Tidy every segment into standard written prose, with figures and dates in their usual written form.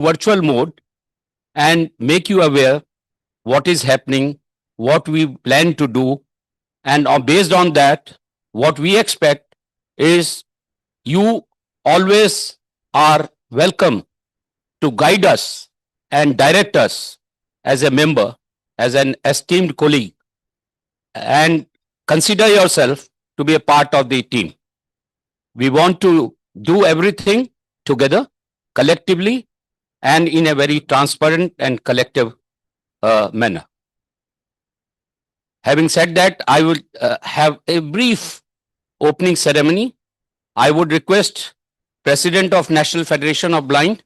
virtual mode and make you aware what is happening, what we plan to do, and based on that, what we expect is you always are welcome to guide us and direct us as a member, as an esteemed colleague, and consider yourself to be a part of the team. We want to do everything together, collectively, and in a very transparent and collective manner. Having said that, I will have a brief opening ceremony. I would request President of National Federation of Blind,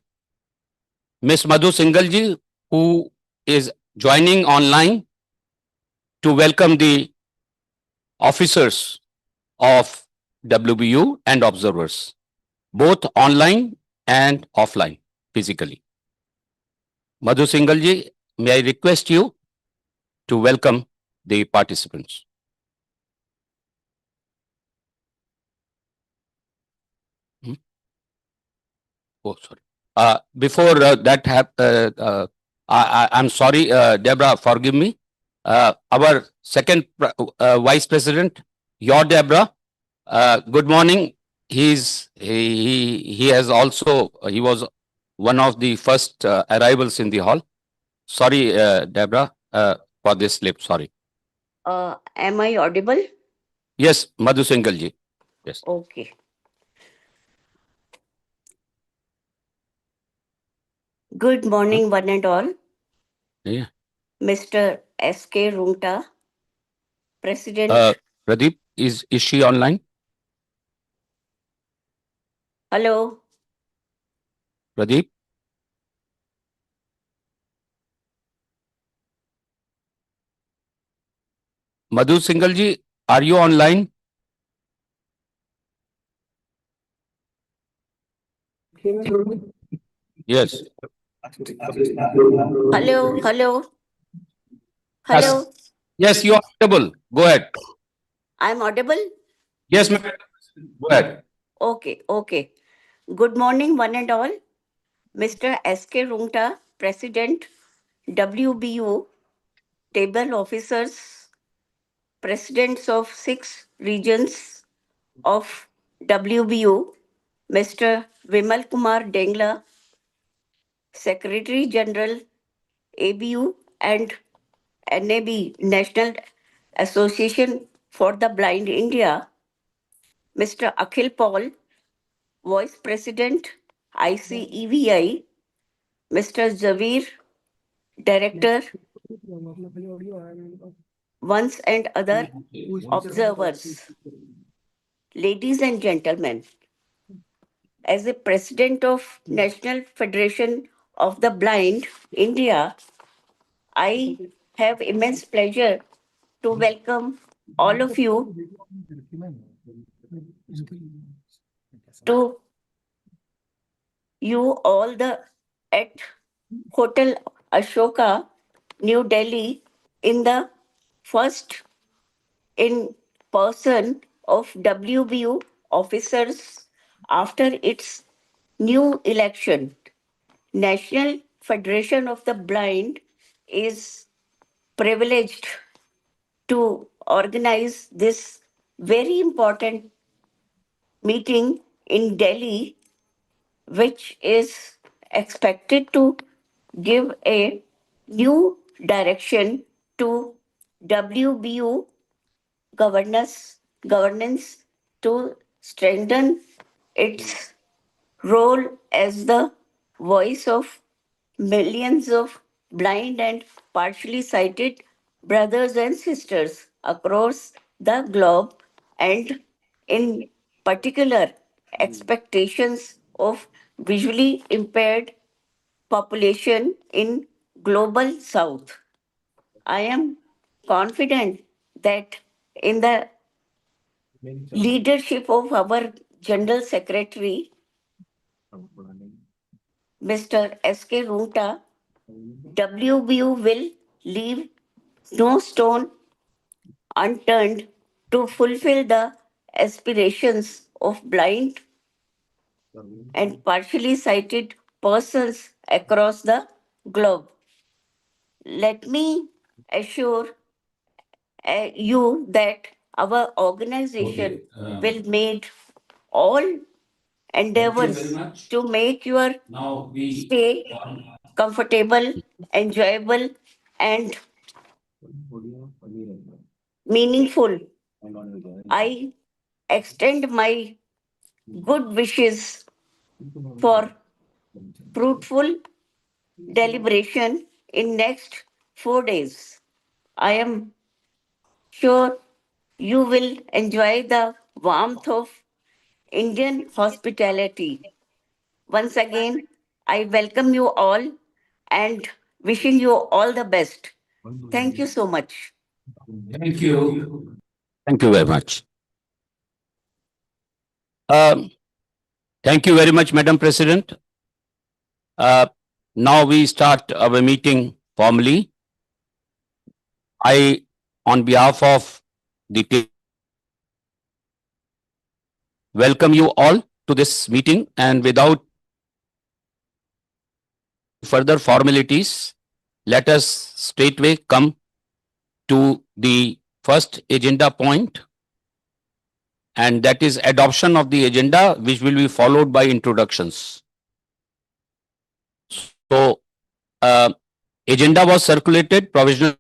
Ms. Madhu Singalji, who is joining online, to welcome the officers of WBU and observers, both online and offline, physically. Madhu Singalji, may I request you to welcome the participants. Oh, sorry. Before I'm sorry, Deborah, forgive me. Our second vice president, your Deborah. Good morning. He has also he was one of the first arrivals in the hall. Sorry, Deborah, for this slip. Sorry. Am I audible? Yes, Madhu Singalji. Yes. Okay. Good morning, one and all. Yeah. Mr. S.K. Rungta, President. Pradeep, is she online? Hello. Pradeep? Madhu Singalji, are you online? Yes. Hello. Hello. Yes. Hello. Yes, you are audible. Go ahead. I'm audible? Yes, ma'am. Go ahead. Okay. Okay. Good morning, one and all. Mr. S.K. Rungta, President, WBU, Table Officers, Presidents of 6 regions of WBU, Mr. Vimal Kumar Dengla, Secretary General, ABU and NAB, National Association for the Blind India, Mr. Akhil Paul, Vice President, ICEVI, Mr. Zavir, Director, once and other observers. Ladies and gentlemen, as a President of National Federation of the Blind, India, I have immense pleasure to welcome all of you to you all the at Hotel Ashoka, New Delhi, in the first in person of WBU officers after its new election. National Federation of the Blind is privileged to organize this very important meeting in Delhi, which is expected to give a new direction to WBU governance to strengthen its role as the voice of millions of blind and partially sighted brothers and sisters across the globe, and in particular, expectations of visually impaired population in global south. I am confident that in the leadership of our General Secretary, Mr. S.K. Rungta, WBU will leave no stone unturned to fulfill the aspirations of blind and partially sighted persons across the globe. Let me assure you that our organization Okay. will make all Thank you very endeavors much. to make your Now we stay comfortable, enjoyable, and meaningful. I extend my good wishes for fruitful deliberation in next 4 days. I am sure you will enjoy the warmth of Indian hospitality. Once again, I welcome you all and wishing you all the best. Thank you so much. thank you. Thank you very much. Um, Thank you very much, Madam President. Uh, Now we start our meeting formally. I, on behalf of the team, welcome you all to this meeting. And without any further formalities, let us straightway come to the first agenda point, and that is adoption of the agenda, which will be followed by introductions. So, uh, agenda was circulated, provisional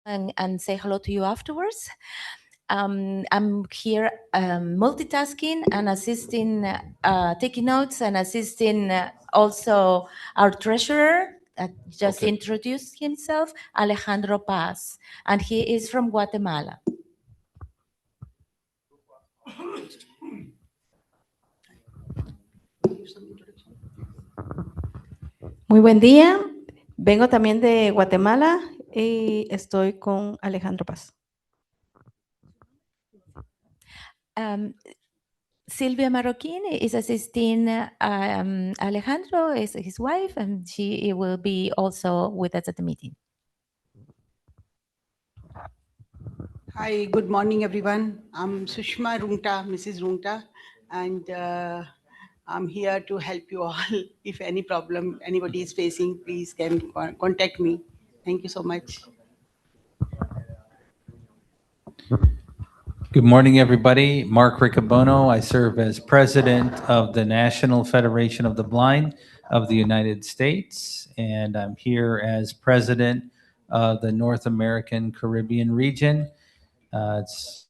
and say hello to you afterwards. I'm here multitasking and assisting, taking notes and assisting also our treasurer that just Okay. introduced himself, Alejandro Paz, and he is from Guatemala. Muy buen día. Vengo también de Guatemala y estoy con Alejandro Paz. Silvia Marroquin is assisting Alejandro, is his wife, and she will be also with us at the meeting. Hi, good morning, everyone. I'm Sushma Rungta, Mrs. Rungta, and I'm here to help you all. If any problem anybody is facing, please can contact me. Thank you so much. Good morning, everybody. Mark Riccobono. I serve as president of the National Federation of the Blind of the United States, and I'm here as president of the North American Caribbean region. It's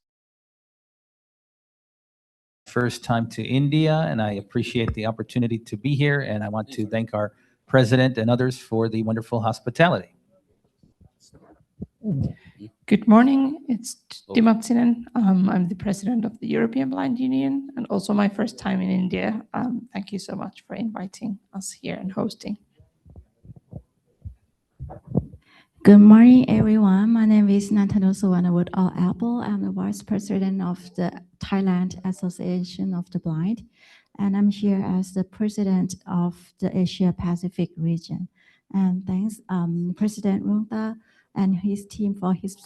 first time to India, and I appreciate the opportunity to be here, and I want to thank our president and others for the wonderful hospitality. Good morning, it's Okay. Timatsinen. I'm the president of the European Blind Union and also my first time in India. Thank you so much for inviting us here and hosting. Good morning, everyone. My name is Natano Suwarnawood All Apple. I'm the vice president of the Thailand Association of the Blind, and I'm here as the president of the Asia Pacific region. And thanks, President Rungta and his team for his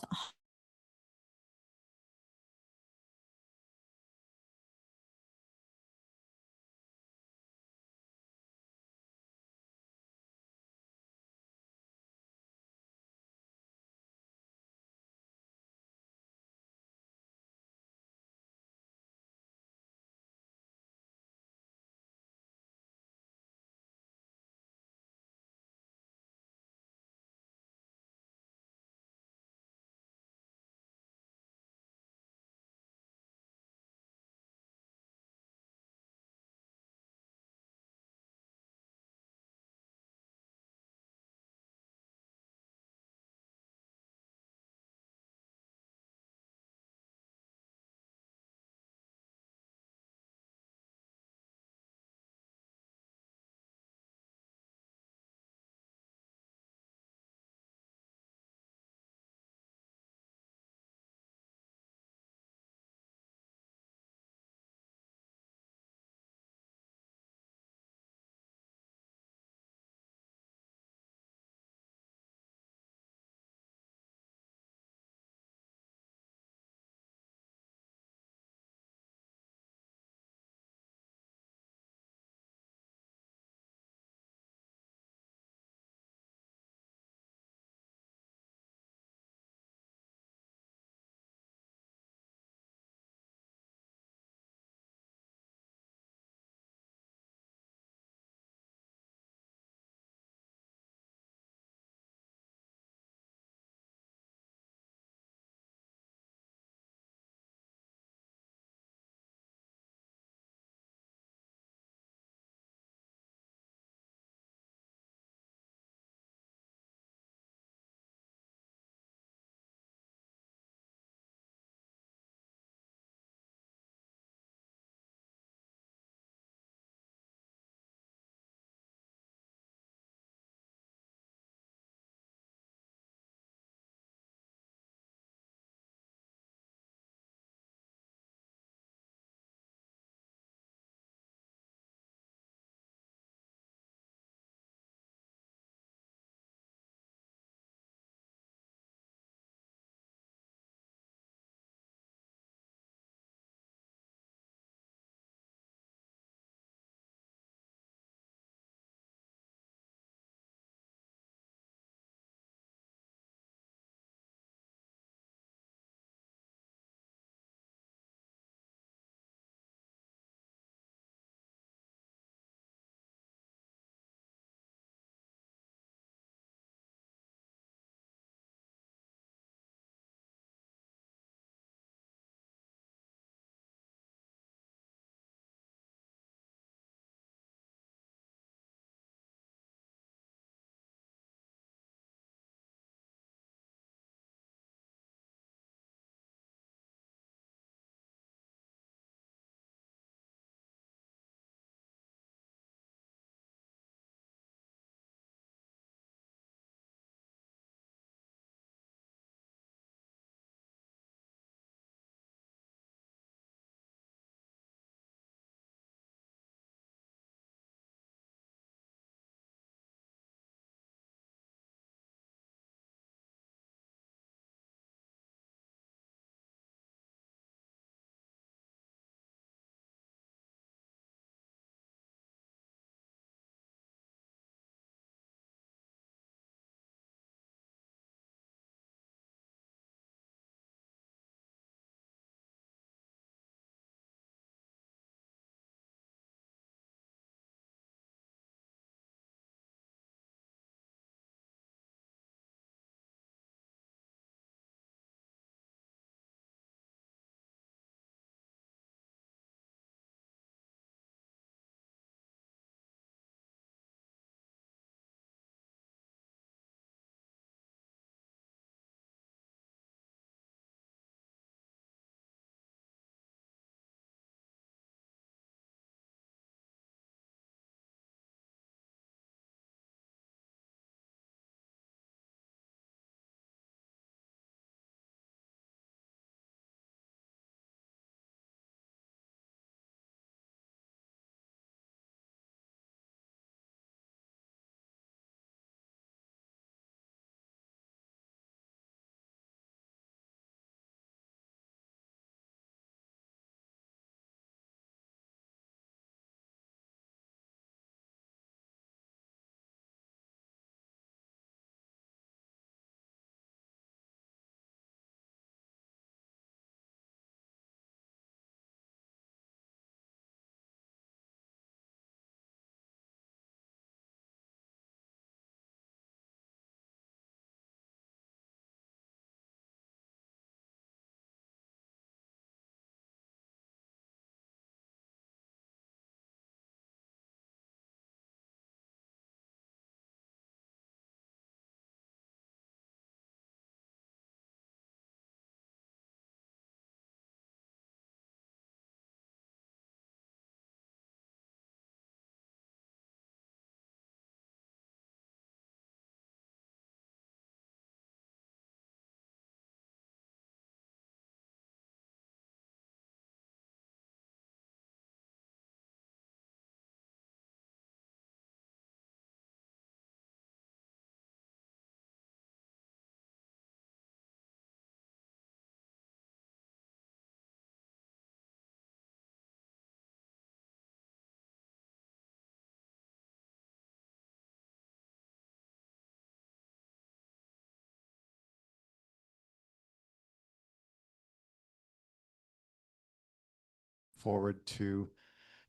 forward to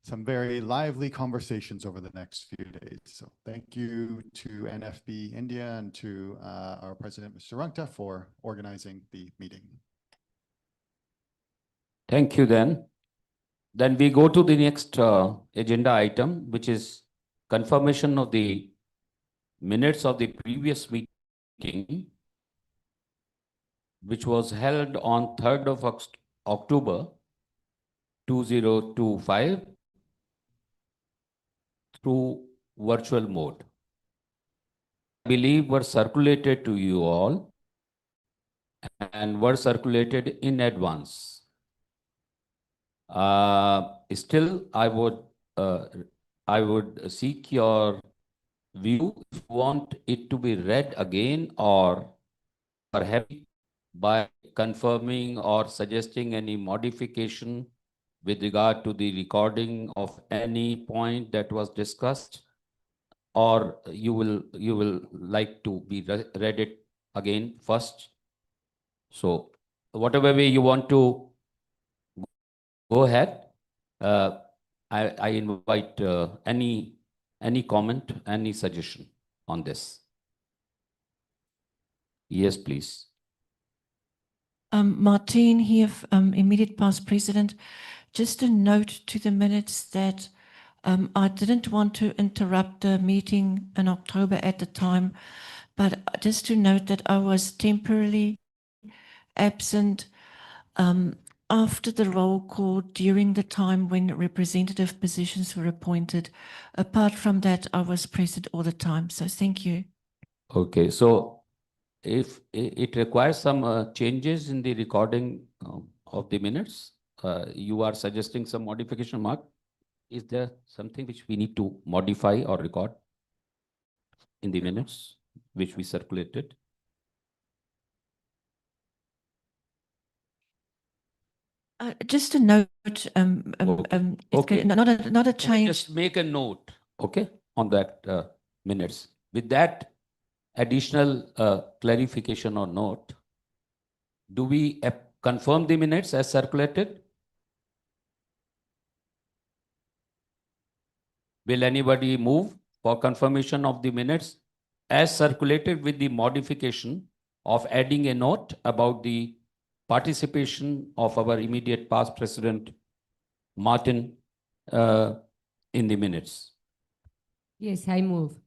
some very lively conversations over the next few days. So thank you to NFB India and to our president, Mr. Rungta, for organizing the meeting. Thank you then. Then we go to the next agenda item, which is confirmation of the minutes of the previous meeting, which was held on 3rd of October 2025 through virtual mode. I believe were circulated to you all and were circulated in advance. Still, I would seek your view if you want it to be read again, or are happy by confirming or suggesting any modification with regard to the recording of any point that was discussed, or you will like to be read it again first. So whatever way you want to go ahead. I invite any comment, any suggestion on this. Yes, please. Martine here, immediate past president. Just a note to the minutes that I didn't want to interrupt the meeting in October at the time, but just to note that I was temporarily absent after the roll call during the time when representative positions were appointed. Apart from that, I was present all the time. So thank you. Okay, so if it requires some changes in the recording of the minutes, you are suggesting some modification, Mark? Is there something which we need to modify or record in the minutes which we circulated? Just a note, Okay. not a change. Just make a note, okay, on that minutes. With that additional clarification or note, do we confirm the minutes as circulated? Will anybody move for confirmation of the minutes as circulated with the modification of adding a note about the participation of our immediate past president, Martin, in the minutes? Yes, I move.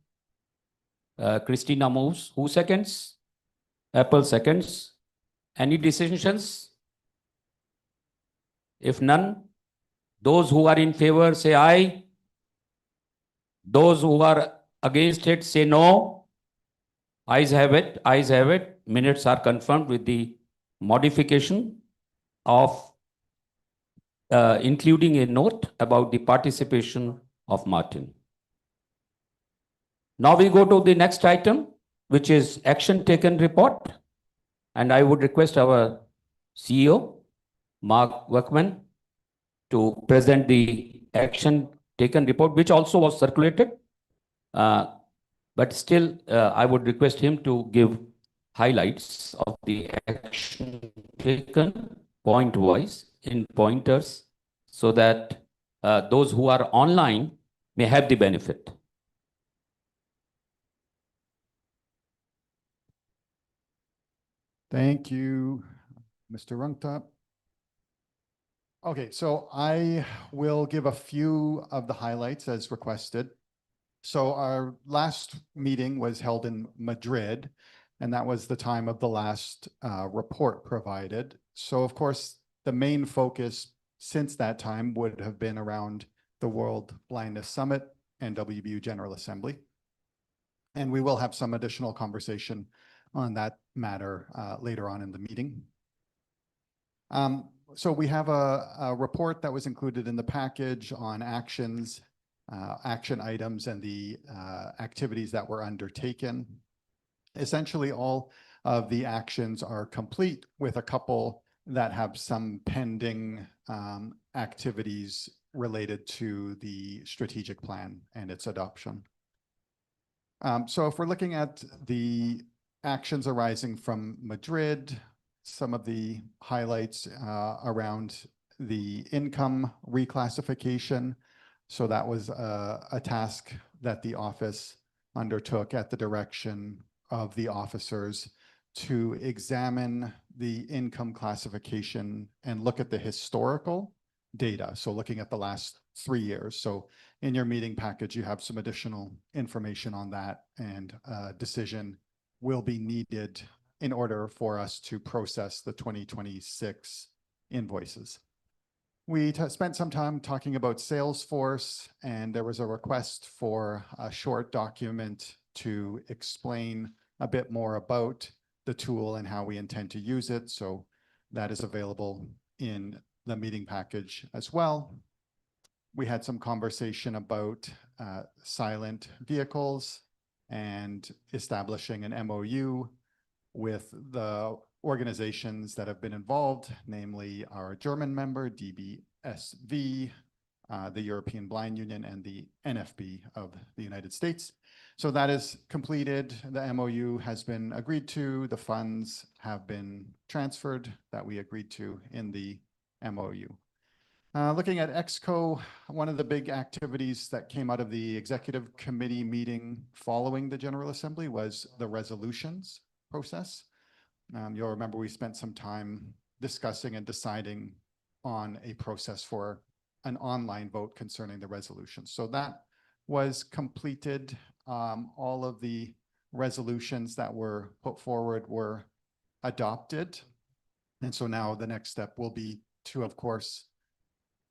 Christina moves. Who seconds? Apple seconds. Any decisions? If none, those who are in favor say aye. Those who are against it say no. Ayes have it. Ayes have it. Minutes are confirmed with the modification of including a note about the participation of Martin. Now we go to the next item, which is action taken report. And I would request our CEO, Mark Workman, to present the action taken report, which also was circulated. But still, I would request him to give highlights of the action taken point-wise in pointers, so that those who are online may have the benefit. Thank you, Mr. Rungta. Okay, so I will give a few of the highlights as requested. So our last meeting was held in Madrid, and that was the time of the last report provided. So of course, the main focus since that time would have been around the World Blindness Summit and WBU General Assembly. And we will have some additional conversation on that matter later on in the meeting. So we have a report that was included in the package on actions, action items, and the activities that were undertaken. Essentially, all of the actions are complete, with a couple that have some pending activities related to the strategic plan and its adoption. So if we're looking at the actions arising from Madrid, some of the highlights around the income reclassification. So that was a task that the office undertook at the direction of the officers to examine the income classification and look at the historical data. So looking at the last 3 years. So in your meeting package, you have some additional information on that, and a decision will be needed in order for us to process the 2026 invoices. We spent some time talking about Salesforce, and there was a request for a short document to explain a bit more about the tool and how we intend to use it. So that is available in the meeting package as well. We had some conversation about silent vehicles and establishing an MOU with the organizations that have been involved, namely our German member, DBSV, the European Blind Union, and the NFB of the United States. So that is completed. The MOU has been agreed to. The funds have been transferred that we agreed to in the MOU. Looking at EXCO, one of the big activities that came out of the executive committee meeting following the General Assembly was the resolutions process. You'll remember we spent some time discussing and deciding on a process for an online vote concerning the resolution. So that was completed. All of the resolutions that were put forward were adopted. And so now the next step will be to, of course,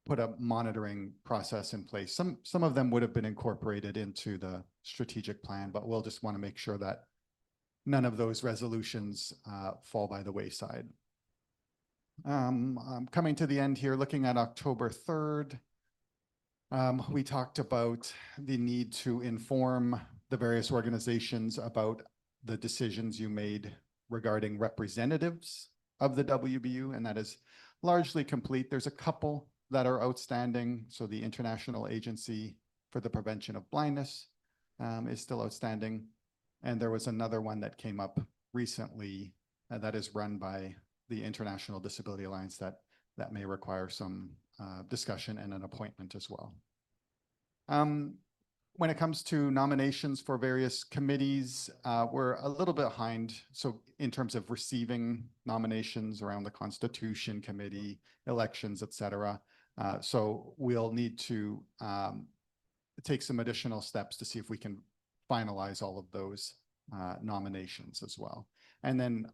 put a monitoring process in place. Some of them would have been incorporated into the strategic plan, but we'll just want to make sure that none of those resolutions fall by the wayside. I'm coming to the end here, looking at October 3rd. We talked about the need to inform the various organizations about the decisions you made regarding representatives of the WBU, and that is largely complete. There's a couple that are outstanding. So the International Agency for the Prevention of Blindness is still outstanding. And there was another one that came up recently that is run by the International Disability Alliance that may require some discussion and an appointment as well. When it comes to nominations for various committees, we're a little bit behind. So in terms of receiving nominations around the Constitution Committee, elections, et cetera. So we'll need to take some additional steps to see if we can finalize all of those nominations as well. And then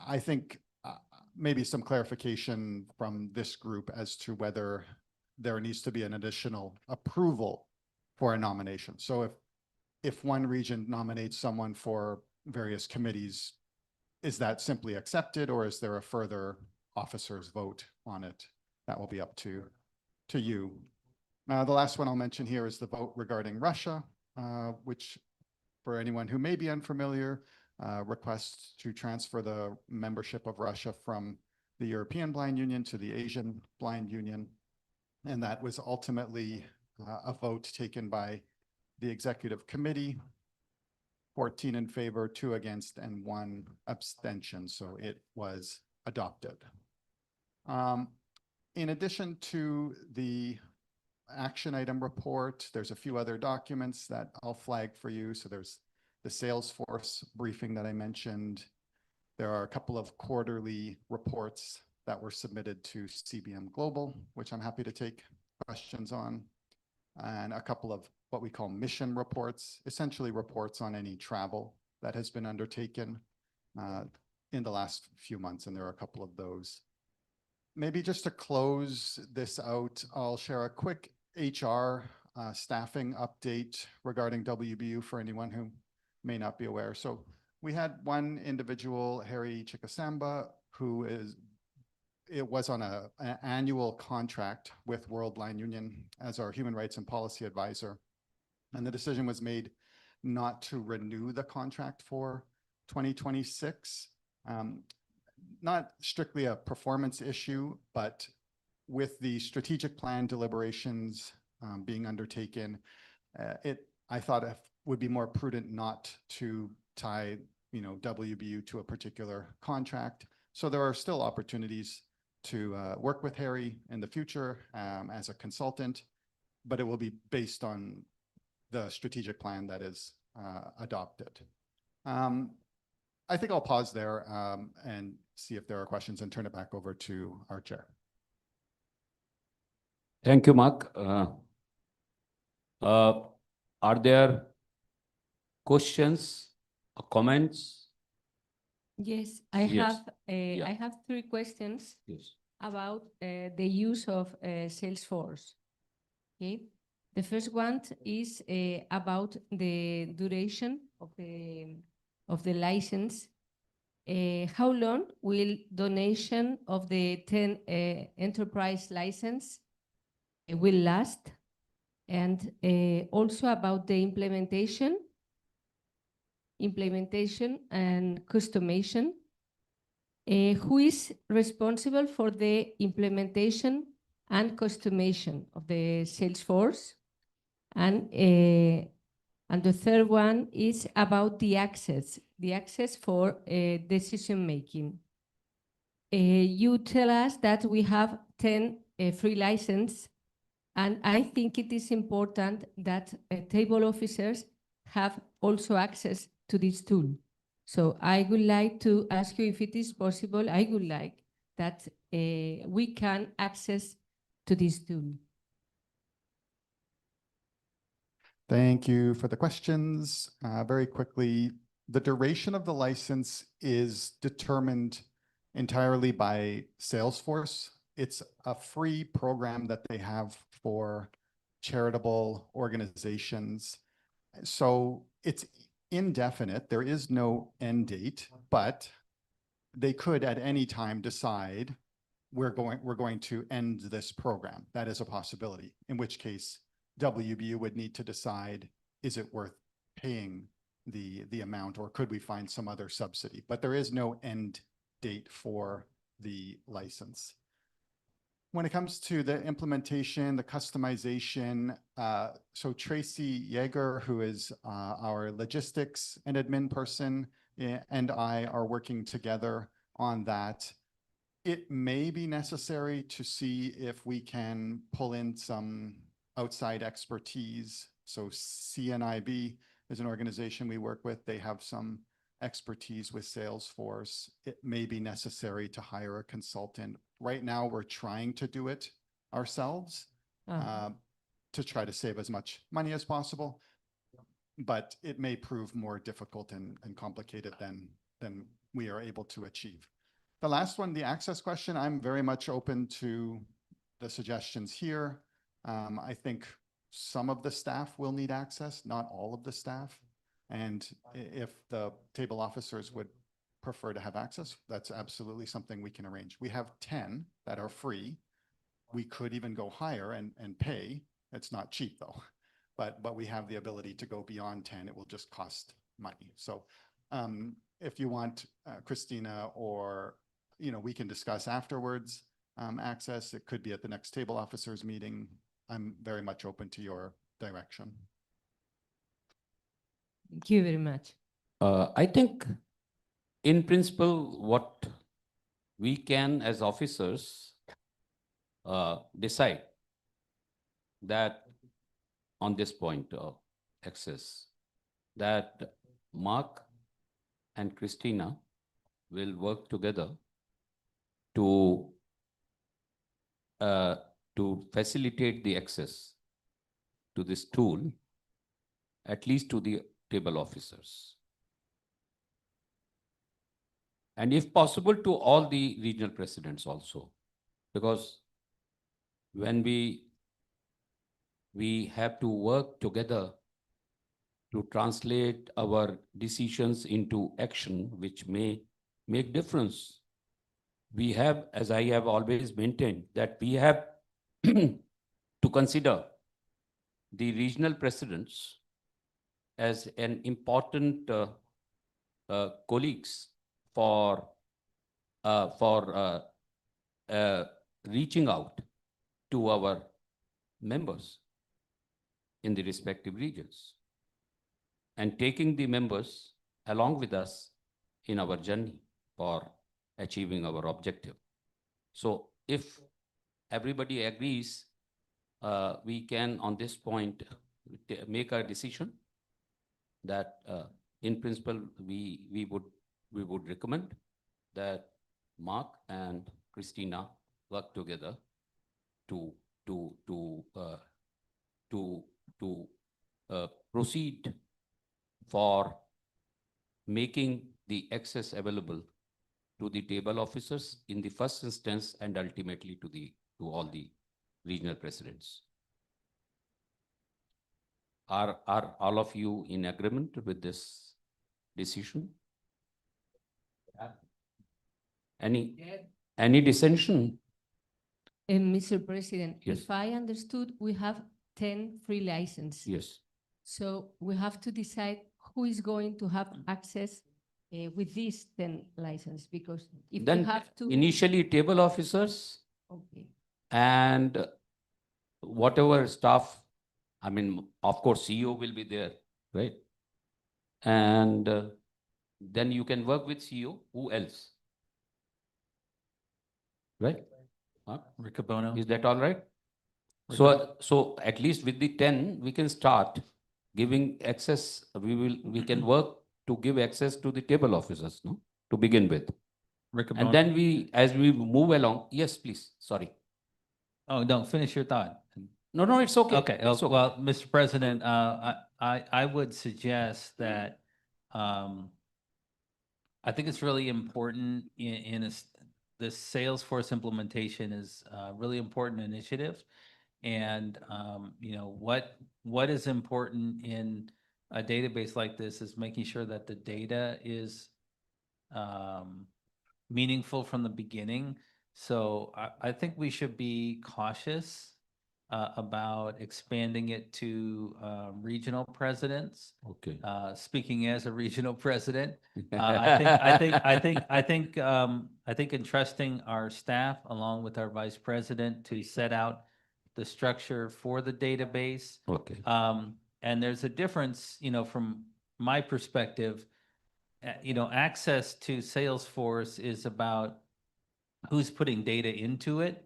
I think maybe some clarification from this group as to whether there needs to be an additional approval for a nomination. So if one region nominates someone for various committees, is that simply accepted, or is there a further officer's vote on it? That will be up to you. The last one I'll mention here is the vote regarding Russia, which, for anyone who may be unfamiliar, requests to transfer the membership of Russia from the European Blind Union to the Asian Blind Union. And that was ultimately a vote taken by the executive committee, 14 in favor, 2 against, and 1 abstention. So it was adopted. In addition to the action item report, there's a few other documents that I'll flag for you. So there's the Salesforce briefing that I mentioned. There are a couple of quarterly reports that were submitted to CBM Global, which I'm happy to take questions on, and a couple of what we call mission reports, essentially reports on any travel that has been undertaken in the last few months, and there are a couple of those. Maybe just to close this out, I'll share a quick HR staffing update regarding WBU for anyone who may not be aware. So we had one individual, Harry Chikasamba, who was on an annual contract with World Blind Union as our human rights and policy advisor. And the decision was made not to renew the contract for 2026. Not strictly a performance issue, but with the strategic plan deliberations being undertaken, I thought it would be more prudent not to tie WBU to a particular contract. So there are still opportunities work with Harry in the future as a consultant, but it will be based on the strategic plan that is adopted. I think I'll pause there and see if there are questions and turn it back over to our chair. Thank you, Mark. Are there questions or comments? Yes, I Yes. have Yeah. I have 3 questions Yes. about the use of Salesforce. Okay, the first one is about the duration of the license. How long will donation of the 10 enterprise license will last? And also about the implementation and customization. Who is responsible for the implementation and customization of the Salesforce? And the third one is about the access for decision making. You tell us that we have 10 free license, and I think it is important that table officers have also access to this tool. So I would like to ask you if it is possible. I would like that we can access to this tool. Thank you for the questions. Very quickly, the duration of the license is determined entirely by Salesforce. It's a free program that they have for charitable organizations. So it's indefinite. There is no end date, but they could at any time decide we're going to end this program. That is a possibility, in which case WBU would need to decide, is it worth paying the amount, or could we find some other subsidy? But there is no end date for the license. When it comes to the implementation, the customization, so Tracy Yeager, who is our logistics and admin person, and I are working together on that. It may be necessary to see if we can pull in some outside expertise. So CNIB is an organization we work with. They have some expertise with Salesforce. It may be necessary to hire a consultant. Right now, we're trying to do it ourselves to try to save as much money as possible, but it may prove more difficult and complicated than we are able to achieve. The last one, the access question, I'm very much open to the suggestions here. I think some of the staff will need access, not all of the staff. And if the table officers would prefer to have access, that's absolutely something we can arrange. We have 10 that are free. We could even go higher and pay. It's not cheap though, but we have the ability to go beyond 10. It will just cost money. So if you want Christina, or we can discuss afterwards access. It could be at the next table officers meeting. I'm very much open to your direction. Thank you very much. I think in principle, what we can as officers decide that on this point of access, that Mark and Christina will work together to facilitate the access to this tool, at least to the table officers. And if possible, to all the regional presidents also, because when we have to work together to translate our decisions into action, which may make difference. We have, as I have always maintained, that we have to consider the regional presidents as an important colleagues for reaching out to our members in the respective regions and taking the members along with us in our journey for achieving our objective. So if everybody agrees, we can on this point make a decision that in principle we would recommend that Mark and Christina work together to to to uh, to proceed for making the access available to the table officers in the first instance and ultimately to all the regional presidents. Are all of you in agreement with this decision? Any dissension? Mr. President, Yes. if I understood, we have 10 free licenses. Yes. So we have to decide who is going to have access with these 10 licenses, because if Then we have to... initially table officers Okay. and whatever staff, I mean, of course, CEO will be there, right? And then you can work with CEO. Who else? Right? Riccobono. Is that all right? So at least with the 10, we can start giving access. We can work to give access to the table officers, no? To begin with. Riccobono. And then as we move along, yes, please. Sorry. Oh, no, finish your thought. No, it's okay. Okay, It's okay. well, Mr. President, I would suggest that I think it's really important this Salesforce implementation is a really important initiative. And, you know, what is important in a database like this is making sure that the data is meaningful from the beginning. So I think we should be cautious about expanding it to regional presidents. Okay. Speaking as a regional president, I think entrusting our staff along with our vice president to set out the structure for the database. Okay. And there's a difference, you know, from my perspective. You know, access to Salesforce is about who's putting data into it.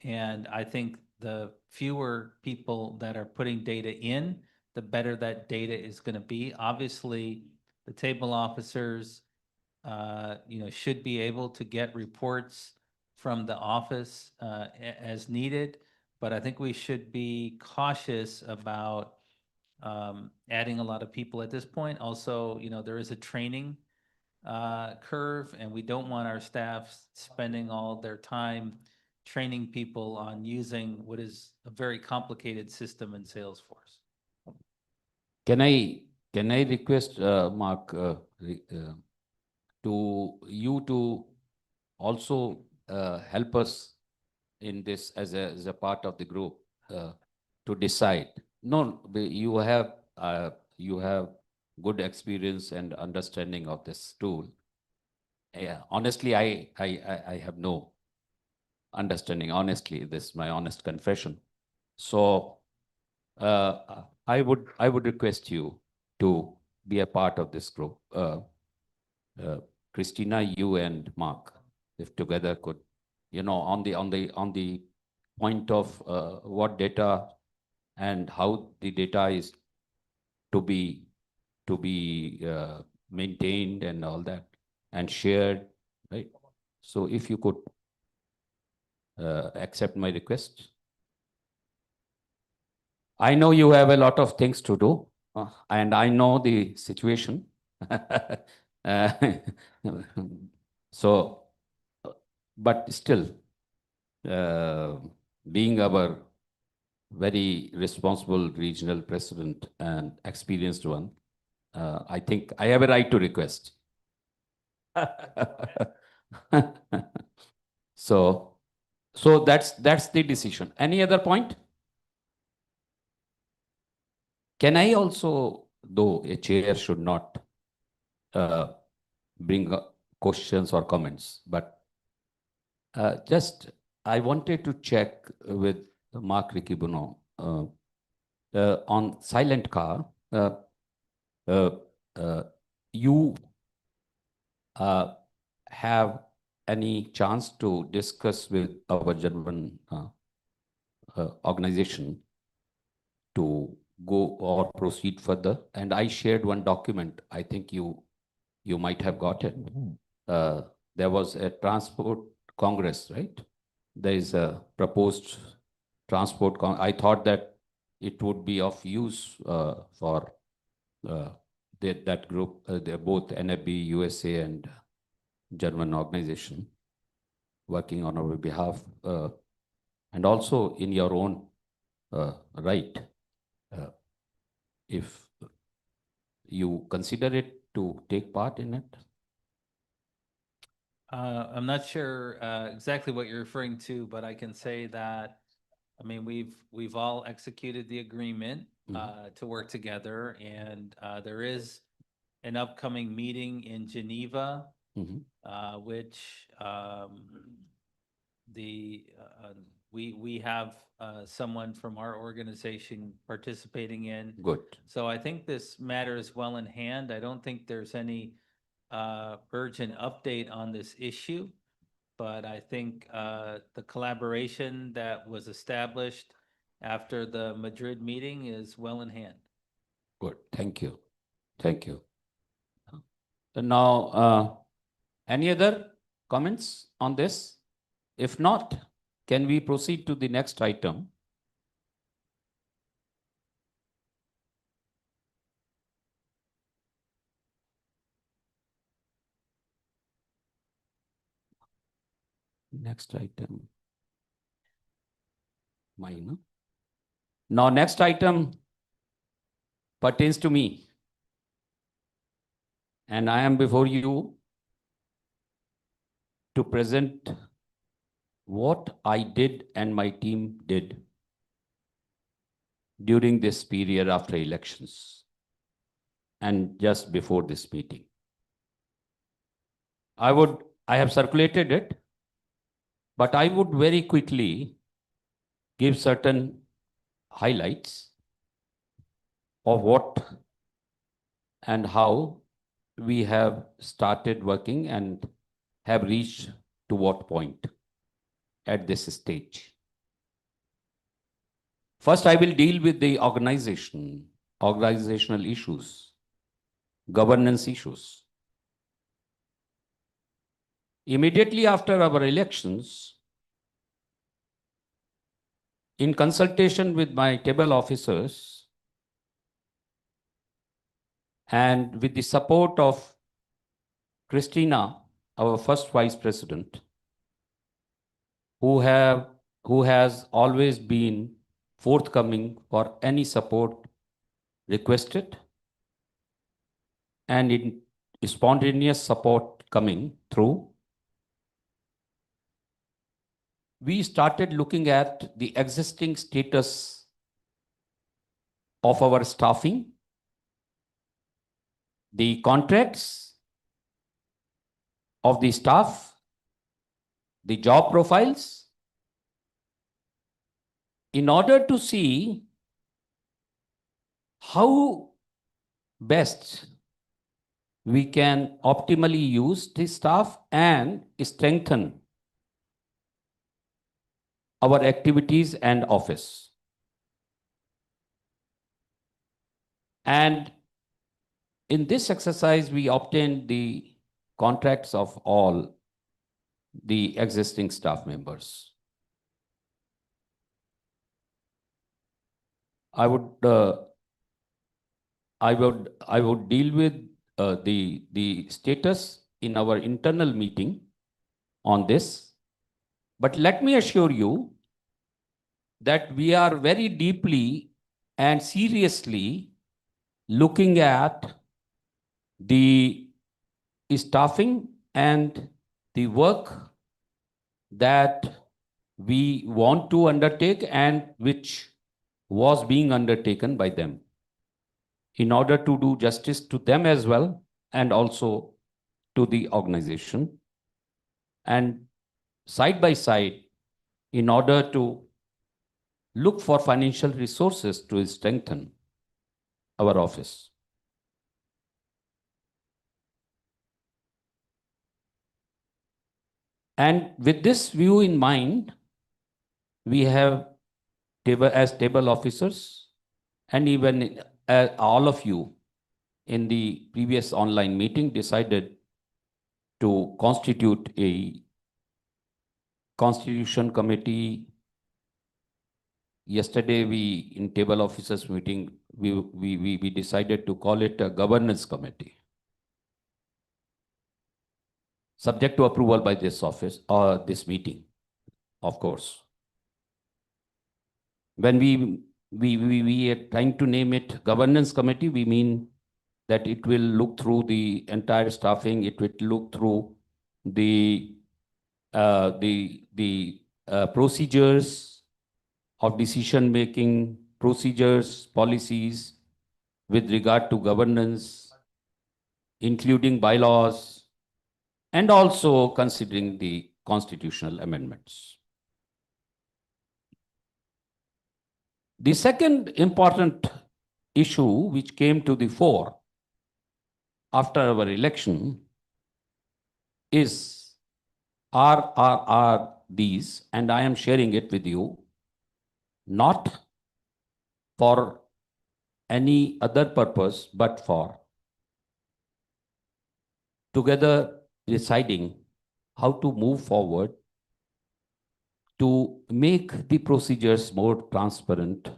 And I think the fewer people that are putting data in, the better that data is going to be. Obviously, the table officers, you know, should be able to get reports from the office as needed. But I think we should be cautious about adding a lot of people at this point. Also, you know, there is a training curve, and we don't want our staff spending all their time training people on using what is a very complicated system in Salesforce. Can I request Mark to you to also help us in this as a part of the group to decide? No, you have good experience and understanding of this tool. Yeah, honestly, I have no understanding. Honestly, this is my honest confession. So I would request you to be a part of this group. Christina, you and Mark, if together could, you know, on the point of what data and how the data is to be maintained and all that and shared, right? So if you could accept my request. I know you have a lot of things to do, and I know the situation. So, but still, being our very responsible regional president and experienced one, I think I have a right to request. So that's the decision. Any other point? Can I also, though a chair should not bring questions or comments, but just I wanted to check with Mark Riccobono on silent car. You have any chance to discuss with our German organization to go or proceed further. And I shared one document. I think you might have got it. There was a transport congress, right? There is a proposed transport. I thought that it would be of use for that group. They're both NFB, USA, and German organization working on our behalf, and also in your own right, if you consider it to take part in it. I'm not sure exactly what you're referring to, but I can say that, I mean, we've all executed the agreement to work together, and there is an upcoming meeting in Geneva, which we have someone from our organization participating in. Good. So I think this matter is well in hand. I don't think there's any urgent update on this issue, but I think the collaboration that was established after the Madrid meeting is well in hand. Good. Thank you. Thank you. Now, any other comments on this? If not, can we proceed to the next item? Next item. Mine. Now, next item pertains to me. And I am before you to present what I did and my team did during this period after elections and just before this meeting. I have circulated it, but I would very quickly give certain highlights of what and how we have started working and have reached to what point at this stage. First, I will deal with the organizational issues, governance issues. Immediately after our elections, in consultation with my table officers and with the support of Christina, our first vice president, who has always been forthcoming for any support requested, and in spontaneous support coming through, we started looking at the existing status of our staffing, the contracts of the staff, the job profiles, in order to see how best we can optimally use the staff and strengthen our activities and office. And in this exercise, we obtained the contracts of all the existing staff members. I would deal with the status in our internal meeting on this. But let me assure you that we are very deeply and seriously looking at the staffing and the work that we want to undertake and which was being undertaken by them, in order to do justice to them as well and also to the organization, and side by side in order to look for financial resources to strengthen our office. And with this view in mind, we have table officers, and even all of you in the previous online meeting decided to constitute a constitution committee. Yesterday, in table officers meeting, we decided to call it a governance committee, subject to approval by this office or this meeting, of course. When we are trying to name it governance committee, we mean that it will look through the entire staffing. It will look through the procedures of decision making, procedures, policies with regard to governance, including bylaws, and also considering the constitutional amendments. The second important issue which came to the fore after our election is are these, and I am sharing it with you, not for any other purpose, but for together deciding how to move forward to make the procedures more transparent,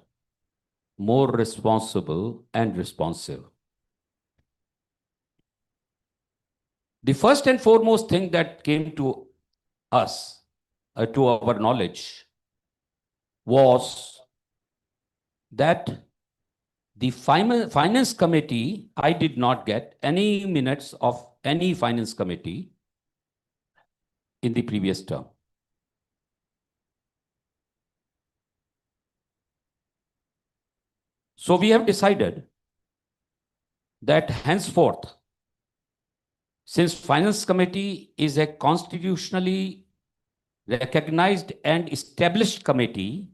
more responsible, and responsive. The first and foremost thing that came to us, to our knowledge, was that the finance committee, I did not get any minutes of any finance committee in the previous term. So we have decided that henceforth, since finance committee is a constitutionally recognized and established committee,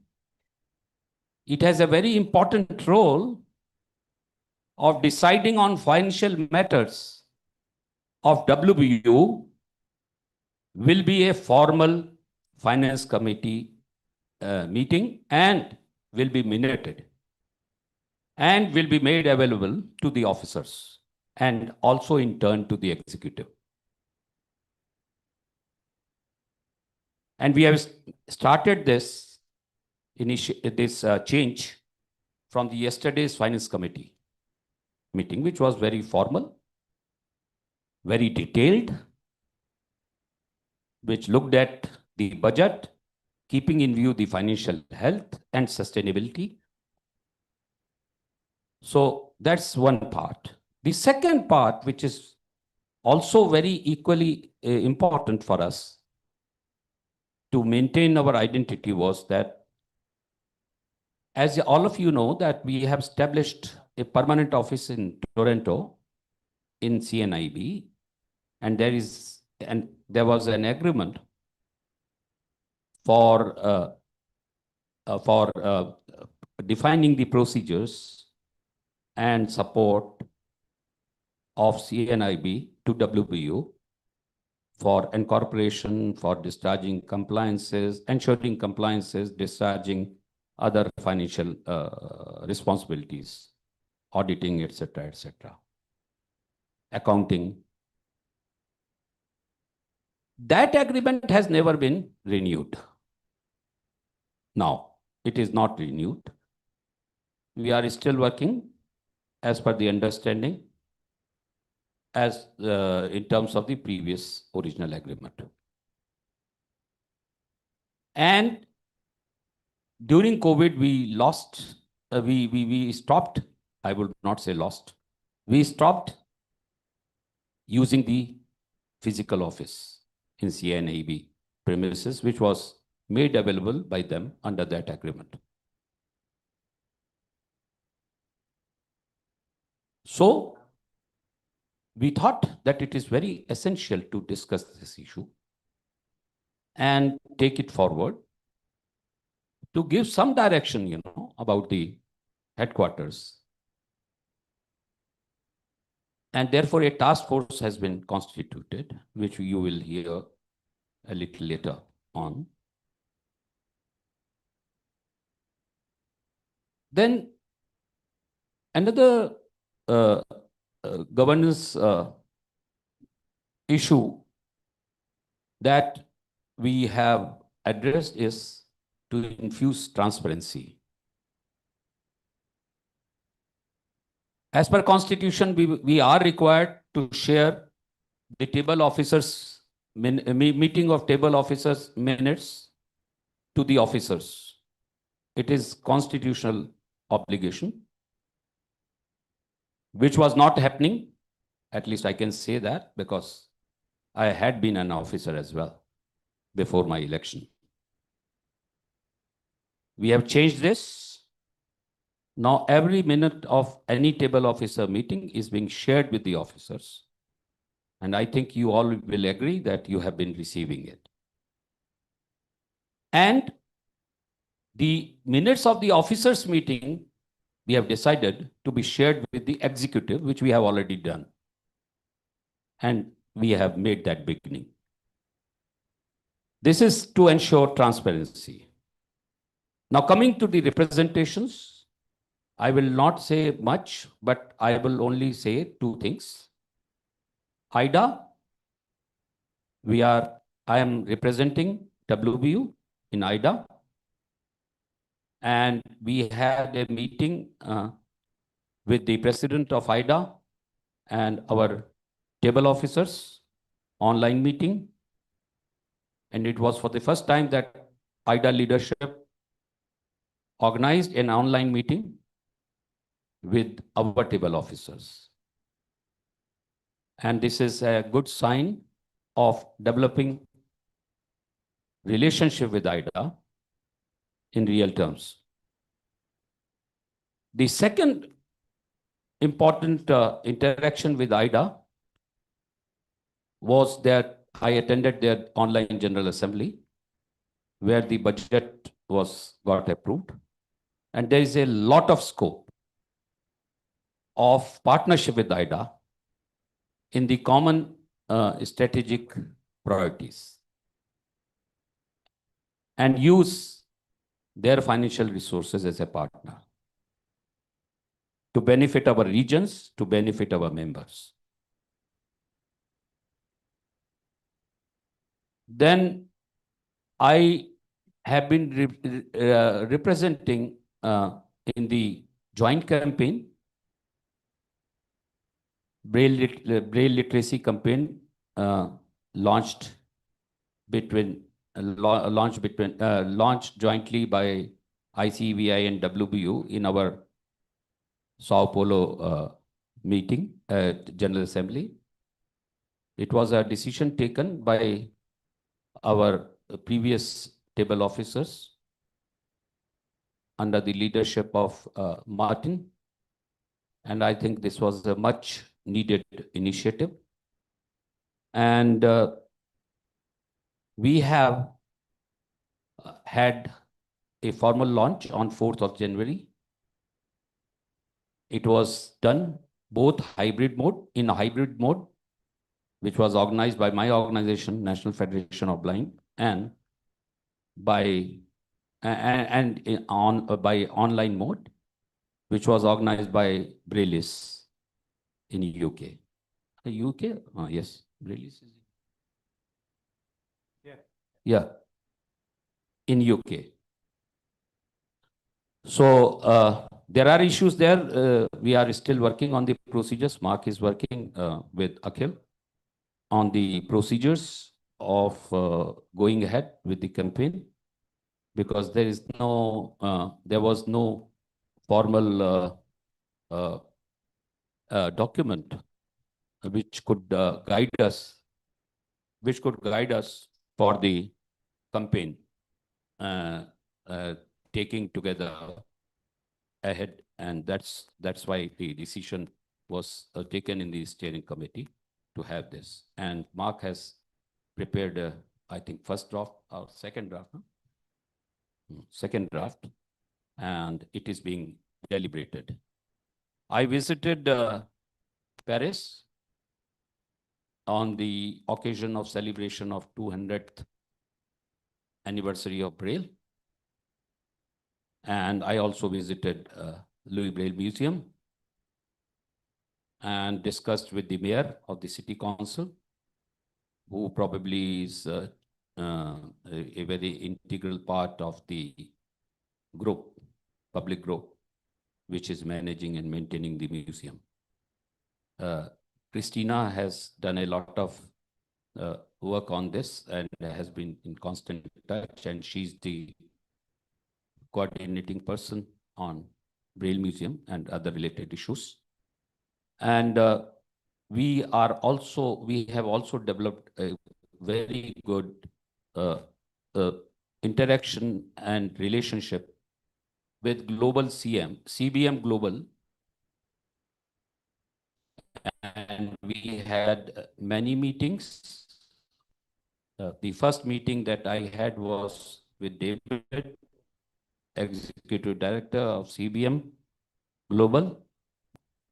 it has a very important role of deciding on financial matters of WBU, will be a formal finance committee meeting and will be minuted and will be made available to the officers and also in turn to the executive. And we have started this change from the yesterday's finance committee meeting, which was very formal, very detailed, which looked at the budget, keeping in view the financial health and sustainability. So that's one part. The second part, which is also very equally important for us to maintain our identity, was that, as all of you know, that we have established a permanent office in Toronto in CNIB, and there was an agreement for defining the procedures and support of CNIB to WBU for incorporation, for discharging compliances, ensuring compliances, discharging other financial responsibilities, auditing, etc., accounting. That agreement has never been renewed. Now, it is not renewed. We are still working as per the understanding as in terms of the previous original agreement. And during COVID, we stopped, I would not say lost, we stopped using the physical office in CNAB premises, which was made available by them under that agreement. So we thought that it is very essential to discuss this issue and take it forward to give some direction, about the headquarters. And therefore, a task force has been constituted, which you will hear a little later on. Then another governance issue that we have addressed is to infuse transparency. As per Constitution, we are required to share the table officers, meeting of table officers minutes to the officers. It is constitutional obligation, which was not happening. At least I can say that because I had been an officer as well before my election. We have changed this. Now every minute of any table officer meeting is being shared with the officers. And I think you all will agree that you have been receiving it. And the minutes of the officers meeting, we have decided to be shared with the executive, which we have already done. And we have made that beginning. This is to ensure transparency. Now coming to the representations, I will not say much, but I will only say two things. IDA, I am representing WBU in IDA. And we had a meeting with the president of IDA and our table officers, online meeting. And it was for the first time that IDA leadership organized an online meeting with our table officers. And this is a good sign of developing relationship with IDA in real terms. The second important interaction with IDA was that I attended their online General Assembly, where the budget got approved. And there is a lot of scope of partnership with IDA in the common strategic priorities and use their financial resources as a partner to benefit our regions, to benefit our members. Then I have been representing in the joint campaign, Braille literacy campaign launched jointly by ICVI and WBU in our Sao Paulo meeting, General Assembly. It was a decision taken by our previous table officers under the leadership of Martin. And I think this was a much needed initiative. And we have had a formal launch on 4th of January. It was done both in a hybrid mode, which was organized by my organization, National Federation of Blind, and by online mode, which was organized by Braillis in UK. UK? Oh, yes, Braillis. Yeah, in UK. So there are issues there. We are still working on the procedures. Mark is working with Akhil on the procedures of going ahead with the campaign, because there was no formal document which could guide us for the campaign taking together ahead. And that's why the decision was taken in the steering committee to have this. And Mark has prepared, I think, first draft or second draft, second draft, and it is being deliberated. I visited Paris on the occasion of celebration of 200th anniversary of Braille. And I also visited Louis Braille Museum and discussed with the mayor of the city council, who probably is a very integral part of the group, public group, which is managing and maintaining the museum. Christina has done a lot of work on this and has been in constant touch, and she's the coordinating person on Braille Museum and other related issues. And we have also developed a very good interaction and relationship with Global CBM Global. And we had many meetings. The first meeting that I had was with David, Executive Director of CBM Global,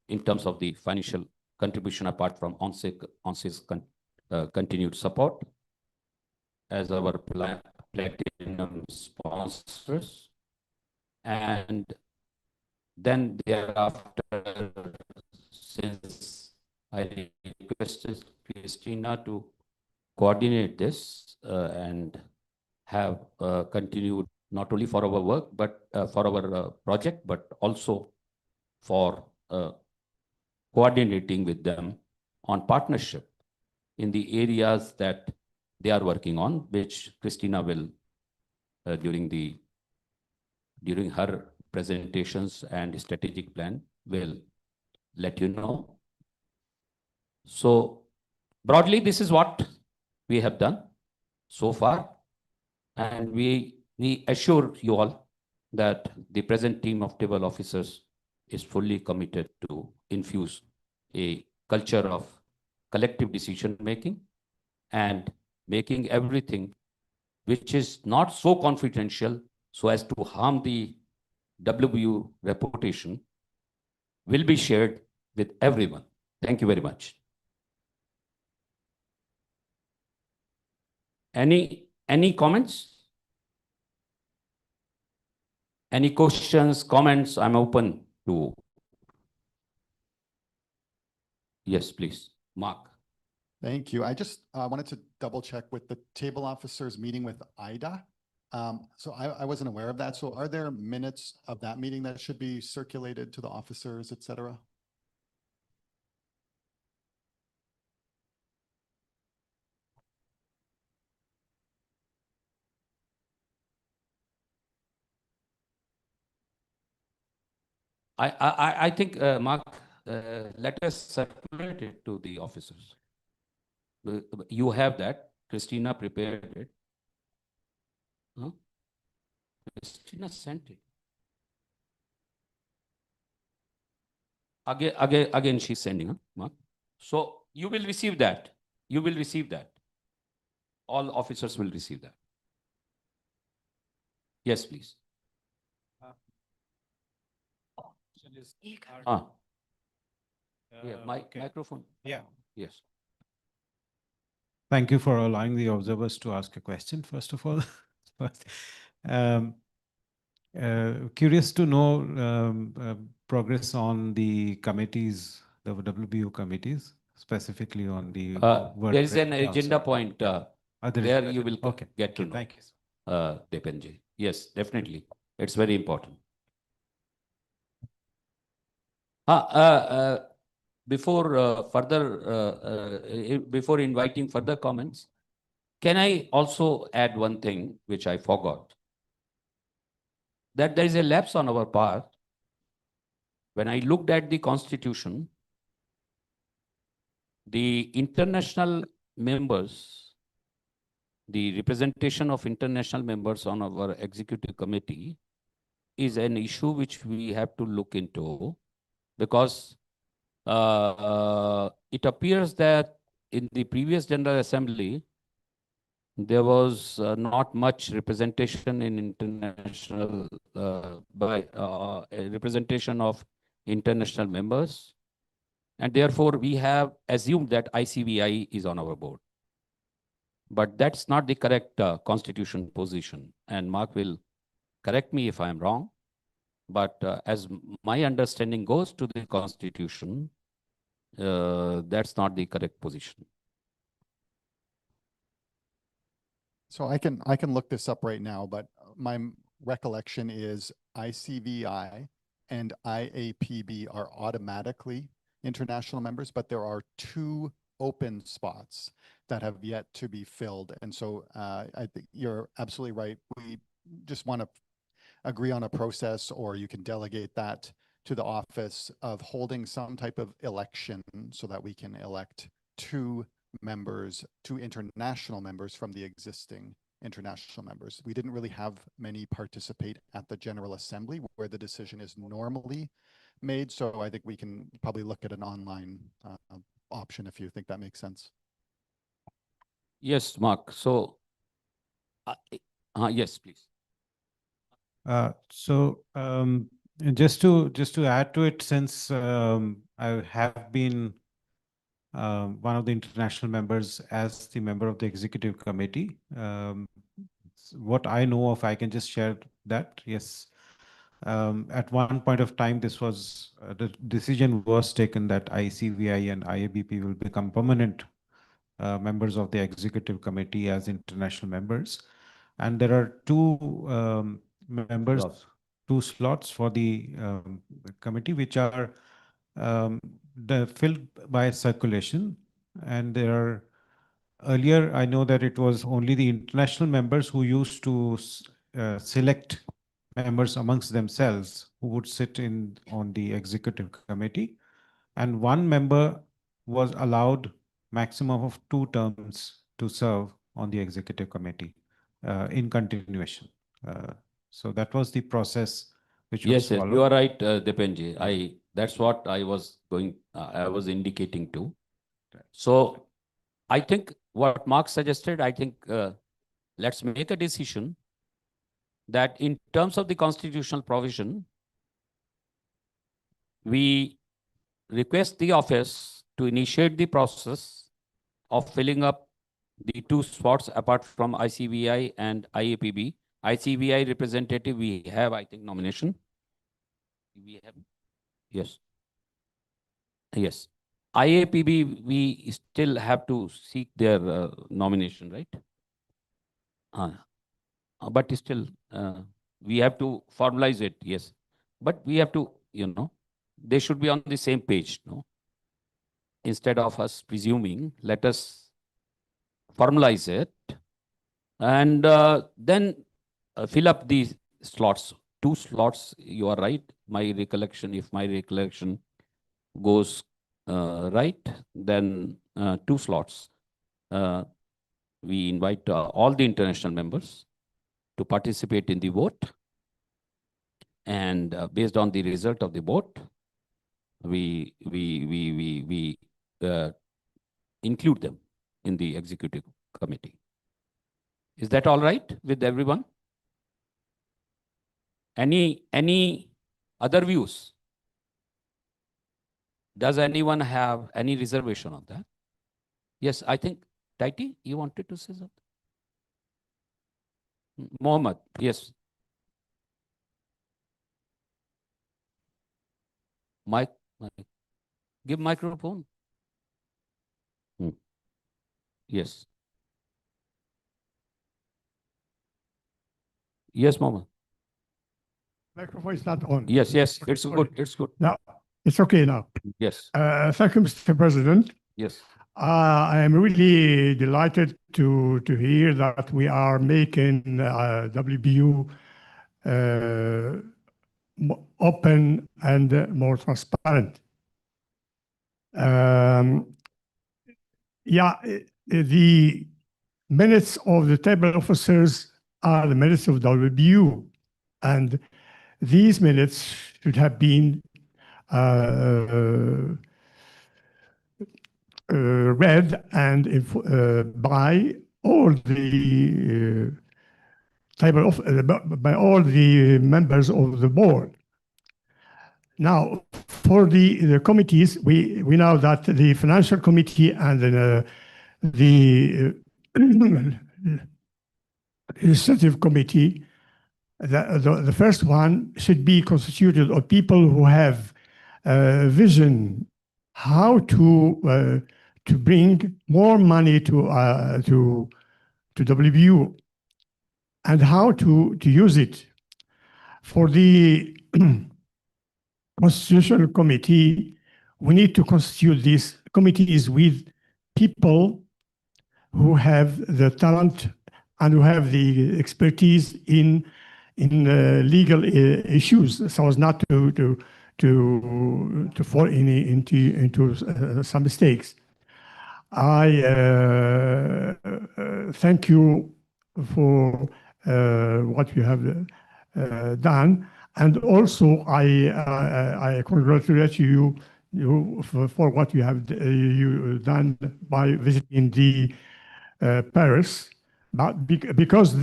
in terms of the financial contribution apart from ONCE's continued support as our platinum sponsors. And then thereafter, since I requested Christina to coordinate this and have continued not only for our work, but for our project, but also for coordinating with them on partnership in the areas that they are working on, which Christina will, during her presentations and strategic plan, will let you know. So broadly, this is what we have done so far. And we assure you all that the present team of table officers is fully committed to infuse a culture of collective decision making and making everything which is not so confidential so as to harm the WBU reputation will be shared with everyone. Thank you very much. Any comments? Any questions, comments? I'm open to. Yes, please. Mark. Thank you. I just wanted to double check with the table officers meeting with IDA. So I wasn't aware of that. So are there minutes of that meeting that should be circulated to the officers, et cetera? I think, Mark, let us circulate it to the officers. You have that. Christina prepared it. Huh? Christina sent it. Again, she's sending, huh, Mark? So you will receive that. You will receive that. All officers will receive that. Yes, please. Yeah, microphone. Yeah. Yes. Thank you for allowing the observers to ask a question, first of all. Curious to know progress on the committees, the WBU committees, specifically on the there is an agenda point where you will get to know. Thank you. Depenji. Yes, definitely. It's very important. Before inviting further comments, can I also add one thing which I forgot? That there is a lapse on our part. When I looked at the Constitution, the international members, the representation of international members on our executive committee is an issue which we have to look into, because it appears that in the previous General Assembly, there was not much representation in international, representation of international members. And therefore, we have assumed that ICVI is on our board. But that's not the correct constitution position. And Mark will correct me if I'm wrong. But as my understanding goes to the constitution, that's not the correct position. So I can look this up right now, but my recollection is ICVI and IAPB are automatically international members, but there are 2 open spots that have yet to be filled. And so I think you're absolutely right. We just want to agree on a process, or you can delegate that to the office of holding some type of election so that we can elect 2 members, 2 international members from the existing international members. We didn't really have many participate at the General Assembly where the decision is normally made. So I think we can probably look at an online option if you think that makes sense. Yes, Mark. So, yes, please. Just to add to it, since I have been one of the international members as the member of the executive committee, what I know of, I can just share that. Yes, at one point of time, this was the decision was taken that ICVI and IABP will become permanent members of the executive committee as international members, and there are 2 members, 2 slots for the committee, which are filled by circulation. And there are, earlier I know that it was only the international members who used to select members amongst themselves who would sit in on the executive committee, and 1 member was allowed maximum of 2 terms to serve on the executive committee in continuation. So that was the process which was followed. Yes, you are right, Depenji. That's what I was I was indicating to. So I think what Mark suggested, I think let's make a decision that in terms of the constitutional provision, we request the office to initiate the process of filling up the 2 spots apart from ICVI and IAPB. ICVI representative, we have, I think, nomination. We have, yes. Yes. IAPB, we still have to seek their nomination, right? But still, we have to formalize it, yes. But we have to, they should be on the same page, no? Instead of us presuming, let us formalize it and then fill up these slots. 2 slots, you are right. My recollection, if my recollection goes right, then 2 slots. We invite all the international members to participate in the vote. And based on the result of the vote, we include them in the executive committee. Is that all right with everyone? Any other views? Does anyone have any reservation on that? Yes, I think, Taiti, you wanted to say something? Mohammed, yes. Mic. Give microphone. Yes. Yes, Mohammed. Microphone is not on. Yes, it's good. It's good. Now, it's okay now. Yes. Thank you, Mr. President. Yes. I am really delighted to hear that we are making WBU open and more transparent. The minutes of the table officers are the minutes of WBU, and these minutes should have been read and by all the by all the members of the board. Now, for the committees, we know that the financial committee and the legislative committee, the first one should be constituted of people who have vision how to bring more money to WBU and how to use it. For the Constitutional Committee, we need to constitute these committees with people who have the talent and who have the expertise in legal issues, so as not to fall into some mistakes. I thank you for what you have done, and also I congratulate you for what you have done by visiting the Paris, but because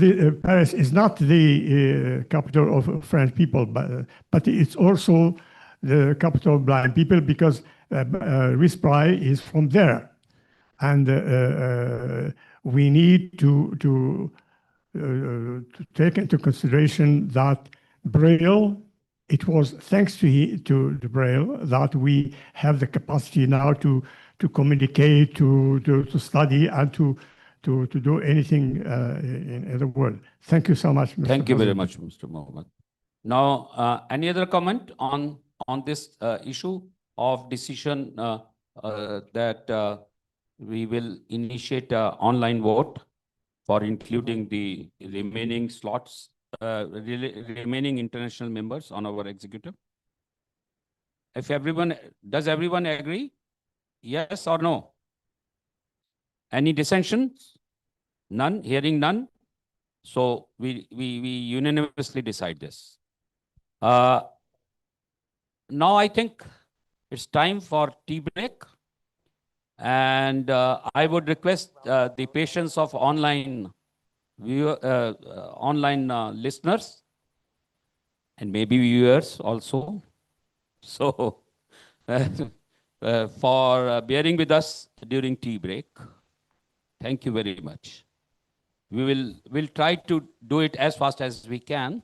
Paris is not the capital of French people, but it's also the capital of blind people because Rispray is from there. And we need to take into consideration that Braille, it was thanks to the Braille that we have the capacity now to communicate, to study, and to do anything in the world. Thank you so much, Mr. Thank you very President. much, Mr. Mohammed. Now, any other comment on this issue of decision that we will initiate an online vote for including the remaining slots, remaining international members on our executive? If does everyone agree? Yes or no? Any dissensions? None, hearing none. So we unanimously decide this. Now I think it's time for tea break. And I would request the patience of online listeners and maybe viewers also. So for bearing with us during tea break. Thank you very much. We'll try to do it as fast as we can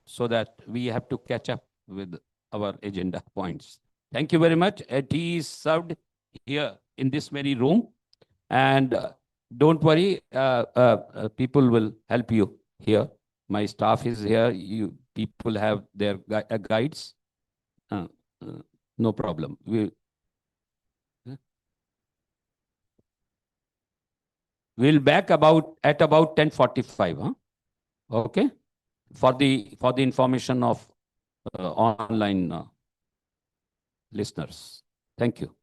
so that we have to catch up with our agenda points. Thank you very much. Tea is served here in this very room. And don't worry, people will help you here. My staff is here. You people have their guides. No problem. We'll back at about 10:45. Huh? Okay, for the information of online listeners. Thank you.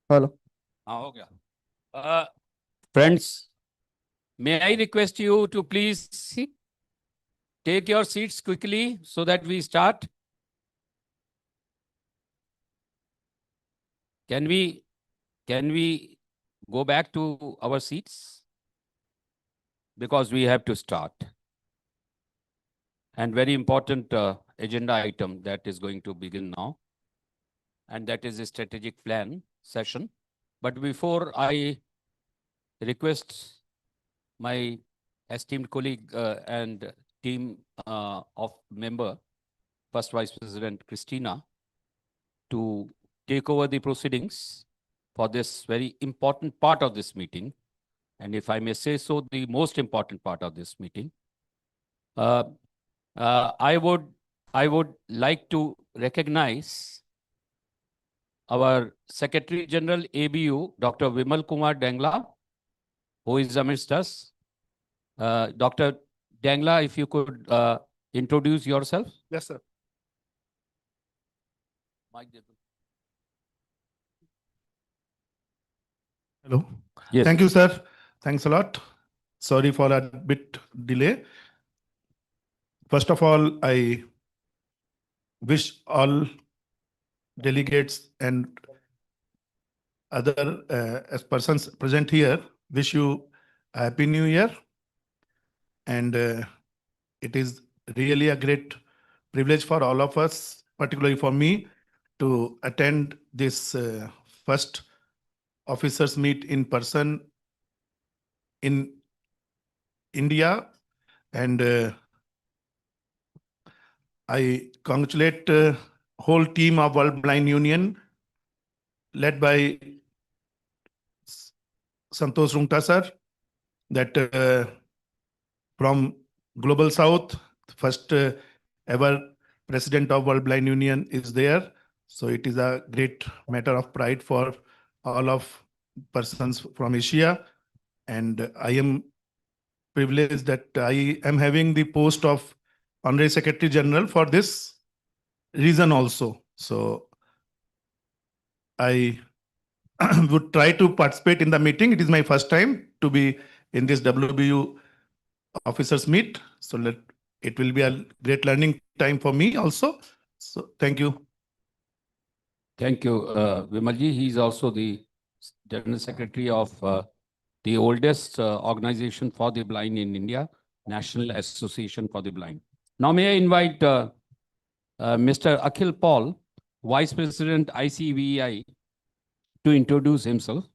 Hello. हाँ हो गया. Friends, may I request you to please take your seats quickly so that we start? Can we go back to our seats? Because we have to start. And very important agenda item that is going to begin now. And that is a strategic plan session. But before I request my esteemed colleague and team of member, First Vice President Christina, to take over the proceedings for this very important part of this meeting. And if I may say so, the most important part of this meeting. I would like to recognize our Secretary General ABU, Dr. Vimal Kumar Dangla, who is amidst us. Dr. Dangla, if you could introduce yourself. Yes, sir. Hello. Yes. Thank you, sir. Thanks a lot. Sorry for a bit delay. First of all, I wish all delegates and other as persons present here, wish you a happy new year. And it is really a great privilege for all of us, particularly for me, to attend this first officers meet in person in India. And I congratulate whole team of World Blind Union led by Santosh Rungta sir, that from Global South, first ever president of World Blind Union is there. So it is a great matter of pride for all of persons from Asia. And I am privileged that I am having the post of Honorary Secretary General for this reason also. So I would try to participate in the meeting. It is my first time to be in this WBU officers meet. So it will be a great learning time for me also. So thank you. Thank you, Vimalji. He is also the General Secretary of the oldest organization for the blind in India, National Association for the Blind. Now may I invite Mr. Akhil Paul, Vice President ICVI, to introduce himself.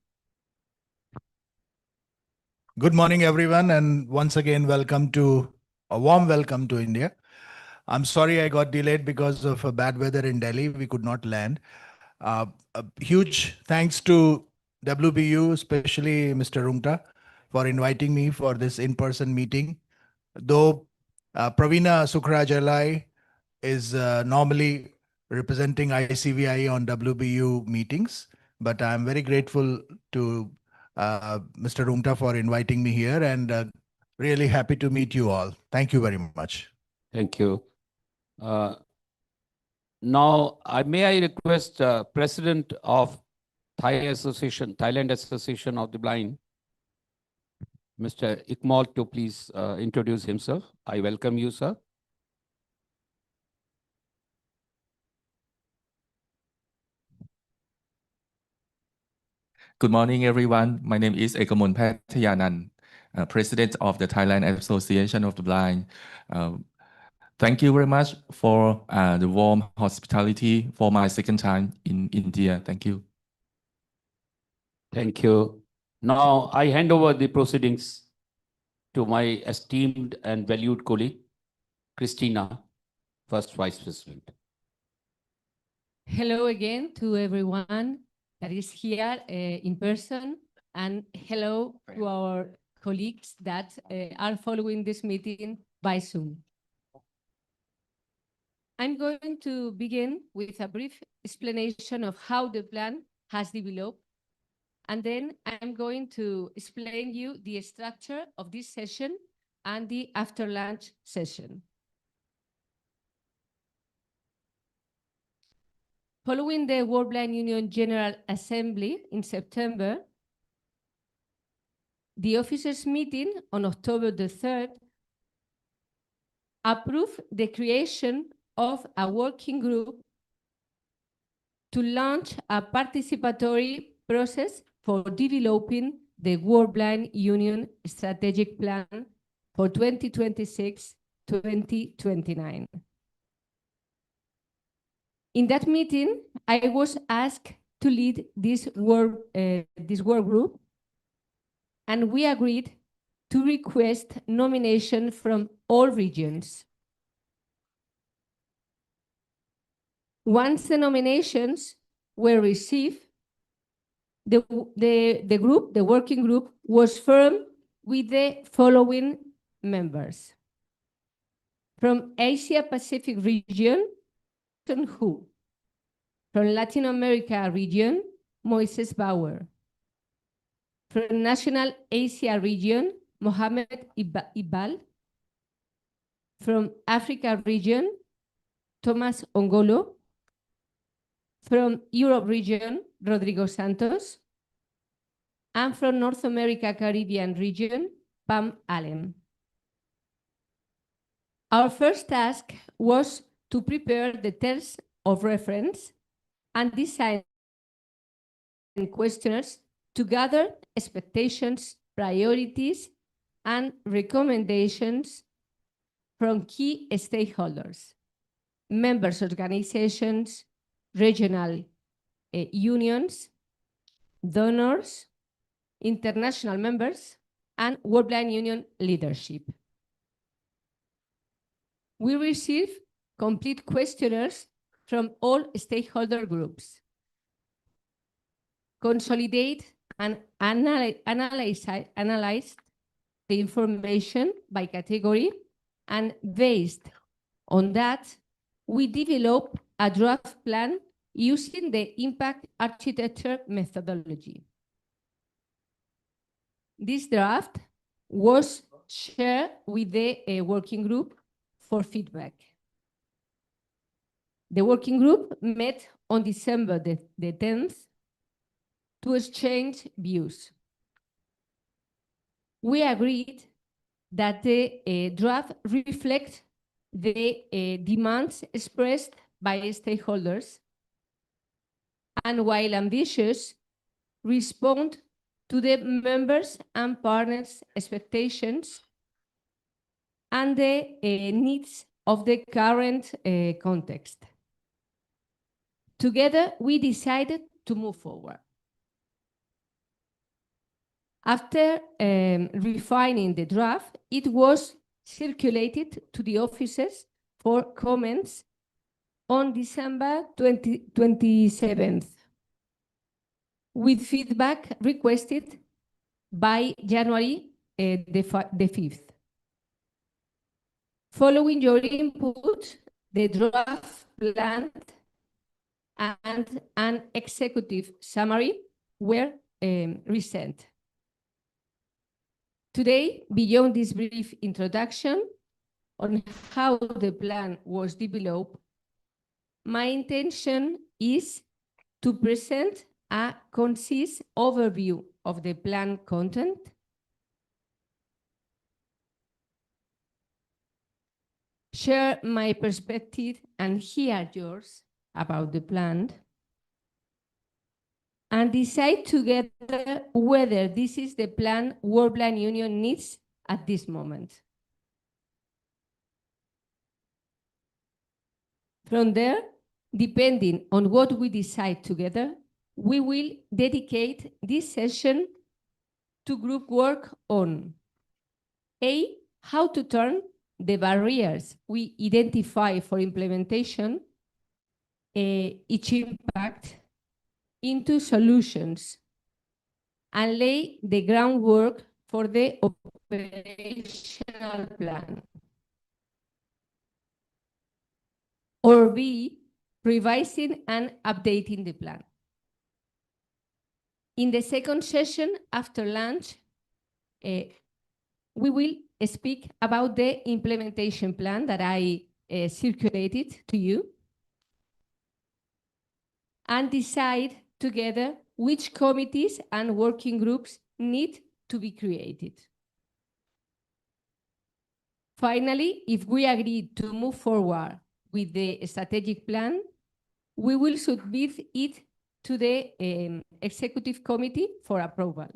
Good morning, everyone, and once again, a warm welcome to India. I'm sorry I got delayed because of bad weather in Delhi. We could not land. A huge thanks to WBU, especially Mr. Rungta, for inviting me for this in-person meeting. Though Pravina Sukhrajalai is normally representing ICVI on WBU meetings, but I'm very grateful to Mr. Rungta for inviting me here, and really happy to meet you all. Thank you very much. Thank you. Now, may I request President of Thailand Association of the Blind, Mr. Ikmal, to please introduce himself. I welcome you, sir. Good morning, everyone. My name is Ekamon Pathayanan, President of the Thailand Association of the Blind. Thank you very much for the warm hospitality for my second time in India. Thank you. Thank you. Now, I hand over the proceedings to my esteemed and valued colleague, Christina, First Vice President. Hello again to everyone that is here in person, and hello to our colleagues that are following this meeting by Zoom. I'm going to begin with a brief explanation of how the plan has developed, and then I'm going to explain you the structure of this session and the after lunch session. Following the World Blind Union General Assembly in September, the officers' meeting on October the 3rd approved the creation of a working group to launch a participatory process for developing the World Blind Union Strategic Plan for 2026-2029. In that meeting, I was asked to lead this work group, and we agreed to request nomination from all regions. Once the nominations were received, the working group was formed with the following members. From Asia Pacific region, who? From Latin America region, Moises Bauer. From National Asia region, Mohamed Ibal. From Africa region, Thomas Ongolo. From Europe region, Rodrigo Santos. And from North America Caribbean region, Pam Allen. Our first task was to prepare the terms of reference and design questionnaires to gather expectations, priorities, and recommendations from key stakeholders, members organizations, regional unions, donors, international members, and World Blind Union leadership. We received complete questionnaires from all stakeholder groups. Consolidate and analyze the information by category, and based on that, we developed a draft plan using the impact architecture methodology. This draft was shared with the working group for feedback. The working group met on December the 10th to exchange views. We agreed that the draft reflects the demands expressed by stakeholders, and while ambitious, respond to the members' and partners' expectations and the needs of the current context. Together, we decided to move forward. After refining the draft, it was circulated to the officers for comments on December 27th, with feedback requested by January the 5th. Following your input, the draft plan and an executive summary were resent. Today, beyond this brief introduction on how the plan was developed, my intention is to present a concise overview of the plan content, share my perspective and hear yours about the plan, and decide together whether this is the plan World Blind Union needs at this moment. From there, depending on what we decide together, we will dedicate this session to group work on A, how to turn the barriers we identify for implementation, each impact, into solutions, and lay the groundwork for the operational plan. Or B, revising and updating the plan. In the second session after lunch, we will speak about the implementation plan that I circulated to you. and decide together which committees and working groups need to be created. Finally, if we agree to move forward with the strategic plan, we will submit it to the executive committee for approval.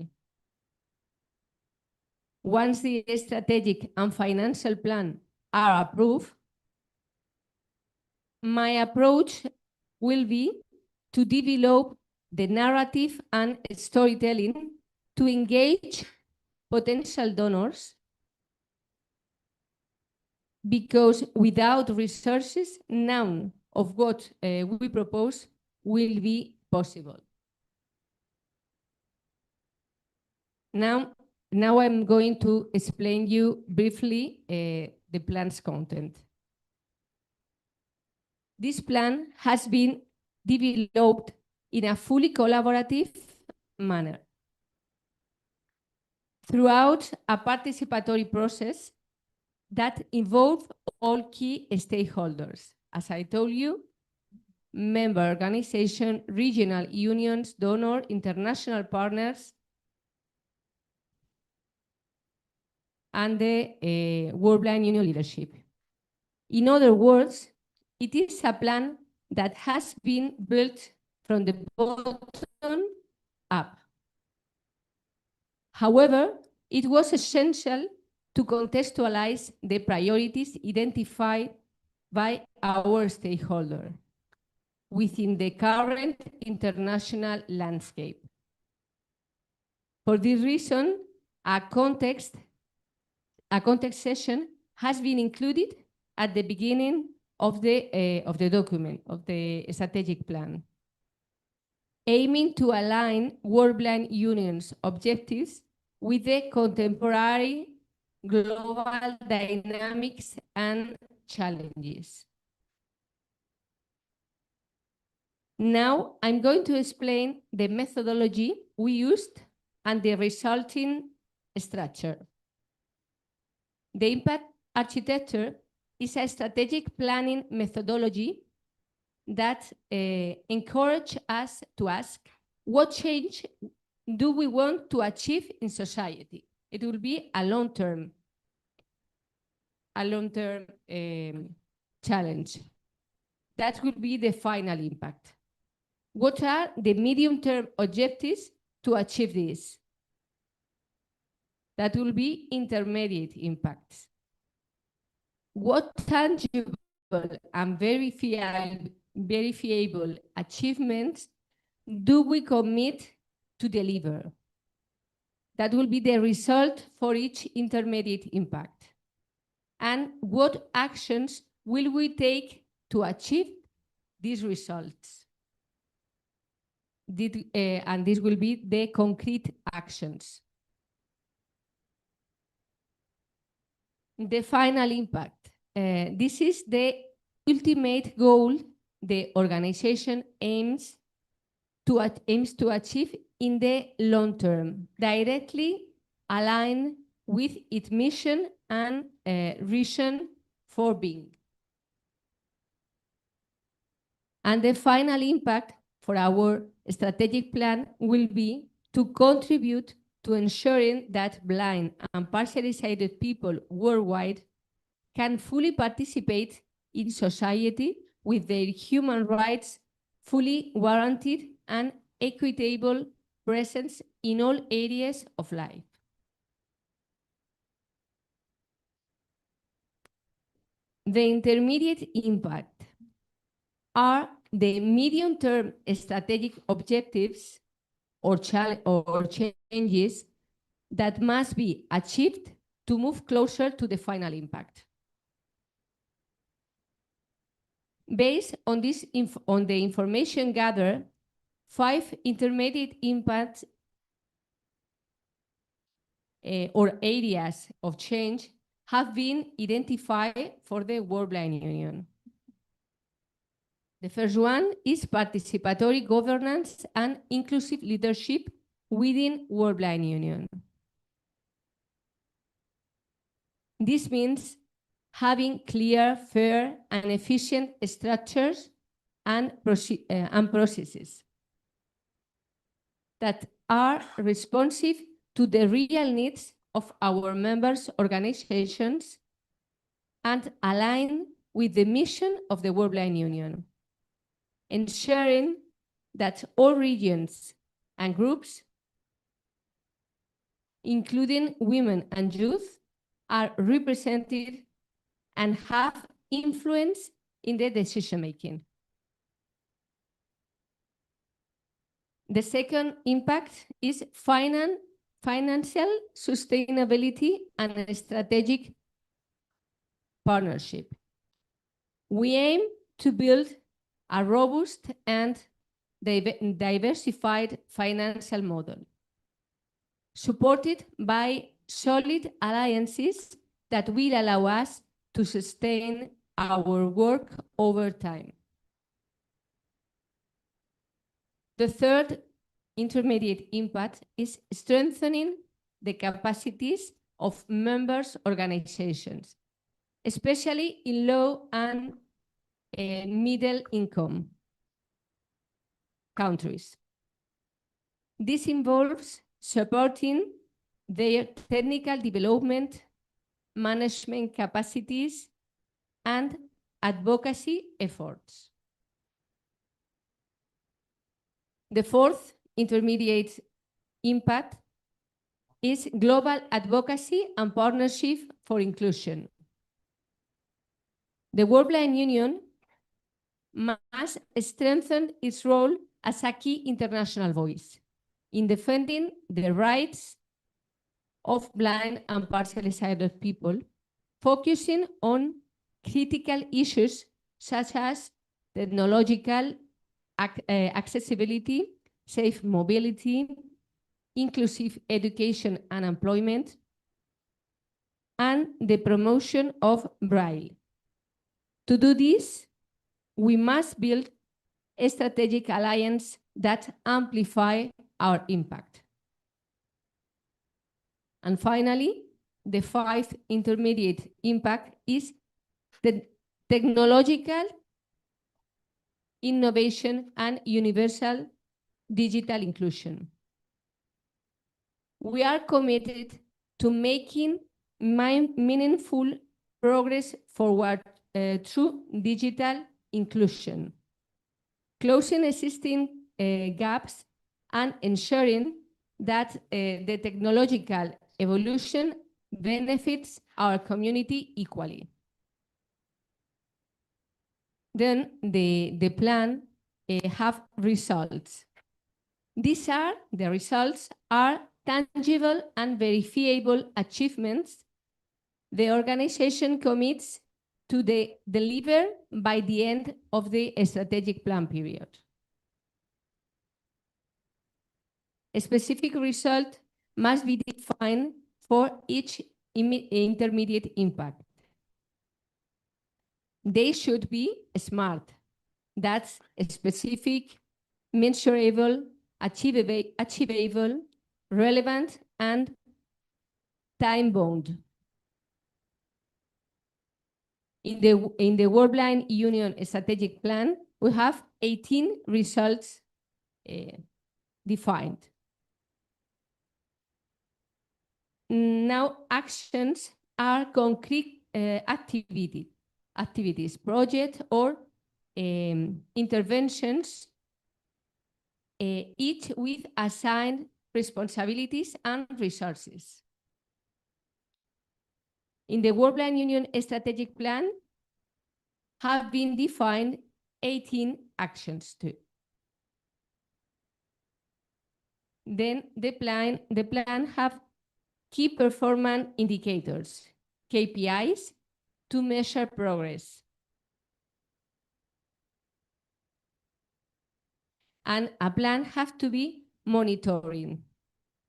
Once the strategic and financial plan are approved, my approach will be to develop the narrative and storytelling to engage potential donors, because without resources, none of what we propose will be possible. Now I'm going to explain you briefly the plan's content. This plan has been developed in a fully collaborative manner throughout a participatory process that involved all key stakeholders. As I told you, member organizations, regional unions, donors, international partners, and the World Blind Union leadership. In other words, it is a plan that has been built from the bottom up. However, it was essential to contextualize the priorities identified by our stakeholder within the current international landscape. For this reason, a context session has been included at the beginning of the document, of the strategic plan, aiming to align World Blind Union's objectives with the contemporary global dynamics and challenges. Now I'm going to explain the methodology we used and the resulting structure. The impact architecture is a strategic planning methodology that encourages us to ask, what change do we want to achieve in society? It will be a long-term challenge. That will be the final impact. What are the medium-term objectives to achieve this? That will be intermediate impacts. What tangible and verifiable achievements do we commit to deliver? That will be the result for each intermediate impact. And what actions will we take to achieve these results? And this will be the concrete actions. The final impact. This is the ultimate goal the organization aims to achieve in the long term, directly aligned with its mission and reason for being. And the final impact for our strategic plan will be to contribute to ensuring that blind and partially sighted people worldwide can fully participate in society with their human rights fully guaranteed and equitable presence in all areas of life. The intermediate impact are the medium-term strategic objectives or changes that must be achieved to move closer to the final impact. Based on the information gathered, 5 intermediate impacts or areas of change have been identified for the World Blind Union. The first one is participatory governance and inclusive leadership within World Blind Union. This means having clear, fair, and efficient structures and processes that are responsive to the real needs of our members' organizations and align with the mission of the World Blind Union, ensuring that all regions and groups, including women and youth, are represented and have influence in the decision-making. The second impact is financial sustainability and strategic partnership. We aim to build a robust and diversified financial model, supported by solid alliances that will allow us to sustain our work over time. The third intermediate impact is strengthening the capacities of members' organizations, especially in low and middle income countries. This involves supporting their technical development, management capacities, and advocacy efforts. The fourth intermediate impact is global advocacy and partnership for inclusion. The World Blind Union must strengthen its role as a key international voice in defending the rights of blind and partially sighted people, focusing on critical issues such as technological accessibility, safe mobility, inclusive education and employment, and the promotion of Braille. To do this, we must build a strategic alliance that amplify our impact. And finally, the fifth intermediate impact is the technological innovation and universal digital inclusion. We are committed to making meaningful progress forward through digital inclusion, closing existing gaps and ensuring that the technological evolution benefits our community equally. Then the plan have results. The results are tangible and verifiable achievements the organization commits to deliver by the end of the strategic plan period. A specific result must be defined for each intermediate impact. They should be smart. That's specific, measurable, achievable, relevant, and time-bound. In the World Blind Union strategic plan, we have 18 results defined. Now, actions are concrete activities, projects, or interventions, each with assigned responsibilities and resources. In the World Blind Union strategic plan have been defined 18 actions too. Then the plan have key performance indicators, KPIs, to measure progress. And a plan has to be monitoring.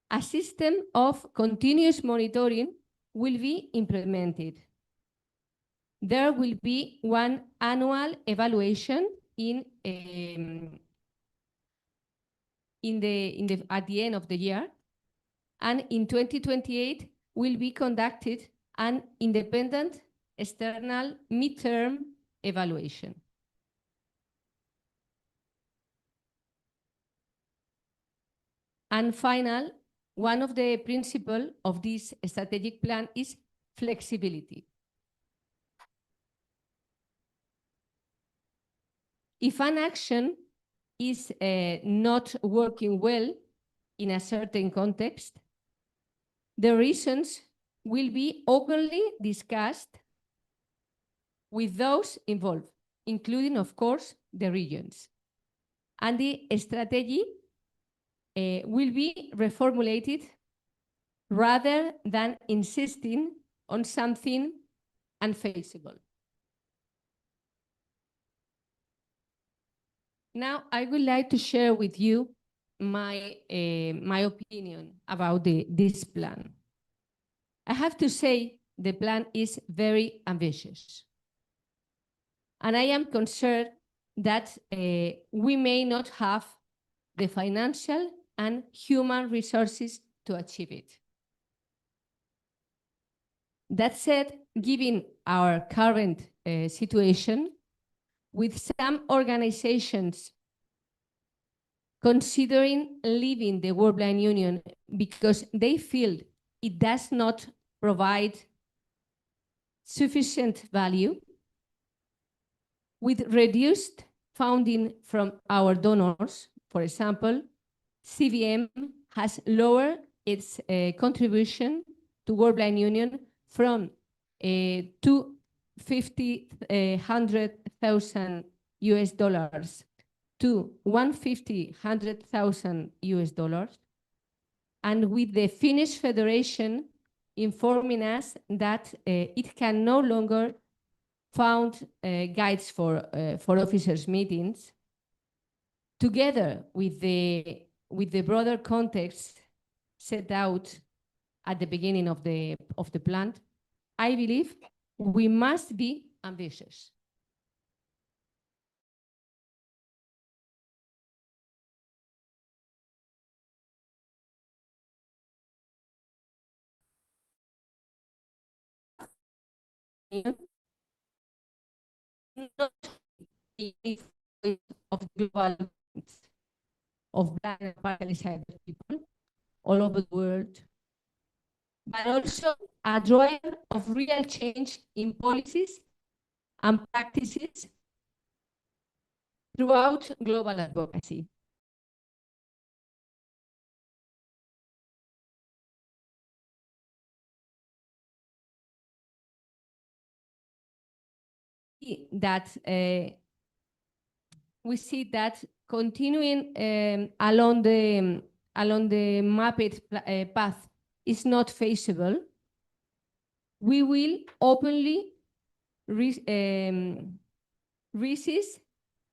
A system of continuous monitoring will be implemented. There will be one annual evaluation at the end of the year, and in 2028 will be conducted an independent external midterm evaluation. And final, one of the principles of this strategic plan is flexibility. If an action is not working well in a certain context, the reasons will be openly discussed with those involved, including, of course, the regions. And the strategy will be reformulated rather than insisting on something unfeasible. Now, I would like to share with you my opinion about this plan. I have to say the plan is very ambitious. And I am concerned that we may not have the financial and human resources to achieve it. That said, given our current situation, with some organizations considering leaving the World Blind Union because they feel it does not provide sufficient value, with reduced funding from our donors, for example, CVM has lowered its contribution to World Blind Union from $250,000 to $150,000, and with the Finnish Federation informing us that it can no longer fund guides for officers' meetings, together with the broader context set out at the beginning of the plan, I believe we must be ambitious. Not of global of blind and partially sighted people all over the world, but also a driver of real change in policies and practices throughout global advocacy. That we see that continuing along the mapped path is not feasible. We will openly resist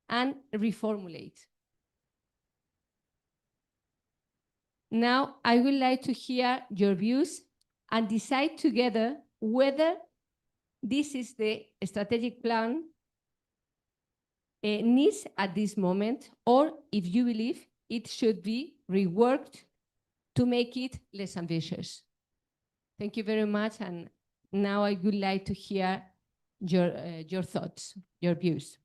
and reformulate. Now, I would like to hear your views and decide together whether this is the strategic plan needs at this moment, or if you believe it should be reworked to make it less ambitious. Thank you very much, and now I would like to hear your thoughts, your views.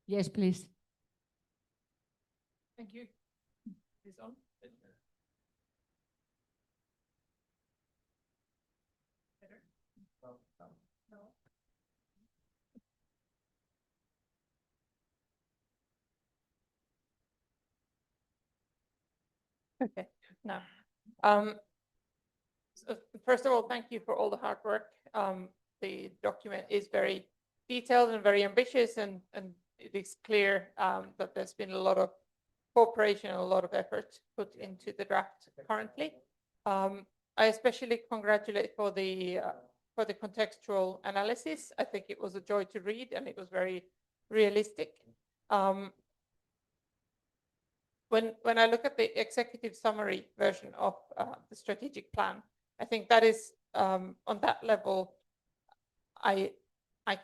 Yes, please. Thank you. Is on? Okay, no. So first of all, thank you for all the hard work. The document is very detailed and very ambitious, and it is clear that there's been a lot of cooperation and a lot of effort put into the draft currently. I especially congratulate for the contextual analysis. I think it was a joy to read, and it was very realistic. When I look at the executive summary version of the strategic plan, I think that is on that level, I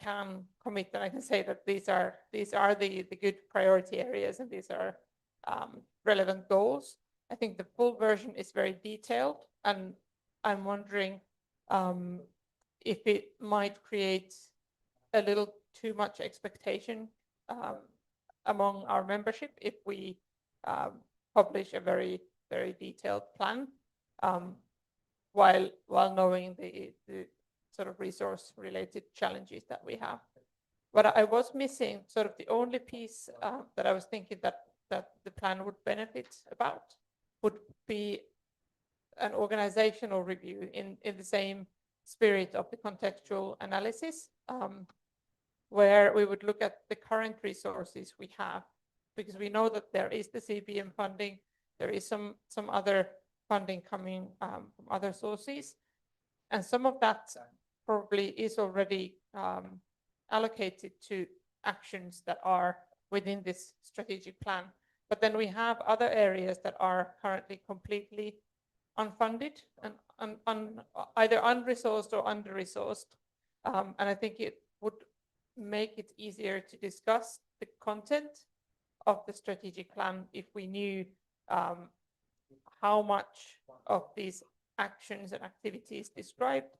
can commit and I can say that these are the good priority areas, and these are relevant goals. I think the full version is very detailed, and I'm wondering if it might create a little too much expectation among our membership if we publish a very, very detailed plan, while knowing the sort of resource-related challenges that we have. But I was missing sort of the only piece that I was thinking that the plan would benefit about would be an organizational review in the same spirit of the contextual analysis, where we would look at the current resources we have, because we know that there is the CBM funding, there is some other funding coming from other sources, and some of that probably is already allocated to actions that are within this strategic plan. But then we have other areas that are currently completely unfunded and either unresourced or under-resourced. And I think it would make it easier to discuss the content of the strategic plan if we knew how much of these actions and activities described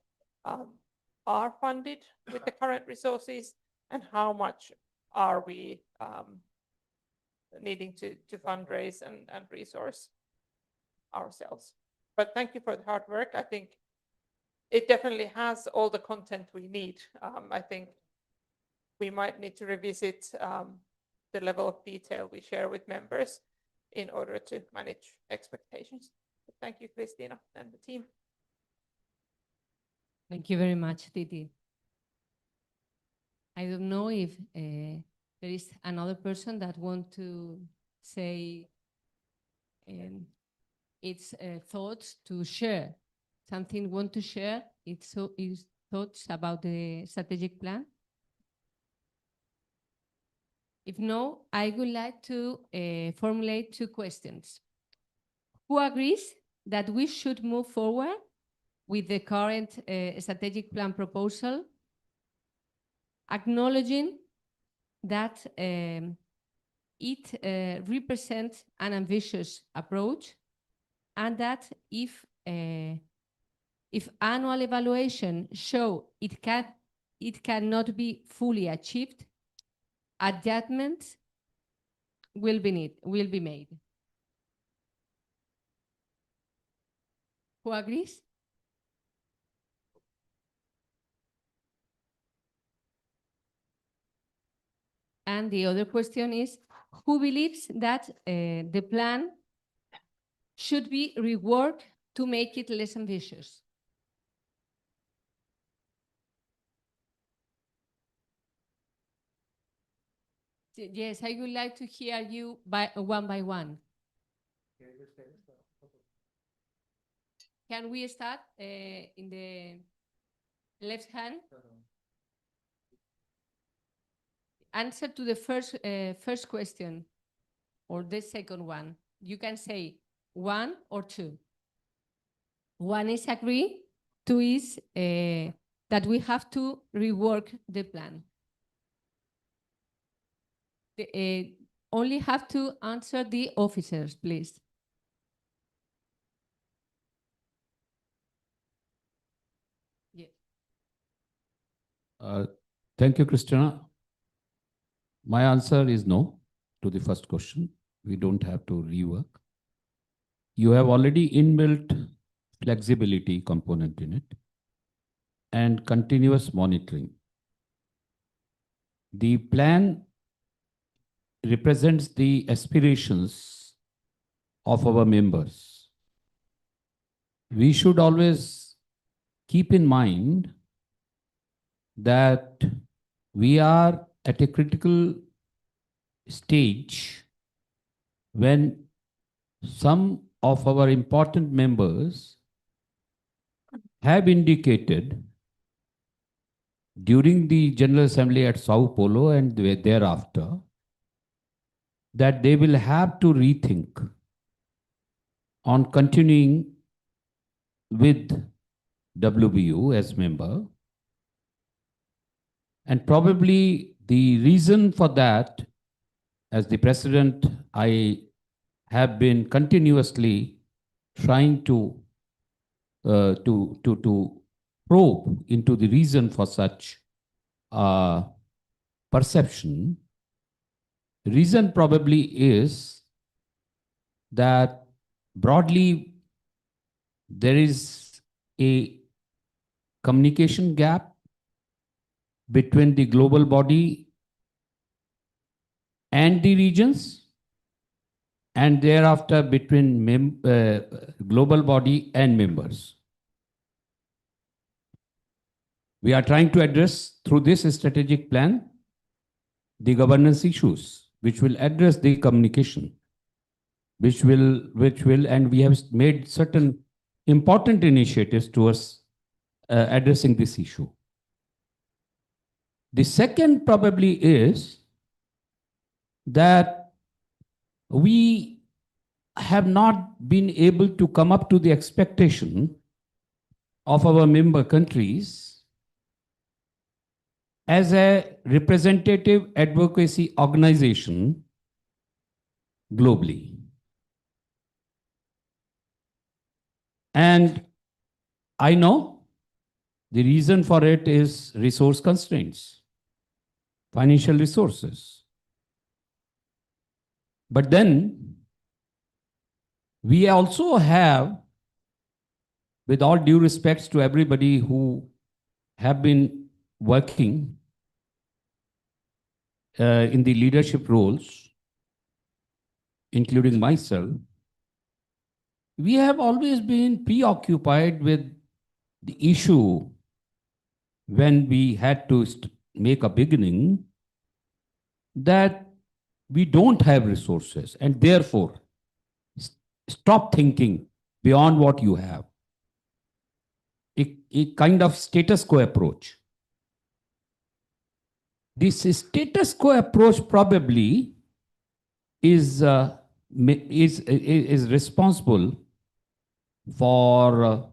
are funded with the current resources, and how much are we needing to fundraise and resource ourselves. But thank you for the hard work. I think it definitely has all the content we need. I think we might need to revisit the level of detail we share with members in order to manage expectations. But thank you, Christina, and the team. Thank you very much, Titi. I don't know if there is another person that wants to say its thoughts, to share something, want to share its thoughts about the strategic plan. If no, I would like to formulate two questions. Who agrees that we should move forward with the current strategic plan proposal, acknowledging that it represents an ambitious approach, and that if annual evaluation show it cannot be fully achieved, adjustments will be made. Who agrees? And the other question is, who believes that the plan should be reworked to make it less ambitious? Yes, I would like to hear you one by one. Can we start in the left hand? Answer to the first question or the second one. You can say one or two. One is agree, two is that we have to rework the plan. Only have to answer the officers, please. Yeah. Thank you, Christina. My answer is no to the first question. We don't have to rework. You have already inbuilt flexibility component in it and continuous monitoring. The plan represents the aspirations of our members. We should always keep in mind that we are at a critical stage when some of our important members have indicated during the General Assembly at Sao Paulo and thereafter that they will have to rethink on continuing with WBU as member. And probably the reason for that, as the president, I have been continuously trying to probe into the reason for such, perception. Reason probably is that broadly there is a communication gap between the global body and the regions, and thereafter between global body and members. We are trying to address through this strategic plan the governance issues, which will address the communication, which will, and we have made certain important initiatives towards addressing this issue. The second probably is that we have not been able to come up to the expectation of our member countries as a representative advocacy organization globally. And I know the reason for it is resource constraints, financial resources. But then we also have, with all due respects to everybody who have been working in the leadership roles, including myself, we have always been preoccupied with the issue when we had to make a beginning that we don't have resources, and therefore stop thinking beyond what you have. A kind of status quo approach. This status quo approach probably is responsible for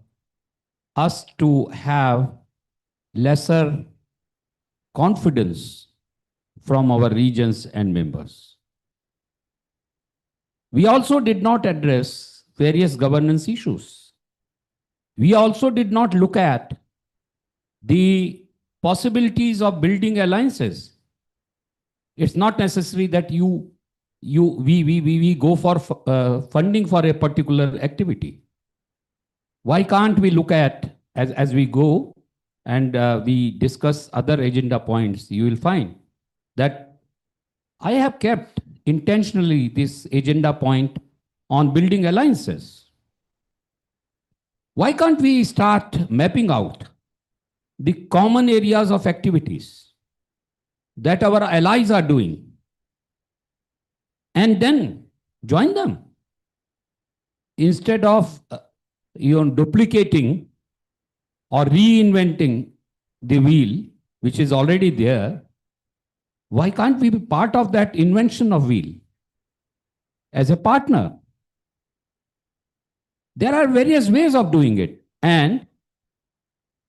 us to have lesser confidence from our regions and members. We also did not address various governance issues. We also did not look at the possibilities of building alliances. It's not necessary that we go for funding for a particular activity. Why can't we look at, as we go and we discuss other agenda points, you will find that I have kept intentionally this agenda point on building alliances. Why can't we start mapping out the common areas of activities that our allies are doing and then join them instead of duplicating or reinventing the wheel which is already there? Why can't we be part of that invention of wheel as a partner? There are various ways of doing it. And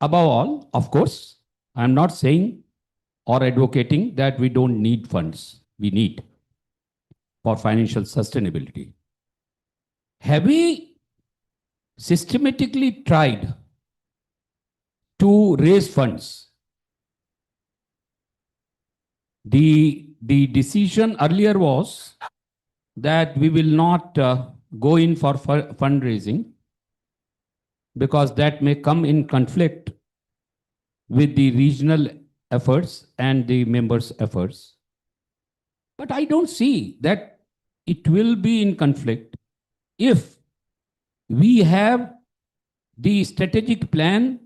above all, of course, I'm not saying or advocating that we don't need funds. We need for financial sustainability. Have we systematically tried to raise funds? The decision earlier was that we will not go in for fundraising because that may come in conflict with the regional efforts and the members' efforts. But I don't see that it will be in conflict if we have the strategic plan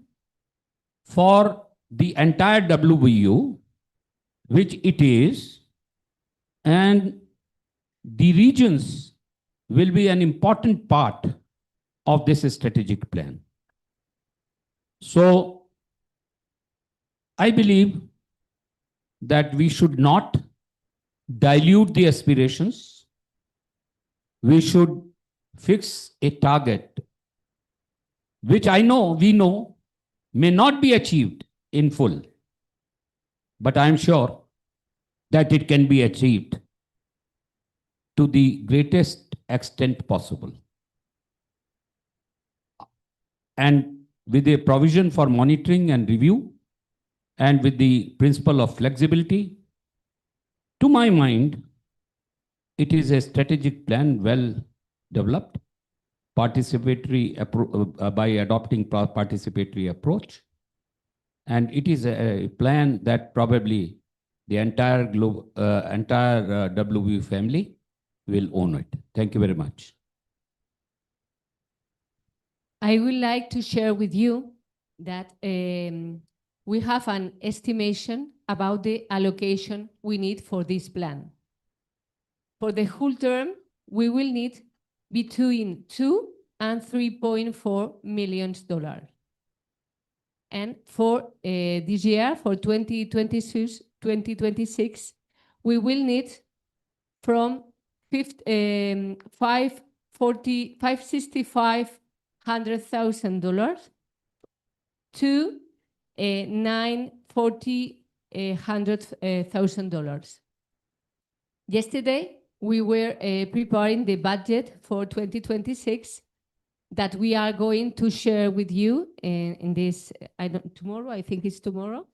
for the entire WBU, which it is, and the regions will be an important part of this strategic plan. So I believe that we should not dilute the aspirations. We should fix a target, which we know may not be achieved in full, but I am sure that it can be achieved to the greatest extent possible. And with a provision for monitoring and review and with the principle of flexibility. To my mind, it is a strategic plan well developed, by adopting participatory approach. And it is a plan that probably the entire WV family will own it. Thank you very much. I would like to share with you that we have an estimation about the allocation we need for this plan. For the whole term, we will need between $2 and $3.4 million. And for this year, for 2026, we will need from $565,000 to $940,000. Yesterday, we were preparing the budget for 2026 that we are going to share with you in this, tomorrow, I think it's tomorrow.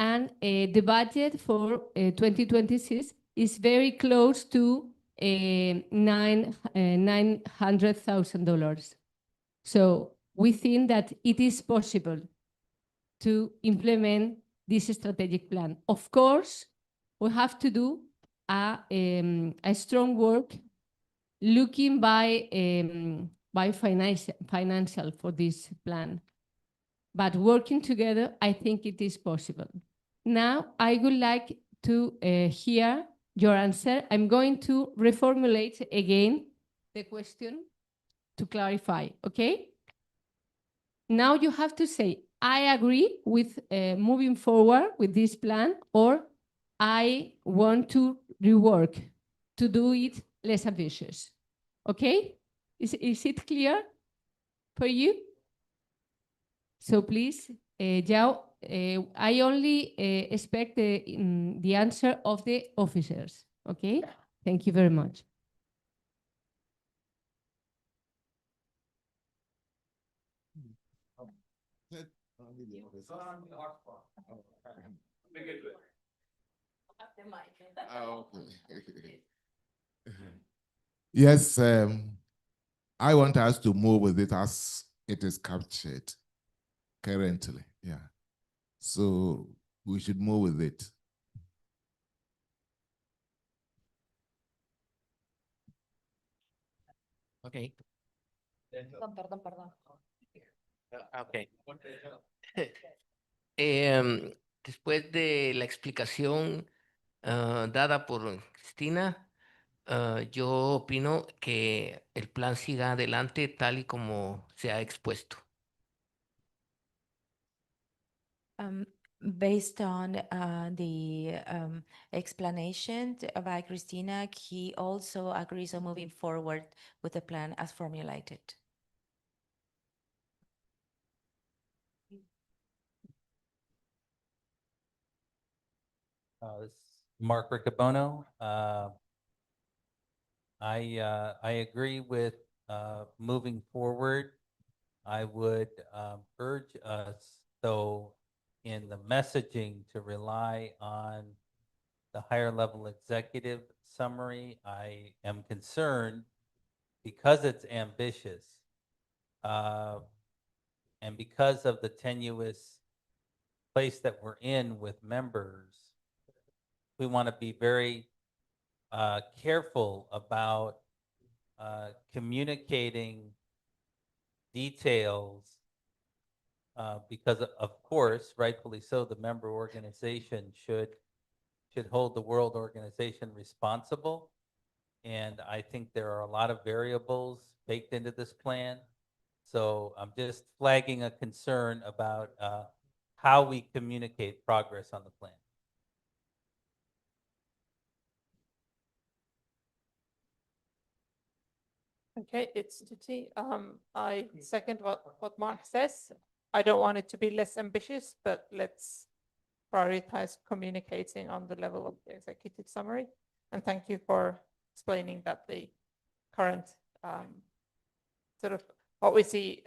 And the budget for 2026 is very close to $900,000. So we think that it is possible to implement this strategic plan. Of course, we have to do a strong work looking by financial for this plan. But working together, I think it is possible. Now, I would like to hear your answer. I'm going to reformulate again the question to clarify, okay? Now you have to say, I agree with moving forward with this plan, or I want to rework to do it less ambitious. Okay? Is it clear for you? So please, Yao, I only expect the answer of the officers. Okay? Thank you very much. Yes, I want us to move with it as it is captured currently. Yeah. So we should move with it. Okay. Perdón. Okay. Después de la explicación dada por Cristina, yo opino que el plan siga adelante tal y como se ha expuesto. Based on the explanation by Christina, he also agrees on moving forward with the plan as formulated. This is Mark Riccobono. I agree with moving forward. I would urge us, though, in the messaging to rely on the higher level executive summary. I am concerned because it's ambitious and because of the tenuous place that we're in with members. We want to be very careful about communicating details because, of course, rightfully so, the member organization should hold the World Organization responsible. And I think there are a lot of variables baked into this plan. So I'm just flagging a concern about how we communicate progress on the plan. Okay, it's Tuti. I second what Mark says. I don't want it to be less ambitious, but let's prioritize communicating on the level of the executive summary. And thank you for explaining that the current sort of what we see,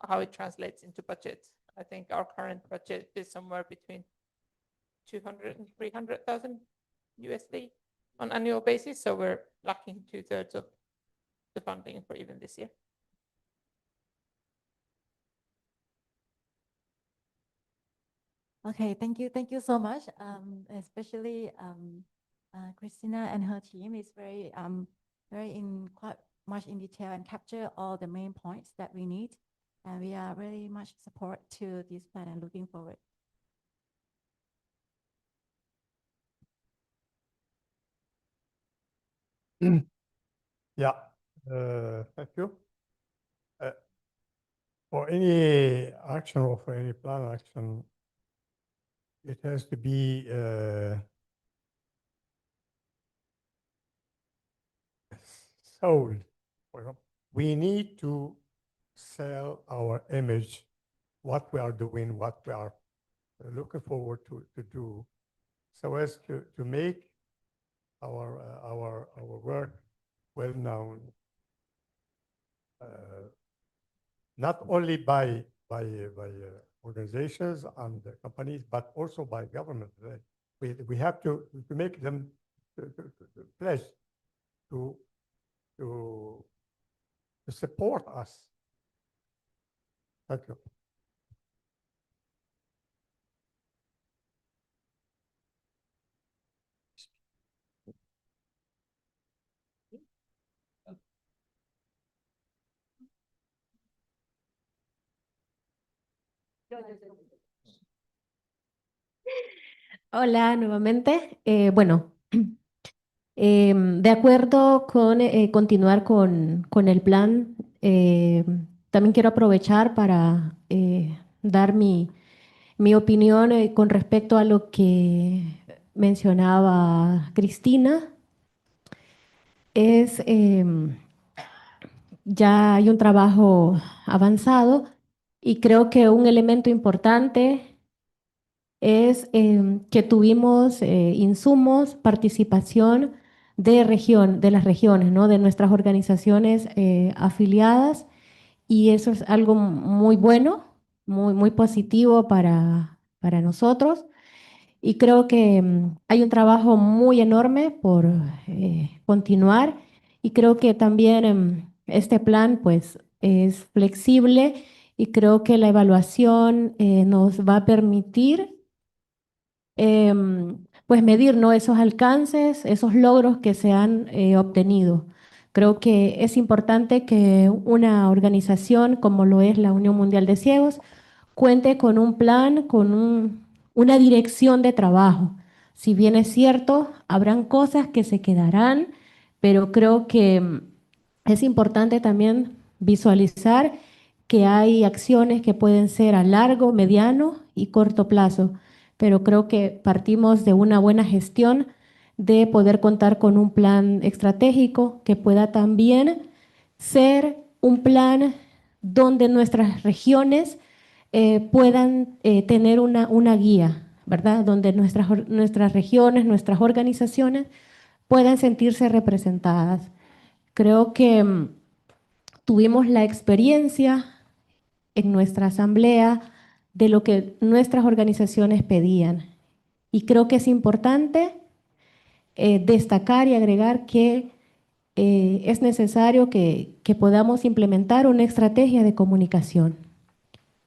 how it translates into budget I think our current budget is somewhere between 200 and 300,000 USD on annual basis. So we're lacking 2/3 of the funding for even this year. Okay, thank you. Thank you so much. Especially Christina and her team is very in quite much in detail and capture all the main points that we need. And we are really much support to this plan and looking forward. Yeah, thank you. For any action or for any plan action, it has to be sold. For example, we need to sell our image, what we are doing, what we are looking forward to do, so as to make our work well known, not only by organizations and companies, but also by government. We have to make them to pledge to support us. Thank you. Hola nuevamente. Bueno, de acuerdo con continuar con el plan, también quiero aprovechar para dar mi opinión con respecto a lo que mencionaba Cristina. Ya hay un trabajo avanzado y creo que un elemento importante es que tuvimos insumos, participación de las regiones, ¿no? De nuestras organizaciones afiliadas, y eso es algo muy bueno, muy positivo para nosotros. Y creo que hay un trabajo muy enorme por continuar, y creo que también este plan pues es flexible, y creo que la evaluación nos va a permitir pues medir, ¿no? Esos alcances, esos logros que se han obtenido. Creo que es importante que una organización como lo es la Unión Mundial de Ciegos cuente con un plan, con una dirección de trabajo. Si bien es cierto, habrán cosas que se quedarán, pero creo que es importante también visualizar que hay acciones que pueden ser a largo, mediano y corto plazo, pero creo que partimos de una buena gestión, de poder contar con un plan estratégico que pueda también ser un plan donde nuestras regiones puedan tener una guía, ¿verdad? Donde nuestras regiones, nuestras organizaciones puedan sentirse representadas. Creo que tuvimos la experiencia en nuestra asamblea de lo que nuestras organizaciones pedían. Y creo que es importante destacar y agregar que es necesario que podamos implementar una estrategia de comunicación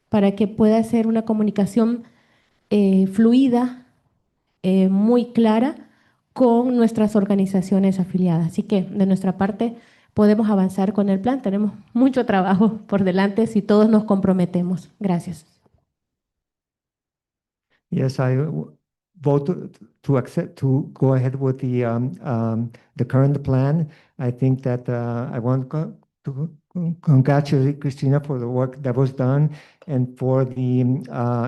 para que pueda ser una comunicación fluida, muy clara con nuestras organizaciones afiliadas. Así que de nuestra parte podemos avanzar con el plan. Tenemos mucho trabajo por delante si todos nos comprometemos. Gracias. Yes, I vote to accept, to go ahead with the current plan. I think that I want to congratulate Christina for the work that was done and for the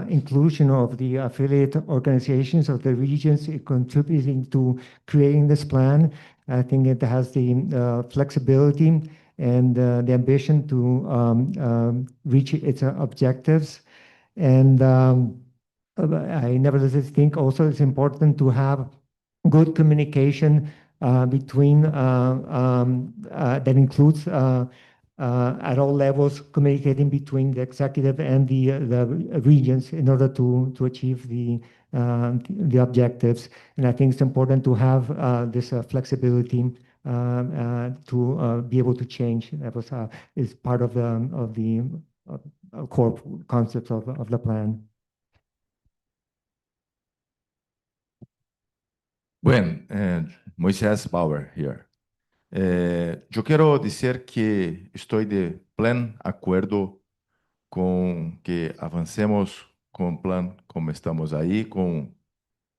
inclusion of the affiliate organizations of the regions contributing to creating this plan. I think it has the flexibility and the ambition to reach its objectives. And I nevertheless think also it's important to have good communication between that includes at all levels, communicating between the executive and the regions in order to achieve the objectives. And I think it's important to have this flexibility to be able to change. That was is part of the core concepts of the plan. Bueno, Moisés Bauer here. Eu quero dizer que estou de pleno acordo com que avancemos com o plano como estamos aí, com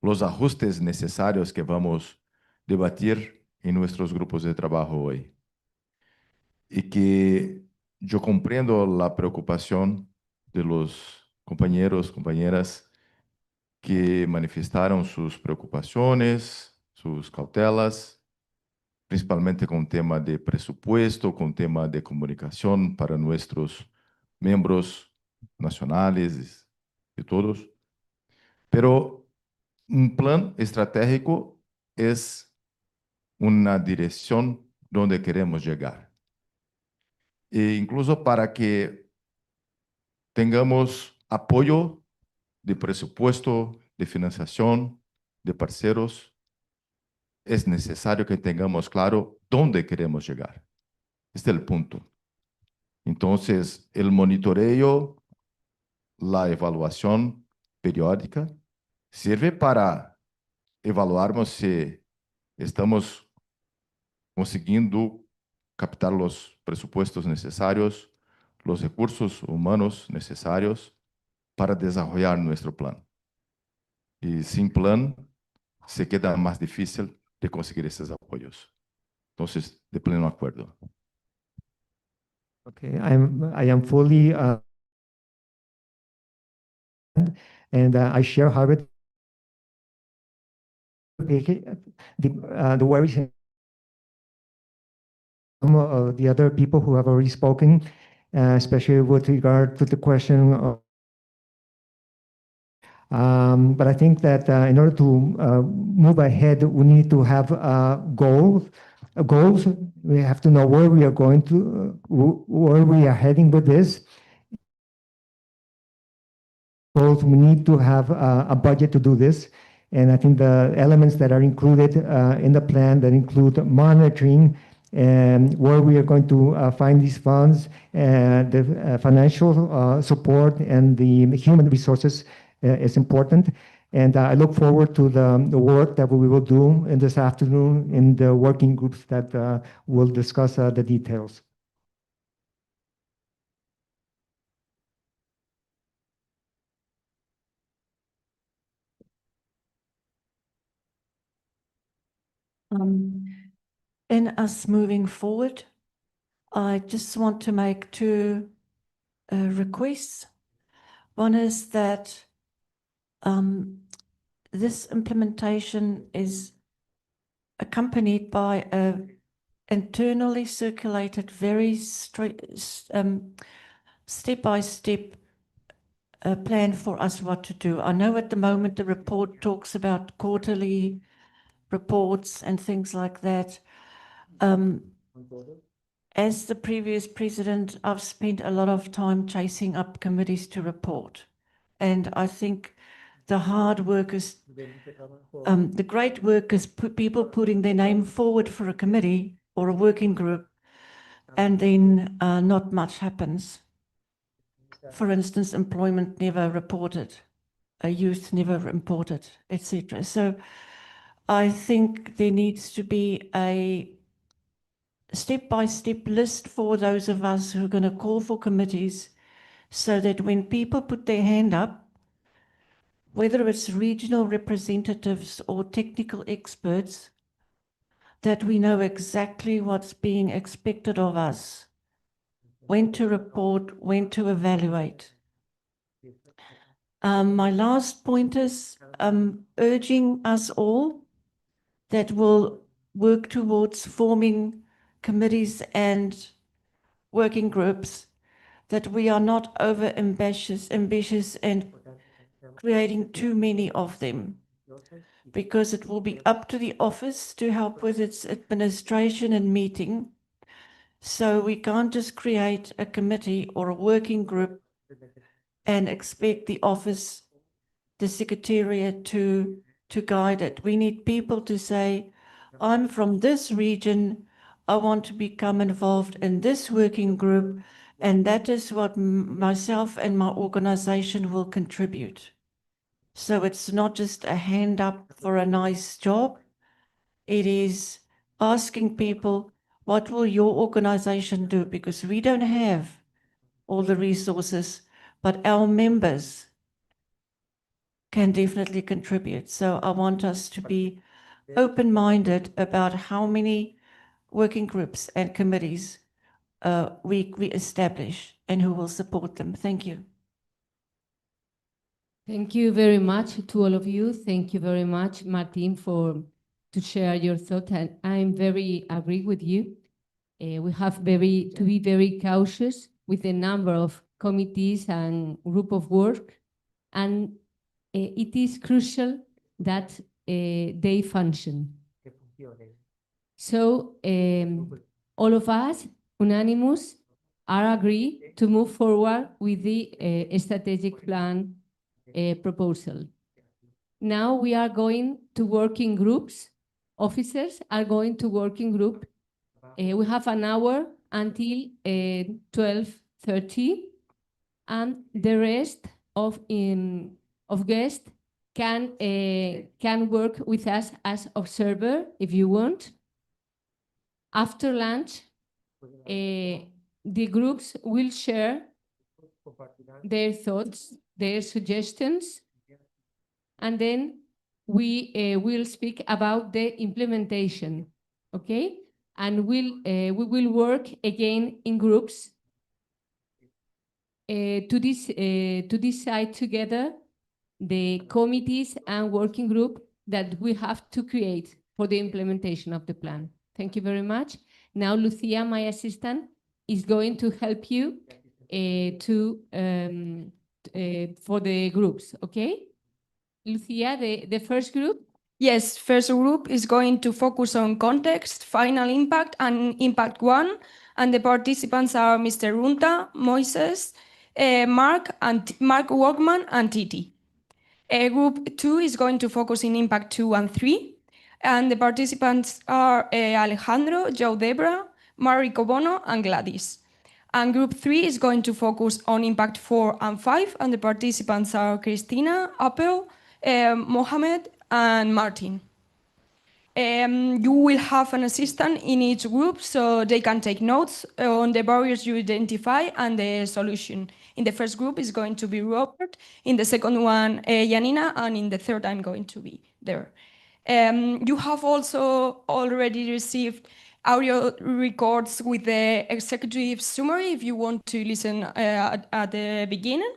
os ajustes necessários que vamos debater em nossos grupos de trabalho hoje. E que eu compreendo a preocupação de los compañeros, compañeras que manifestaram suas preocupações, suas cautelas, principalmente com o tema de presupuesto, com o tema de comunicação para nossos membros nacionais e todos. Pero um plano estratégico é uma direção onde queremos chegar. E incluso para que tenhamos apoio de presupuesto, de financiação, de parceiros, é necessário que tenhamos claro onde queremos chegar. Este é o ponto. Então, o monitoreo, a evaluação periódica, serve para evaluarmos se estamos conseguindo captar os presupuestos necessários, os recursos humanos necessários para desenvolver nosso plano. E sem plano, se queda mais difícil de conseguir esses apoios. Então, de pleno acordo. Okay, I am fully and I share Harvard the worries of the other people who have already spoken, especially with regard to the question of but I think that in order to move ahead, we need to have goals. We have to know where we are going to, where we are heading with this. Goals, we need to have a budget to do this. And I think the elements that are included in the plan that include monitoring and where we are going to find these funds, the financial support and the human resources is important. And I look forward to the work that we will do in this afternoon in the working groups that will discuss the details. In us moving forward, I just want to make two requests. One is that this implementation is accompanied by a internally circulated, very step-by-step plan for us what to do. I know at the moment the report talks about quarterly reports and things like that. As the previous president, I've spent a lot of time chasing up committees to report. And I think the hard work is, the great work is people putting their name forward for a committee or a working group, and then not much happens. For instance, employment never reported, youth never reported, etc. So I think there needs to be a step-by-step list for those of us who are going to call for committees, so that when people put their hand up, whether it's regional representatives or technical experts, that we know exactly what's being expected of us, when to report, when to evaluate. My last point is urging us all that will work towards forming committees and working groups, that we are not over ambitious and creating too many of them, because it will be up to the office to help with its administration and meeting. So we can't just create a committee or a working group and expect the office, the secretariat to guide it. We need people to say, I'm from this region, I want to become involved in this working group, and that is what myself and my organization will contribute. So it's not just a hand up for a nice job. It is asking people, what will your organization do? Because we don't have all the resources, but our members can definitely contribute. So I want us to be open-minded about how many working groups and committees we establish and who will support them. Thank you. Thank you very much to all of you. Thank you very much, Martin, to share your thoughts. And I'm very agree with you. We have to be very cautious with the number of committees and group of work. And it is crucial that they function. So all of us, unanimous, are agree to move forward with the strategic plan proposal. Now we are going to working groups. Officers are going to working group. We have an hour until 12:30, and the rest of guests can work with us as observer if you want. After lunch, the groups will share their thoughts, their suggestions, and then we will speak about the implementation, okay? And we will work again in groups to decide together the committees and working group that we have to create for the implementation of the plan. Thank you very much. Now, Lucia, my assistant, is going to help you for the groups, okay? Lucia, the first group? Yes, first group is going to focus on context, final impact, and impact one. And the participants are Mr. Runta, Moises, Mark Workman, and Titi. Group two is going to focus in impact 2 and 3. And the participants are Alejandro, Joe Debra, Mariko Bono, and Gladys. And group 3 is going to focus on impact 4 and 5. And the participants are Christina, Apple, Mohamed, and Martin. You will have an assistant in each group so they can take notes on the barriers you identify and the solution. In the first group is going to be Robert, in the second one, Janina, and in the third I'm going to be there. You have also already received audio records with the executive summary if you want to listen at the beginning.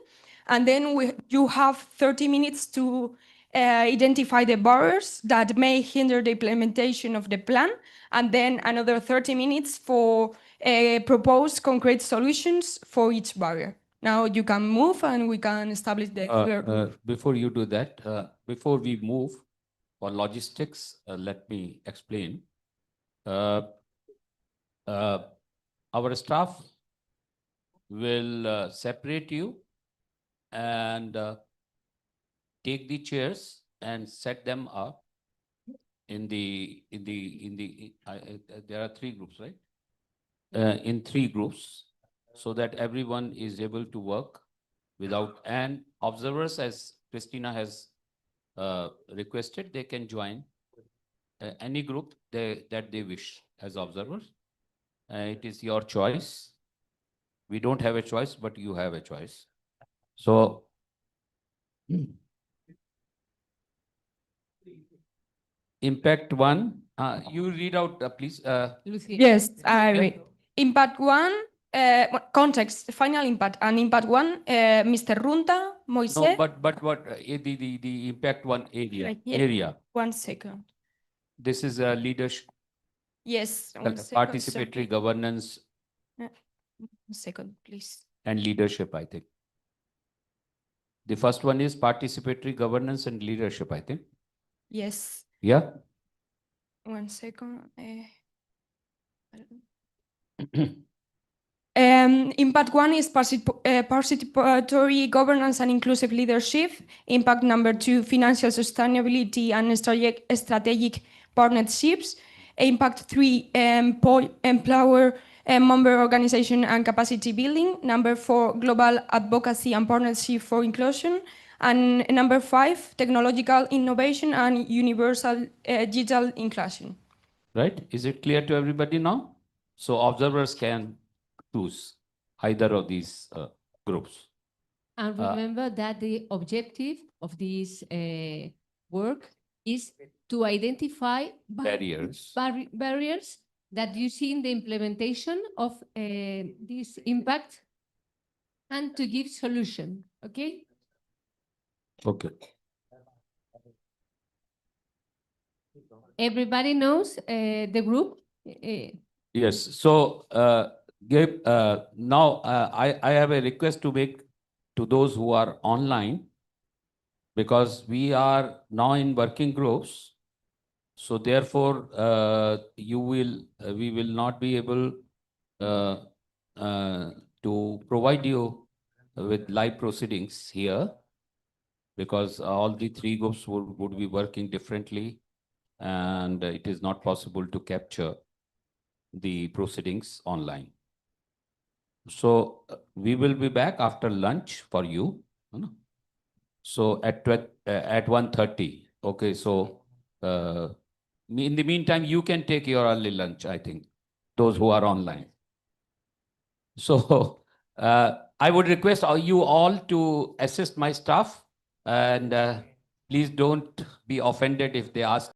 And then you have 30 minutes to identify the barriers that may hinder the implementation of the plan, and then another 30 minutes for propose concrete solutions for each barrier. Now you can move and we can establish the Before you do that, before we move for logistics, let me explain. Our staff will separate you and take the chairs and set them up there are 3 groups, right? In 3 groups, so that everyone is able to work without, and observers, as Christina has requested, they can join any group that they wish as observers. It is your choice. We don't have a choice, but you have a choice. So impact 1, you read out, please. Yes, I read. Impact 1, context, final impact, and impact 1, Mr. Runta, Moise. No, but what the impact 1 area. 1 second. This is a leadership. Yes, Participatory governance. 1 second, please. And leadership, I think. The first one is participatory governance and leadership, I think. Yes. Yeah. 1 second. Impact one is participatory governance and inclusive leadership. Impact number two, financial sustainability and strategic partnerships. Impact three, empower member organization and capacity building. Number four, global advocacy and partnership for inclusion. And number five, technological innovation and universal digital inclusion. Right? Is it clear to everybody now? So observers can choose either of these groups. And remember that the objective of this work is to identify Barriers. barriers that you see in the implementation of this impact and to give solution, okay? Okay. Everybody knows the group. Yes. So, Gabe, now I have a request to make to those who are online, because we are now in working groups. So therefore, we will not be able to provide you with live proceedings here, because all the three groups would be working differently, and it is not possible to capture the proceedings online. So we will be back after lunch for you. So at 1:30. Okay. So in the meantime, you can take your early lunch, I think, those who are online. So I would request you all to assist my staff, and please don't be offended if they ask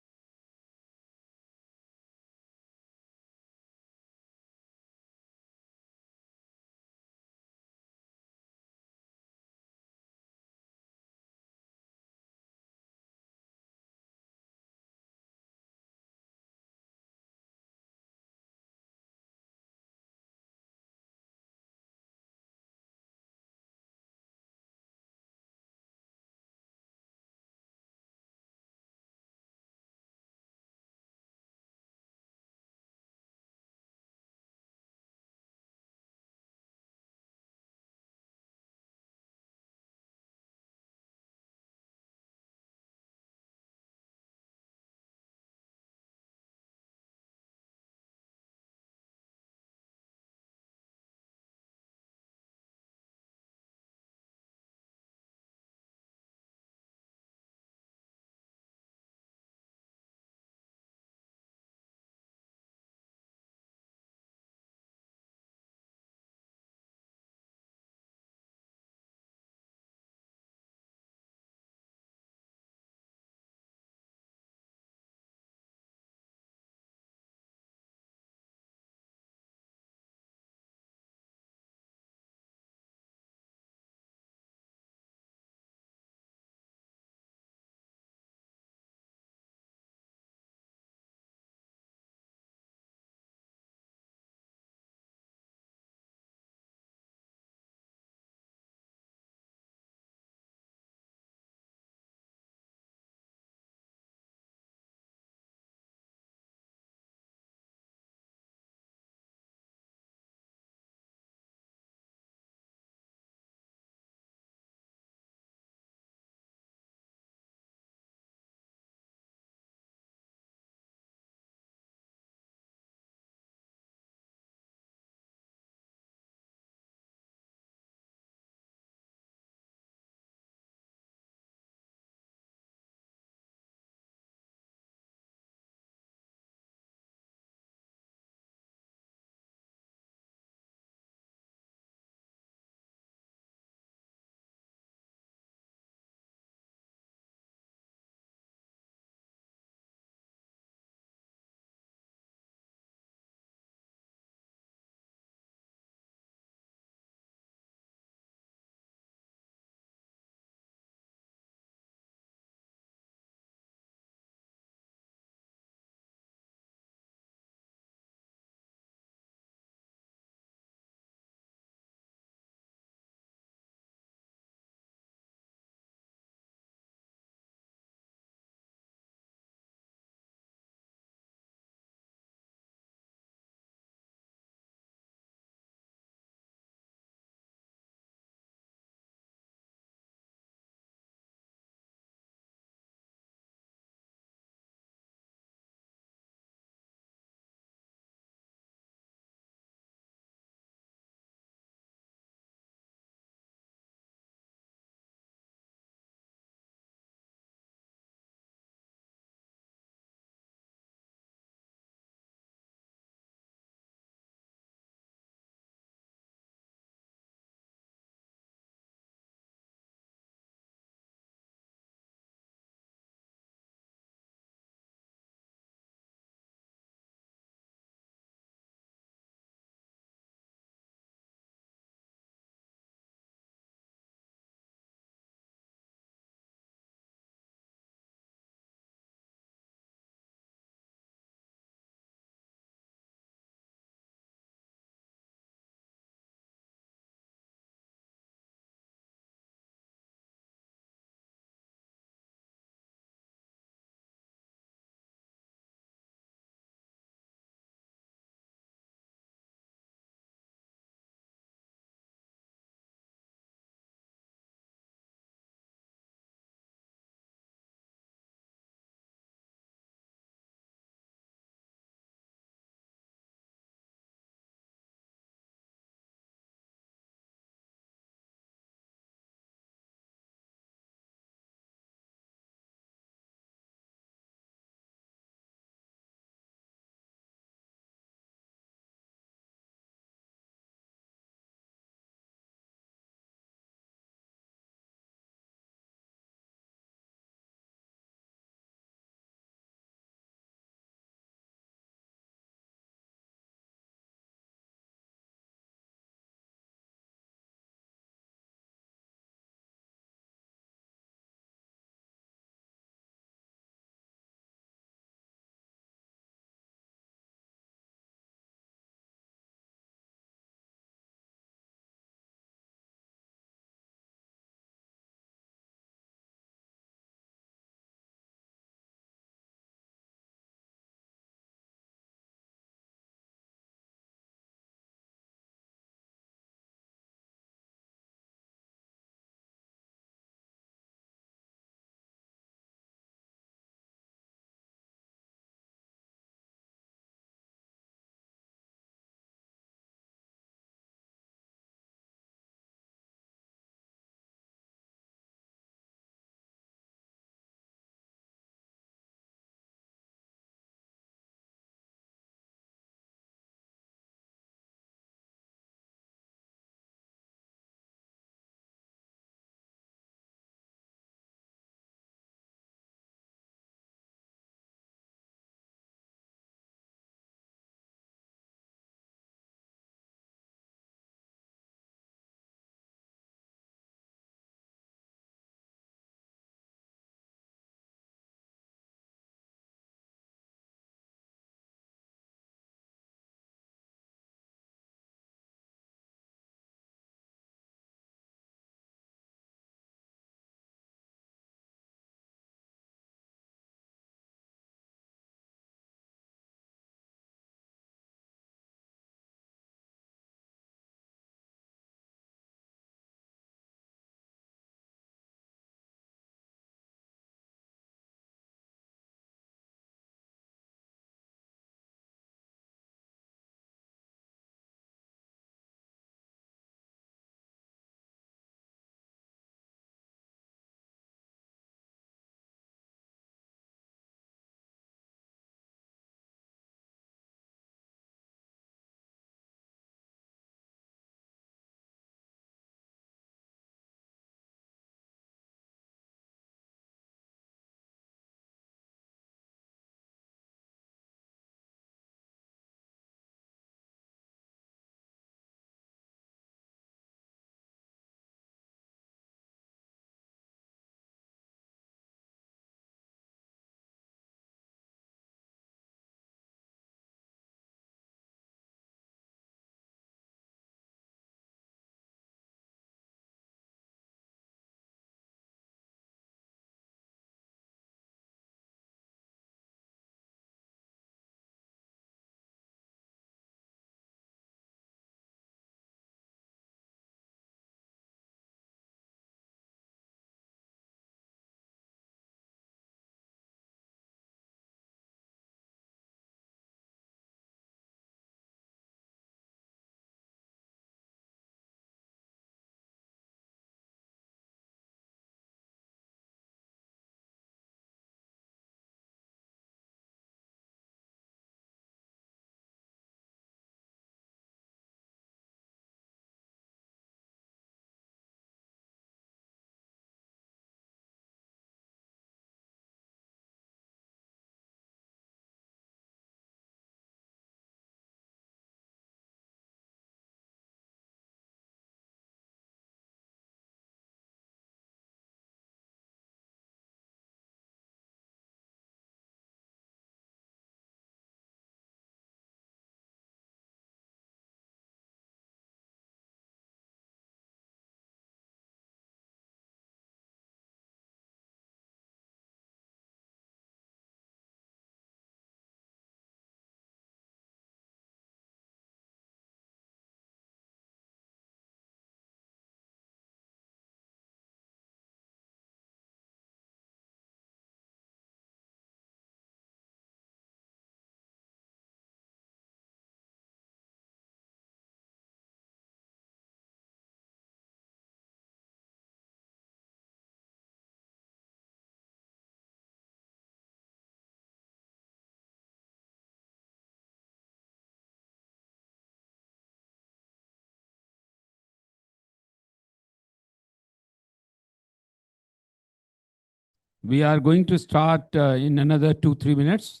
We are going to start in another 2-3 minutes.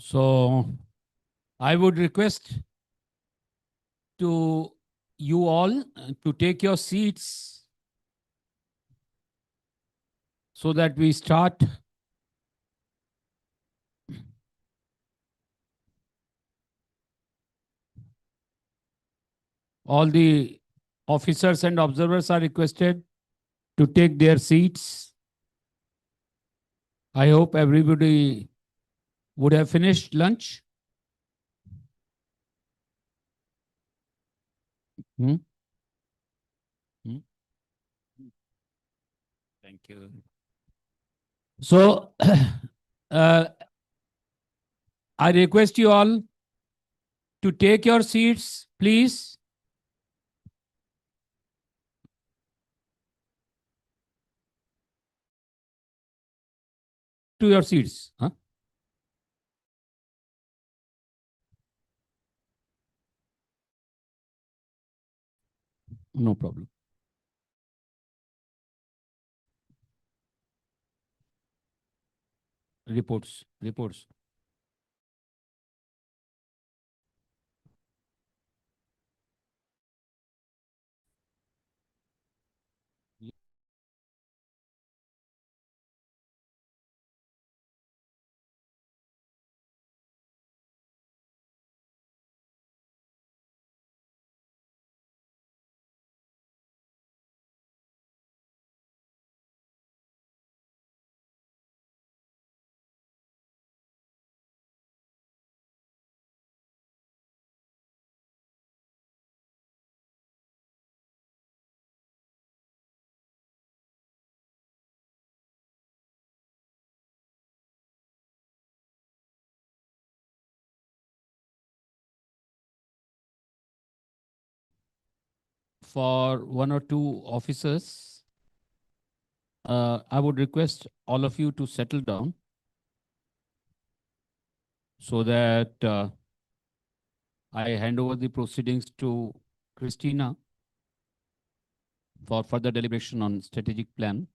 So I would request to you all to take your seats so that we start. All the officers and observers are requested to take their seats. I hope everybody would have finished lunch. Hmm? Hmm? Thank you. So, I request you all to take your seats, please. To your seats. Huh? No problem. Reports. For one or two officers, I would request all of you to settle down so that I hand over the proceedings to Christina for further deliberation on strategic plan.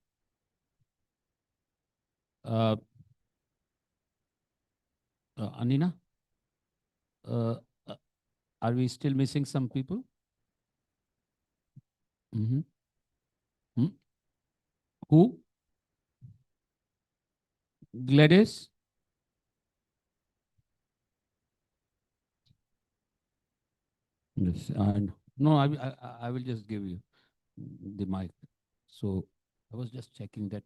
Anina, uh, are we still missing some people? Mm-hmm. Hmm? Who? Gladys? Yes, no, I will just give you the mic. So I was just checking that.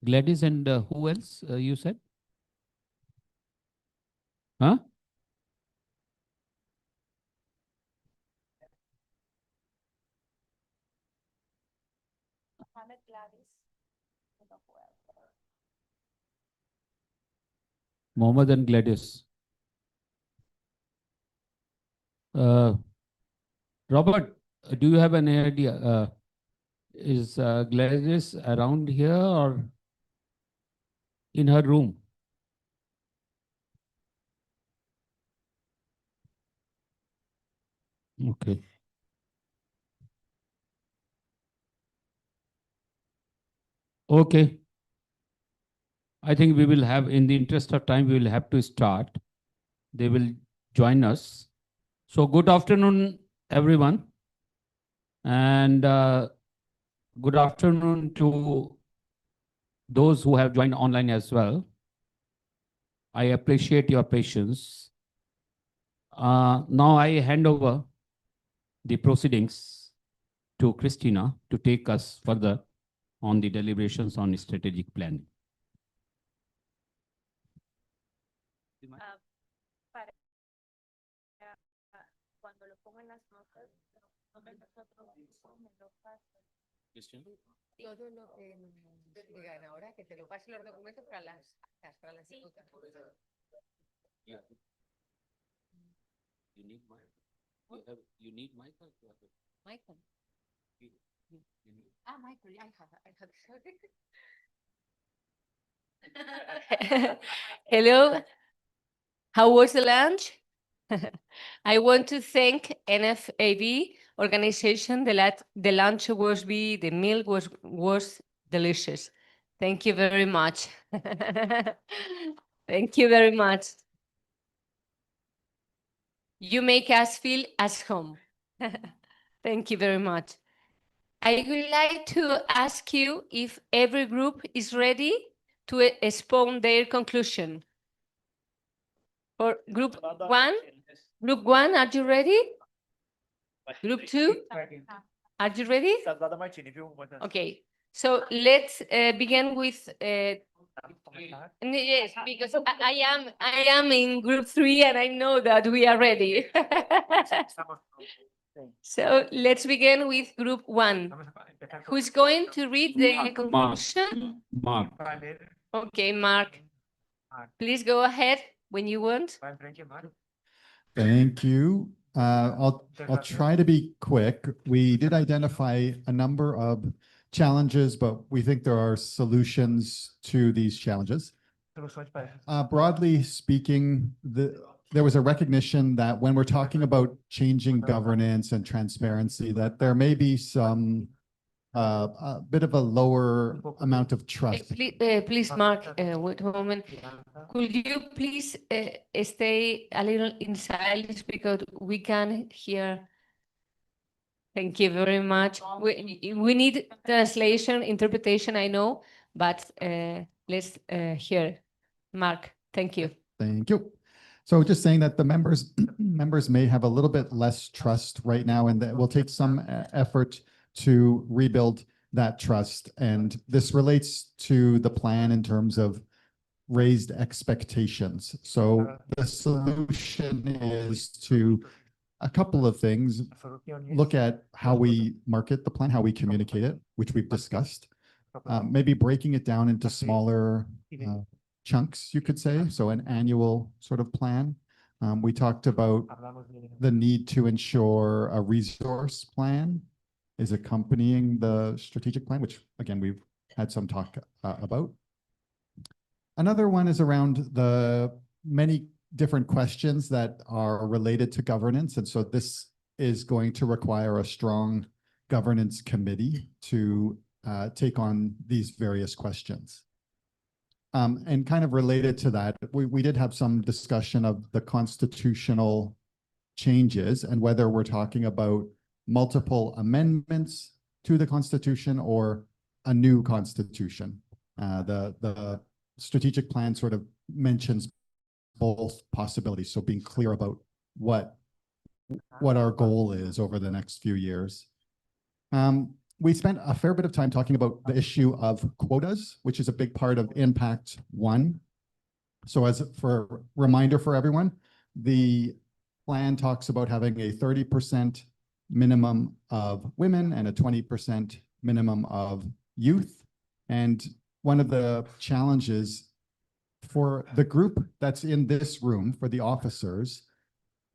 Gladys and who else you said? Huh? Mohammed and Gladys. Robert, do you have any idea? Is Gladys around here or in her room? Okay. Okay. I think we will have, in the interest of time, we will have to start. They will join us. So good afternoon, everyone. And good afternoon to those who have joined online as well. I appreciate your patience. Now I hand over the proceedings to Christina to take us further on the deliberations on strategic planning. Todo lo que digan ahora, que te lo pase los documentos para las ejecutas. Yeah. You need mic. You need mic. Michael. Michael, I have. Hello. How was the lunch? I want to thank NFB organization. The lunch the meal was delicious. Thank you very much. Thank you very much. You make us feel at home. Thank you very much. I would like to ask you if every group is ready to expound their conclusion. For group one, are you ready? Group two, are you ready? Okay, so let's begin with. Yes, because I am in group 3 and I know that we are ready. So let's begin with group 1. Who's going to read the conclusion? Mark. Okay, Mark. Please go ahead when you want. Thank you. I'll try to be quick. We did identify a number of challenges, but we think there are solutions to these challenges. Broadly speaking, there was a recognition that when we're talking about changing governance and transparency, that there may be some a bit of a lower amount of trust. Please, Mark, wait a moment. Could you please stay a little in silence because we can't hear? Thank you very much. We need translation, interpretation, I know, but let's hear. Mark, thank you. Thank you. So just saying that the members may have a little bit less trust right now, and that will take some effort to rebuild that trust. And this relates to the plan in terms of raised expectations. So the solution is to a couple of things. Look at how we market the plan, how we communicate it, which we've discussed. Maybe breaking it down into smaller chunks, you could say. So an annual sort of plan. We talked about the need to ensure a resource plan is accompanying the strategic plan, which again, we've had some talk about. Another one is around the many different questions that are related to governance. And so this is going to require a strong governance committee to take on these various questions. And kind of related to that, we did have some discussion of the constitutional changes and whether we're talking about multiple amendments to the Constitution or a new Constitution. The strategic plan sort of mentions both possibilities, so being clear about what our goal is over the next few years. We spent a fair bit of time talking about the issue of quotas, which is a big part of Impact 1. So as for reminder for everyone, the plan talks about having a 30% minimum of women and a 20% minimum of youth. And one of the challenges for the group that's in this room, for the officers,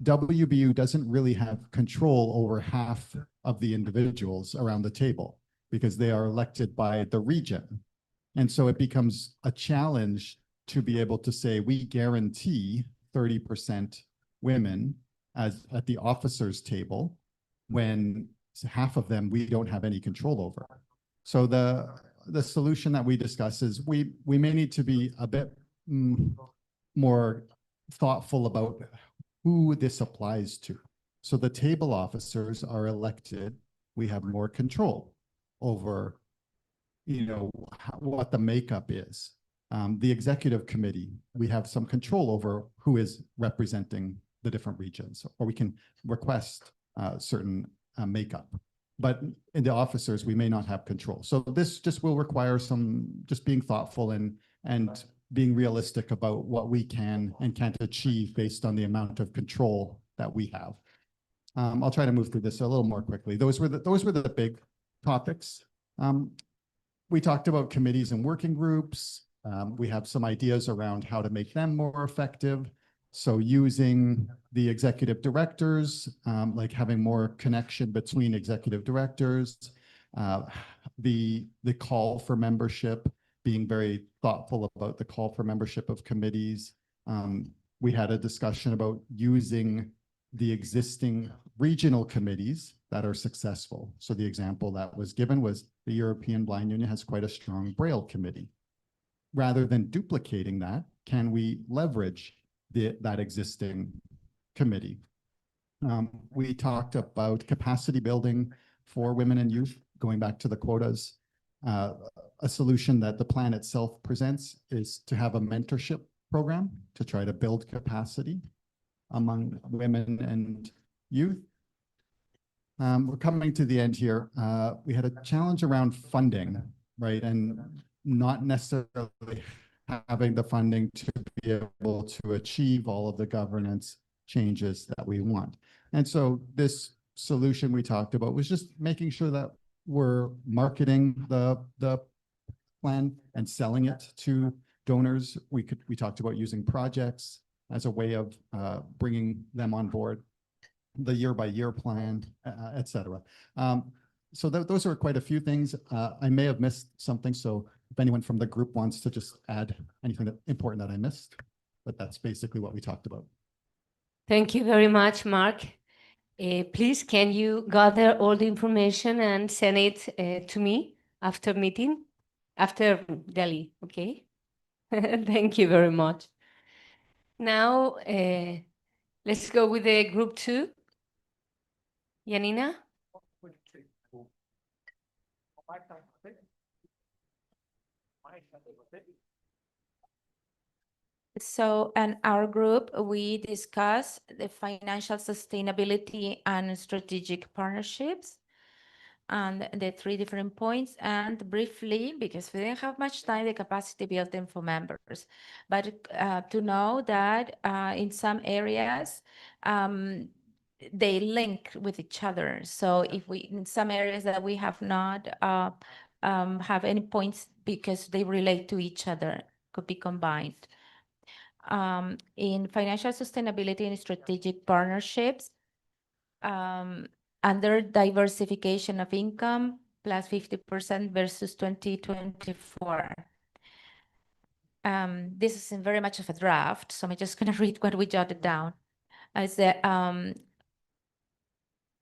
WBU doesn't really have control over half of the individuals around the table because they are elected by the region. And so it becomes a challenge to be able to say, we guarantee 30% women at the officers table when half of them we don't have any control over. So the solution that we discuss is we may need to be a bit more thoughtful about who this applies to. So the table officers are elected. We have more control over, what the makeup is. The executive committee, we have some control over who is representing the different regions, or we can request certain makeup. But in the officers, we may not have control. So this just will require some just being thoughtful and being realistic about what we can and can't achieve based on the amount of control that we have. I'll try to move through this a little more quickly. Those were the big topics. We talked about committees and working groups. We have some ideas around how to make them more effective. So using the executive directors, like having more connection between executive directors, the call for membership, being very thoughtful about the call for membership of committees, we had a discussion about using the existing regional committees that are successful. So the example that was given was the European Blind Union has quite a strong Braille committee. Rather than duplicating that, can we leverage that existing committee? We talked about capacity building for women and youth, going back to the quotas. A solution that the plan itself presents is to have a mentorship program to try to build capacity among women and youth. We're coming to the end here. We had a challenge around funding, right? And not necessarily having the funding to be able to achieve all of the governance changes that we want. And so this solution we talked about was just making sure that we're marketing the plan and selling it to donors. We talked about using projects as a way of bringing them on board, the year-by-year plan, et cetera. So those are quite a few things. I may have missed something, so if anyone from the group wants to just add anything important that I missed, but that's basically what we talked about. Thank you very much, Mark. Please, can you gather all the information and send it to me after meeting, after Delhi, okay? Thank you very much. Now, let's go with the group 2. Janina? So, in our group, we discuss the financial sustainability and strategic partnerships and the 3 different points, and briefly, because we didn't have much time, the capacity building for members. But to know that in some areas, they link with each other. So if we, in some areas that we have not have any points because they relate to each other, could be combined. In financial sustainability and strategic partnerships, under diversification of income, plus 50% versus 2024. This is very much of a draft, so I'm just going to read what we jotted down. As the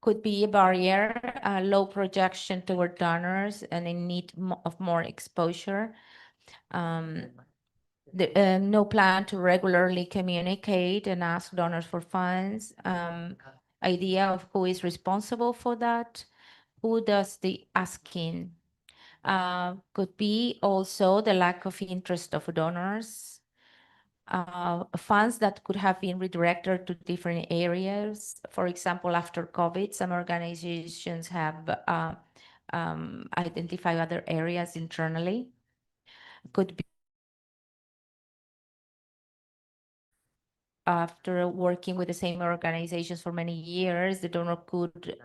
could be a barrier, a low projection toward donors, and a need of more exposure. No plan to regularly communicate and ask donors for funds. Idea of who is responsible for that, who does the asking. Could be also the lack of interest of donors. Funds that could have been redirected to different areas. For example, after COVID, some organizations have identified other areas internally. Could be after working with the same organizations for many years, the donor could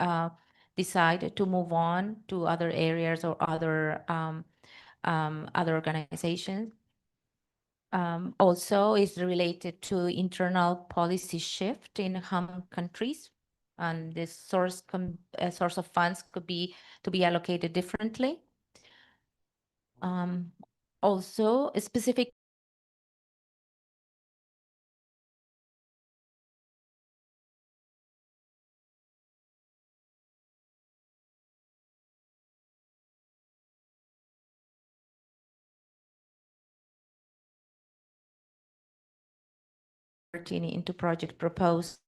decide to move on to other areas or other organizations. Also is related to internal policy shift in home countries, and this source of funds could be to be allocated differently. Also, a specific into project proposed.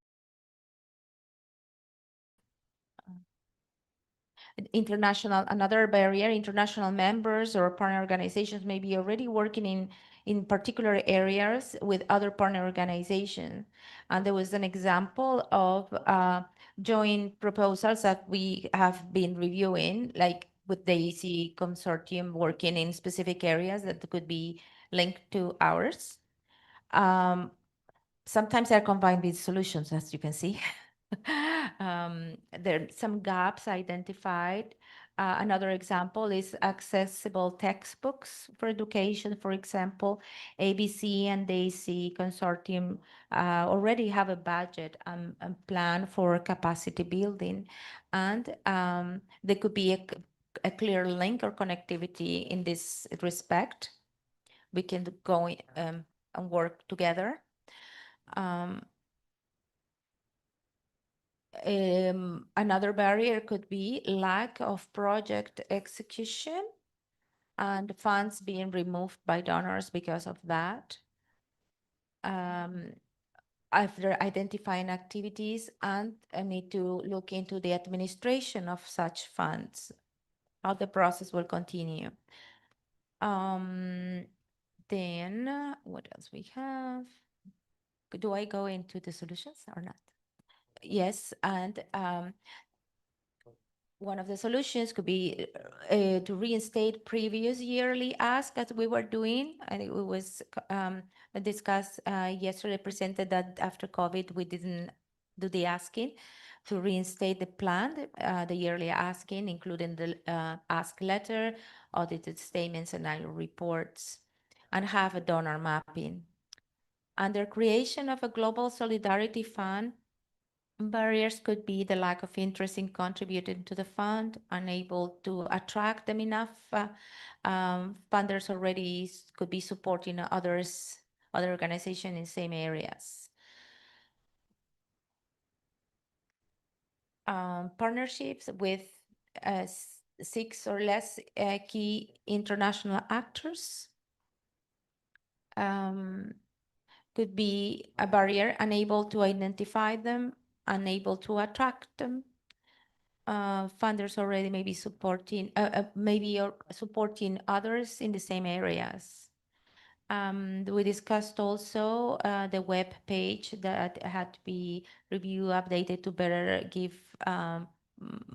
Another barrier, international members or partner organizations may be already working in particular areas with other partner organizations. And there was an example of joint proposals that we have been reviewing, like with the AC consortium working in specific areas that could be linked to ours. Sometimes they're combined with solutions, as you can see. There are some gaps identified. Another example is accessible textbooks for education. For example, ABC and the AC consortium already have a budget and plan for capacity building. And there could be a clear link or connectivity in this respect. We can go and work together. Another barrier could be lack of project execution and funds being removed by donors because of that. After identifying activities, and I need to look into the administration of such funds, how the process will continue. Then what else we have? Do I go into the solutions or not? Yes, and one of the solutions could be to reinstate previous yearly ask as we were doing, and it was discussed yesterday, presented that after COVID we didn't do the asking, to reinstate the plan, the yearly asking, including the ask letter, audited statements and annual reports, and have a donor mapping. Under creation of a global solidarity fund, barriers could be the lack of interest in contributing to the fund, unable to attract them enough. Funders already could be supporting other organizations in same areas. Partnerships with 6 or less key international actors could be a barrier, unable to identify them, unable to attract them. Funders already may be supporting, supporting others in the same areas. We discussed also the web page that had to be reviewed, updated to better give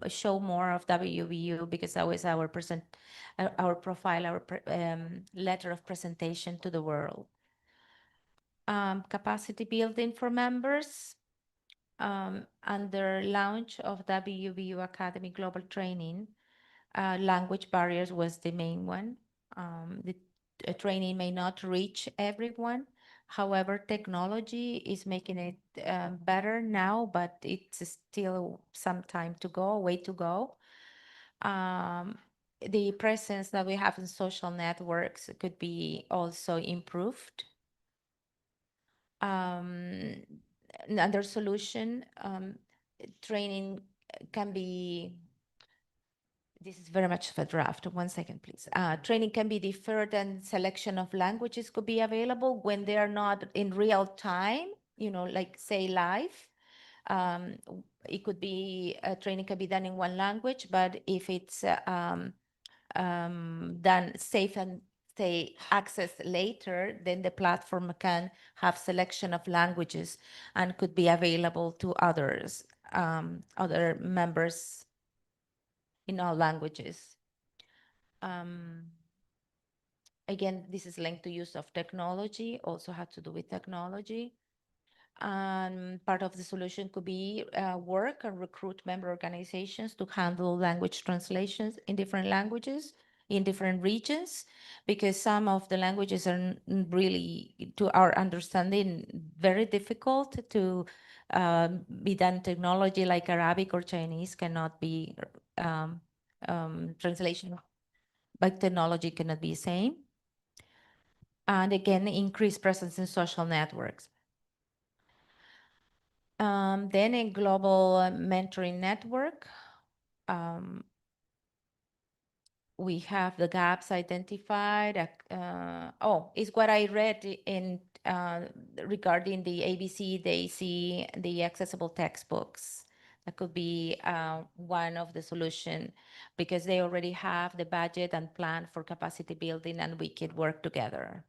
show more of WVU, because that was our profile, our letter of presentation to the world. Capacity building for members. Under launch of WVU Academy Global Training, language barriers was the main one. The training may not reach everyone. However, technology is making it better now, but it's still some time to go, way to go. The presence that we have in social networks could be also improved. Another solution, training can be, this is very much of a draft, 1 second please. Training can be deferred and selection of languages could be available when they are not in real time, like say live. It could be, training can be done in one language, but if it's done safe and say accessed later, then the platform can have selection of languages and could be available to others, other members in all languages. Again, this is linked to use of technology, also had to do with technology. Part of the solution could be work and recruit member organizations to handle language translations in different languages in different regions, because some of the languages are really, to our understanding, very difficult to be done. Technology like Arabic or Chinese cannot be translation by technology cannot be the same. And again, increased presence in social networks. Then a global mentoring network. We have the gaps identified. Is what I read in regarding the ABC, the AC, the accessible textbooks. That could be one of the solution, because they already have the budget and plan for capacity building, and we could work together.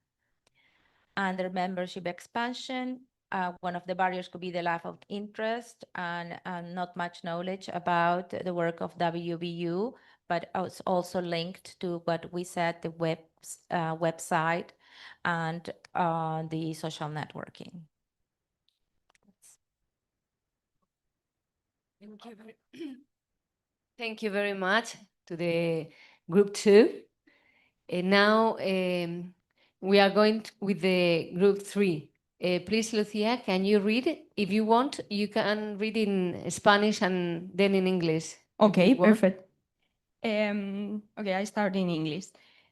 Under membership expansion, one of the barriers could be the lack of interest and not much knowledge about the work of WVU, but it's also linked to what we said, the website and the social networking. Thank you very much to the group 2. And now we are going with the group 3. Please, Lucia, can you read it? If you want, you can read in Spanish and then in English. Okay, perfect. Okay, I start in English.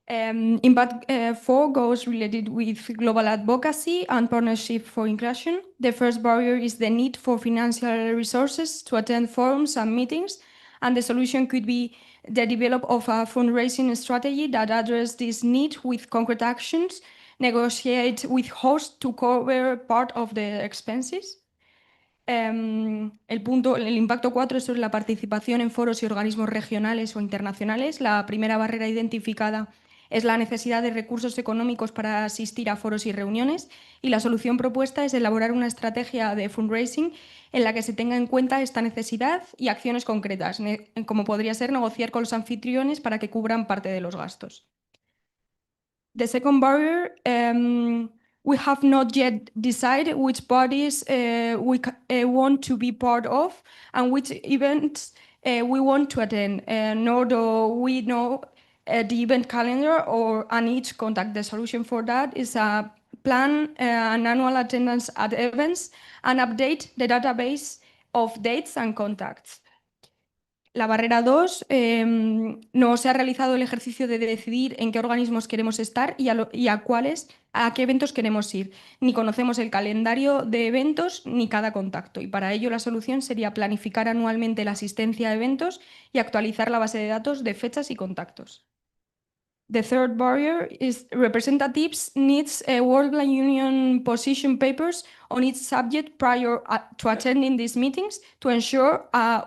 Impact 4 goes related with global advocacy and partnership for inclusion. The first barrier is the need for financial resources to attend forums and meetings, and the solution could be the development of a fundraising strategy that addresses this need with concrete actions, negotiate with hosts to cover part of the expenses. El impacto 4 es sobre la participación en foros y organismos regionales o internacionales. La primera barrera identificada es la necesidad de recursos económicos para asistir a foros y reuniones, y la solución propuesta es elaborar una estrategia de fundraising en la que se tenga en cuenta esta necesidad y acciones concretas, como podría ser negociar con los anfitriones para que cubran parte de los gastos. The second barrier, we have not yet decided which bodies we want to be part of and which events we want to attend, nor do we know the event calendar or and each contact. The solution for that is a plan an annual attendance at events and update the database of dates and contacts. La barrera 2, no se ha realizado el ejercicio de decidir en qué organismos queremos estar y a qué eventos queremos ir. Ni conocemos el calendario de eventos ni cada contacto, y para ello la solución sería planificar anualmente la asistencia a eventos y actualizar la base de datos de fechas y contactos. The third barrier is representatives needs World Blind Union position papers on each subject prior to attending these meetings to ensure a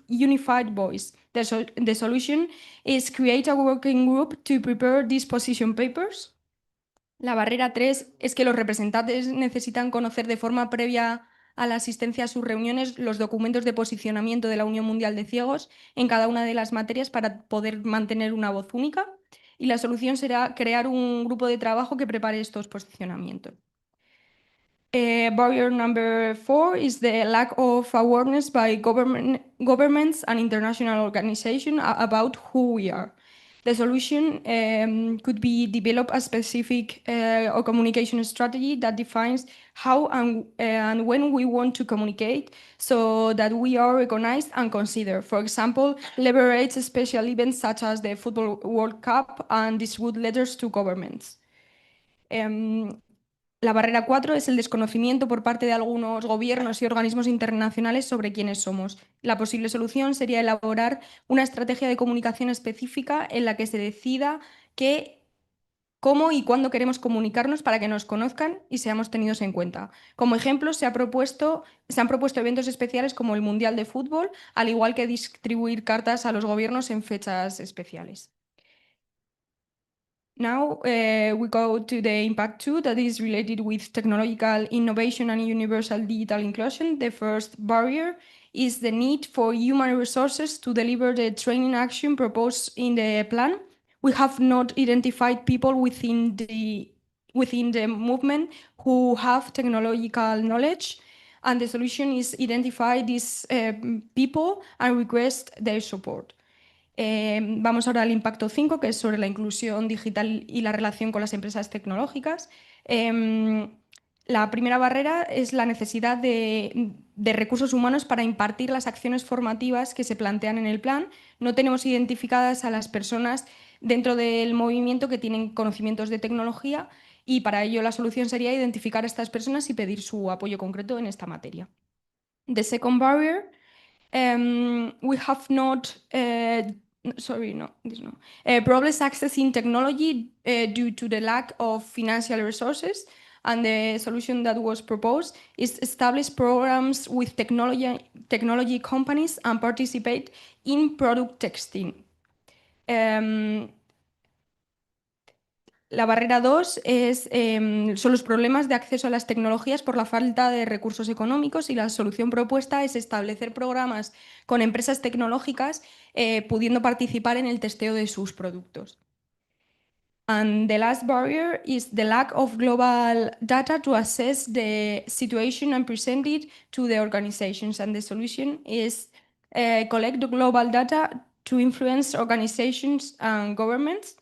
unified voice. The solution is create a working group to prepare these position papers. La barrera 3 es que los representantes necesitan conocer de forma previa a la asistencia a sus reuniones los documentos de posicionamiento de la Unión Mundial de Ciegos en cada una de las materias para poder mantener una voz única. Y la solución será crear un grupo de trabajo que prepare estos posicionamientos. Barrier number 4 is the lack of awareness by governments and international organizations about who we are. The solution could be develop a specific or communication strategy that defines how and when we want to communicate so that we are recognized and considered. For example, leverage special events such as the Football World Cup and distribute letters to governments. La barrera 4 es el desconocimiento por parte de algunos gobiernos y organismos internacionales sobre quiénes somos. La posible solución sería elaborar una estrategia de comunicación específica en la que se decida cómo y cuándo queremos comunicarnos para que nos conozcan y seamos tenidos en cuenta. Como ejemplo, se han propuesto eventos especiales como el Mundial de Fútbol, al igual que distribuir cartas a los gobiernos en fechas especiales. Now we go to the impact 2 that is related with technological innovation and universal digital inclusion. The first barrier is the need for human resources to deliver the training action proposed in the plan. We have not identified people within the movement who have technological knowledge, and the solution is identify these people and request their support. Vamos ahora al impacto 5, que es sobre la inclusión digital y la relación con las empresas tecnológicas. La primera barrera es la necesidad de recursos humanos para impartir las acciones formativas que se plantean en el plan. No tenemos identificadas a las personas dentro del movimiento que tienen conocimientos de tecnología, y para ello la solución sería identificar a estas personas y pedir su apoyo concreto en esta materia. The second barrier, we have not, problems accessing technology due to the lack of financial resources, and the solution that was proposed is establish programs with technology companies and participate in product testing. La barrera 2 son los problemas de acceso a las tecnologías por la falta de recursos económicos, y la solución propuesta es establecer programas con empresas tecnológicas pudiendo participar en el testeo de sus productos. And the last barrier is the lack of global data to assess the situation and present it to the organizations. And the solution is collect the global data to influence organizations and governments.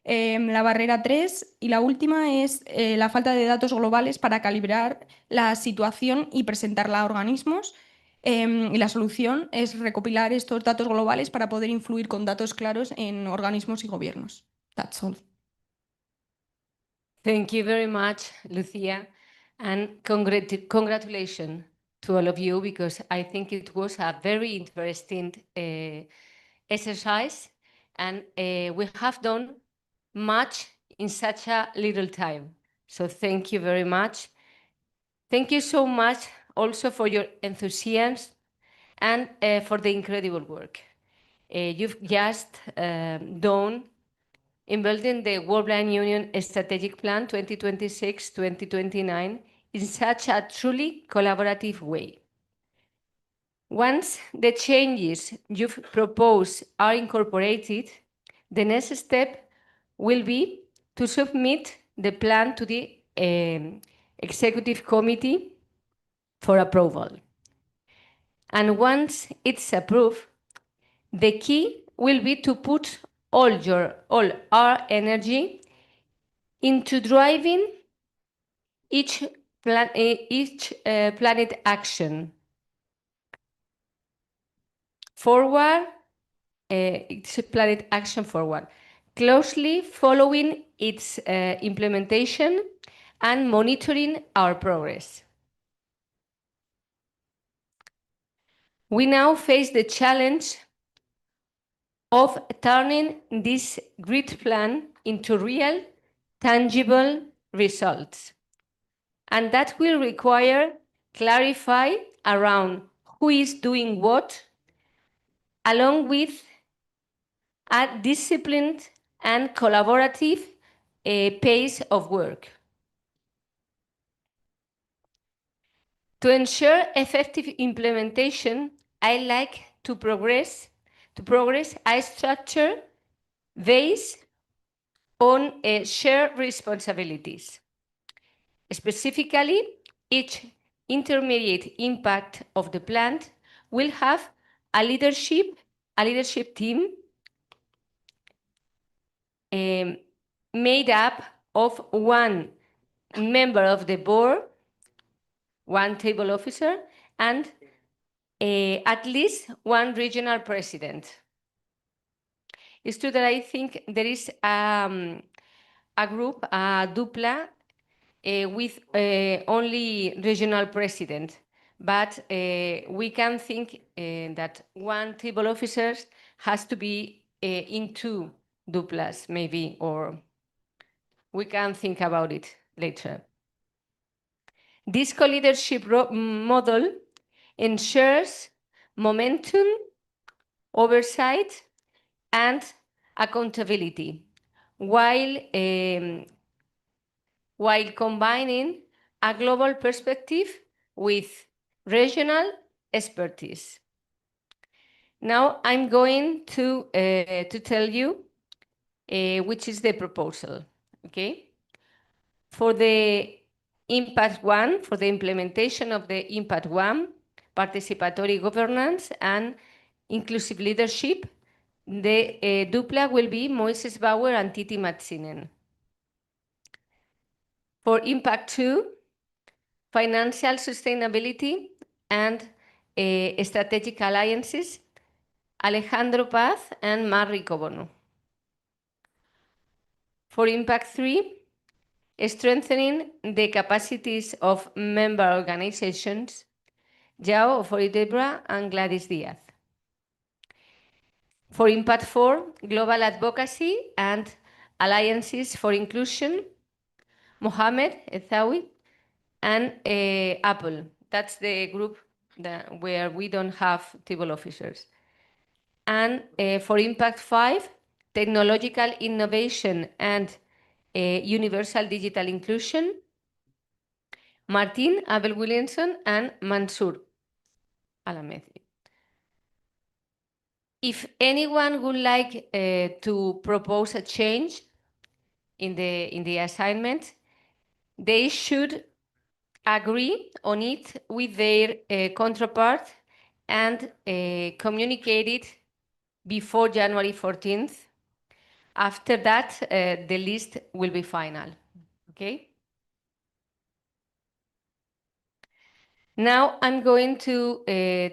La barrera 3 y la última es la falta de datos globales para calibrar la situación y presentarla a organismos. Y la solución es recopilar estos datos globales para poder influir con datos claros en organismos y gobiernos. That's all. Thank you very much, Lucia, and congratulations to all of you, because I think it was a very interesting exercise, and we have done much in such a little time. So thank you very much. Thank you so much also for your enthusiasm and for the incredible work you've just done in building the World Blind Union Strategic Plan 2026-2029 in such a truly collaborative way. Once the changes you've proposed are incorporated, the next step will be to submit the plan to the Executive Committee for approval. And once it's approved, the key will be to put all our energy into driving each planet action forward, each planet action forward, closely following its implementation and monitoring our progress. We now face the challenge of turning this grid plan into real, tangible results. And that will require clarify around who is doing what, along with a disciplined and collaborative pace of work. To ensure effective implementation, I like to progress a structure based on shared responsibilities. Specifically, each intermediate impact of the plant will have a leadership team made up of one member of the board, one table officer, and at least one regional president. It's true that I think there is a group, a dupla, with only regional president, but we can think that one table officer has to be in two duplas, maybe, or we can think about it later. This co-leadership model ensures momentum, oversight, and accountability, while combining a global perspective with regional expertise. Now I'm going to tell you which is the proposal, okay? For the Impact 1, for the implementation of the Impact 1, participatory governance and inclusive leadership, the dupla will be Moises Bauer and Titi Matsinen. For Impact 2, financial sustainability and strategic alliances, Alejandro Paz and Mar Ricobono. For Impact 3, strengthening the capacities of member organizations, João Foridebra and Gladys Diaz. For Impact 4, global advocacy and alliances for inclusion, Mohamed Ethawi and Apple. That's the group where we don't have table officers. And for Impact 5, technological innovation and universal digital inclusion, Martin Abel Williamson and Mansour Alamezi. If anyone would like to propose a change in the assignment, they should agree on it with their counterpart and communicate it before January 14th. After that, the list will be final, okay? Now I'm going to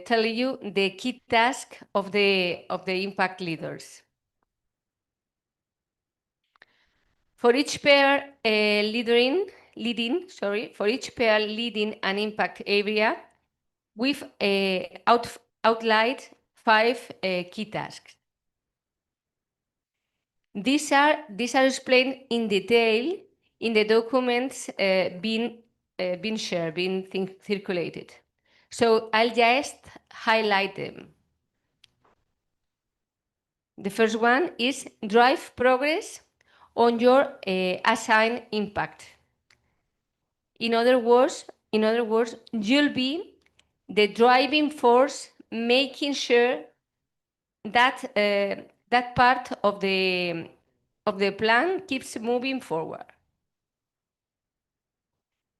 tell you the key task of the impact leaders. For each pair leading an impact area, we've outlined 5 key tasks. These are explained in detail in the documents being circulated. So I'll just highlight them. The first one is drive progress on your assigned impact. In other words, you'll be the driving force, making sure that that part of the plan keeps moving forward.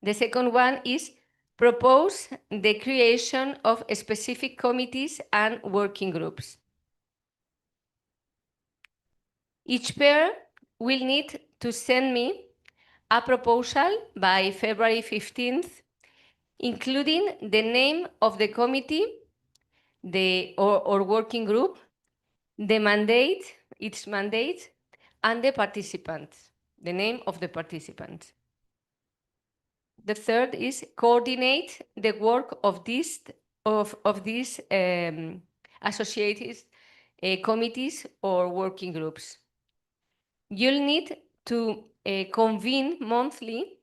The second one is propose the creation of specific committees and working groups. Each pair will need to send me a proposal by February 15th, including the name of the committee or working group, the mandate, its mandate, and the participants, the name of the participants. The third is coordinate the work of these associated committees or working groups. You'll need to convene monthly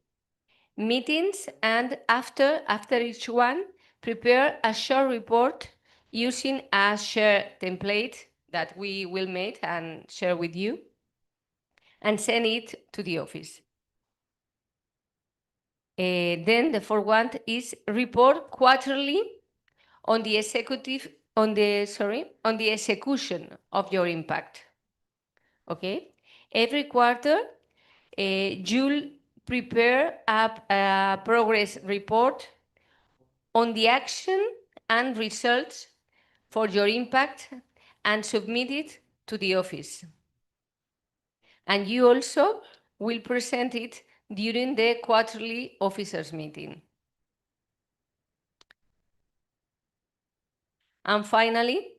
meetings, and after each one, prepare a short report using a shared template that we will make and share with you, and send it to the office. Then the fourth one is report quarterly on the execution of your impact. Okay, every quarter you'll prepare a progress report on the action and results for your impact and submit it to the office. And you also will present it during the quarterly officers meeting. And finally,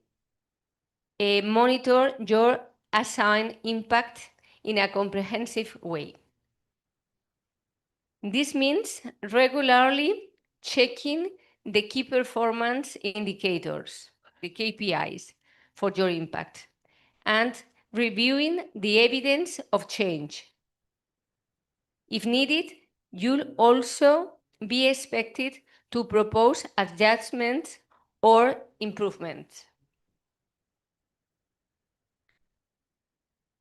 monitor your assigned impact in a comprehensive way. This means regularly checking the key performance indicators, the KPIs, for your impact, and reviewing the evidence of change. If needed, you'll also be expected to propose adjustments or improvements.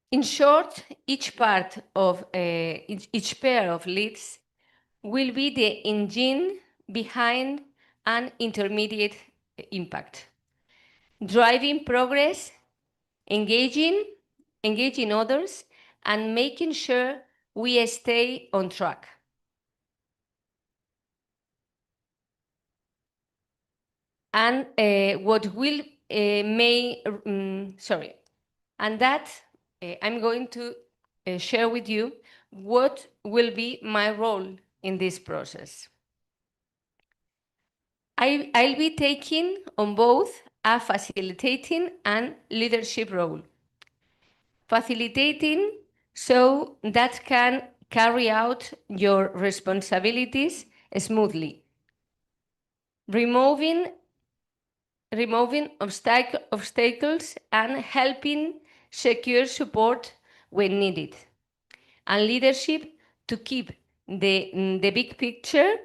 In short, each pair of leads will be the engine behind an intermediate impact, driving progress, engaging others, and making sure we stay on track. And I'm going to share with you what will be my role in this process. I'll be taking on both a facilitating and leadership role. Facilitating so that can carry out your responsibilities smoothly, removing obstacles and helping secure support when needed, and leadership to keep the big picture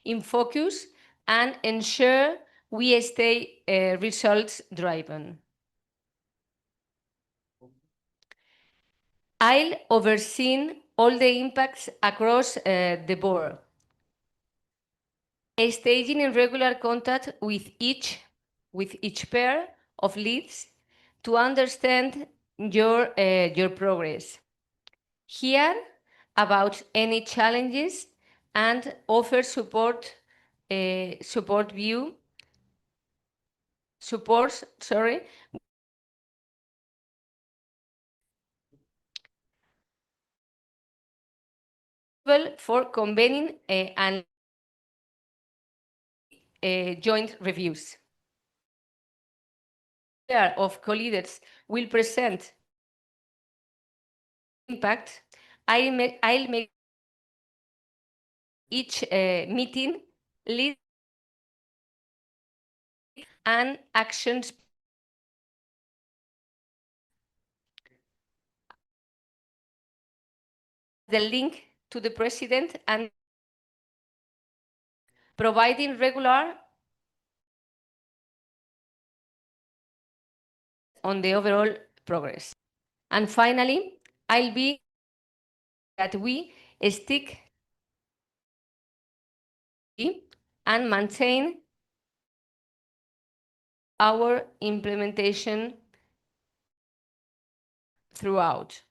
in focus and ensure we stay results driven. I'll oversee all the impacts across the board, staging in regular contact with each pair of leads to understand your progress, hear about any challenges, and offer support for convening and joint reviews. Pair of co-leaders will present impact, I'll make each meeting lead and actions the link to the president and providing regular on the overall progress. And finally, I'll be that we stick and maintain our implementation throughout.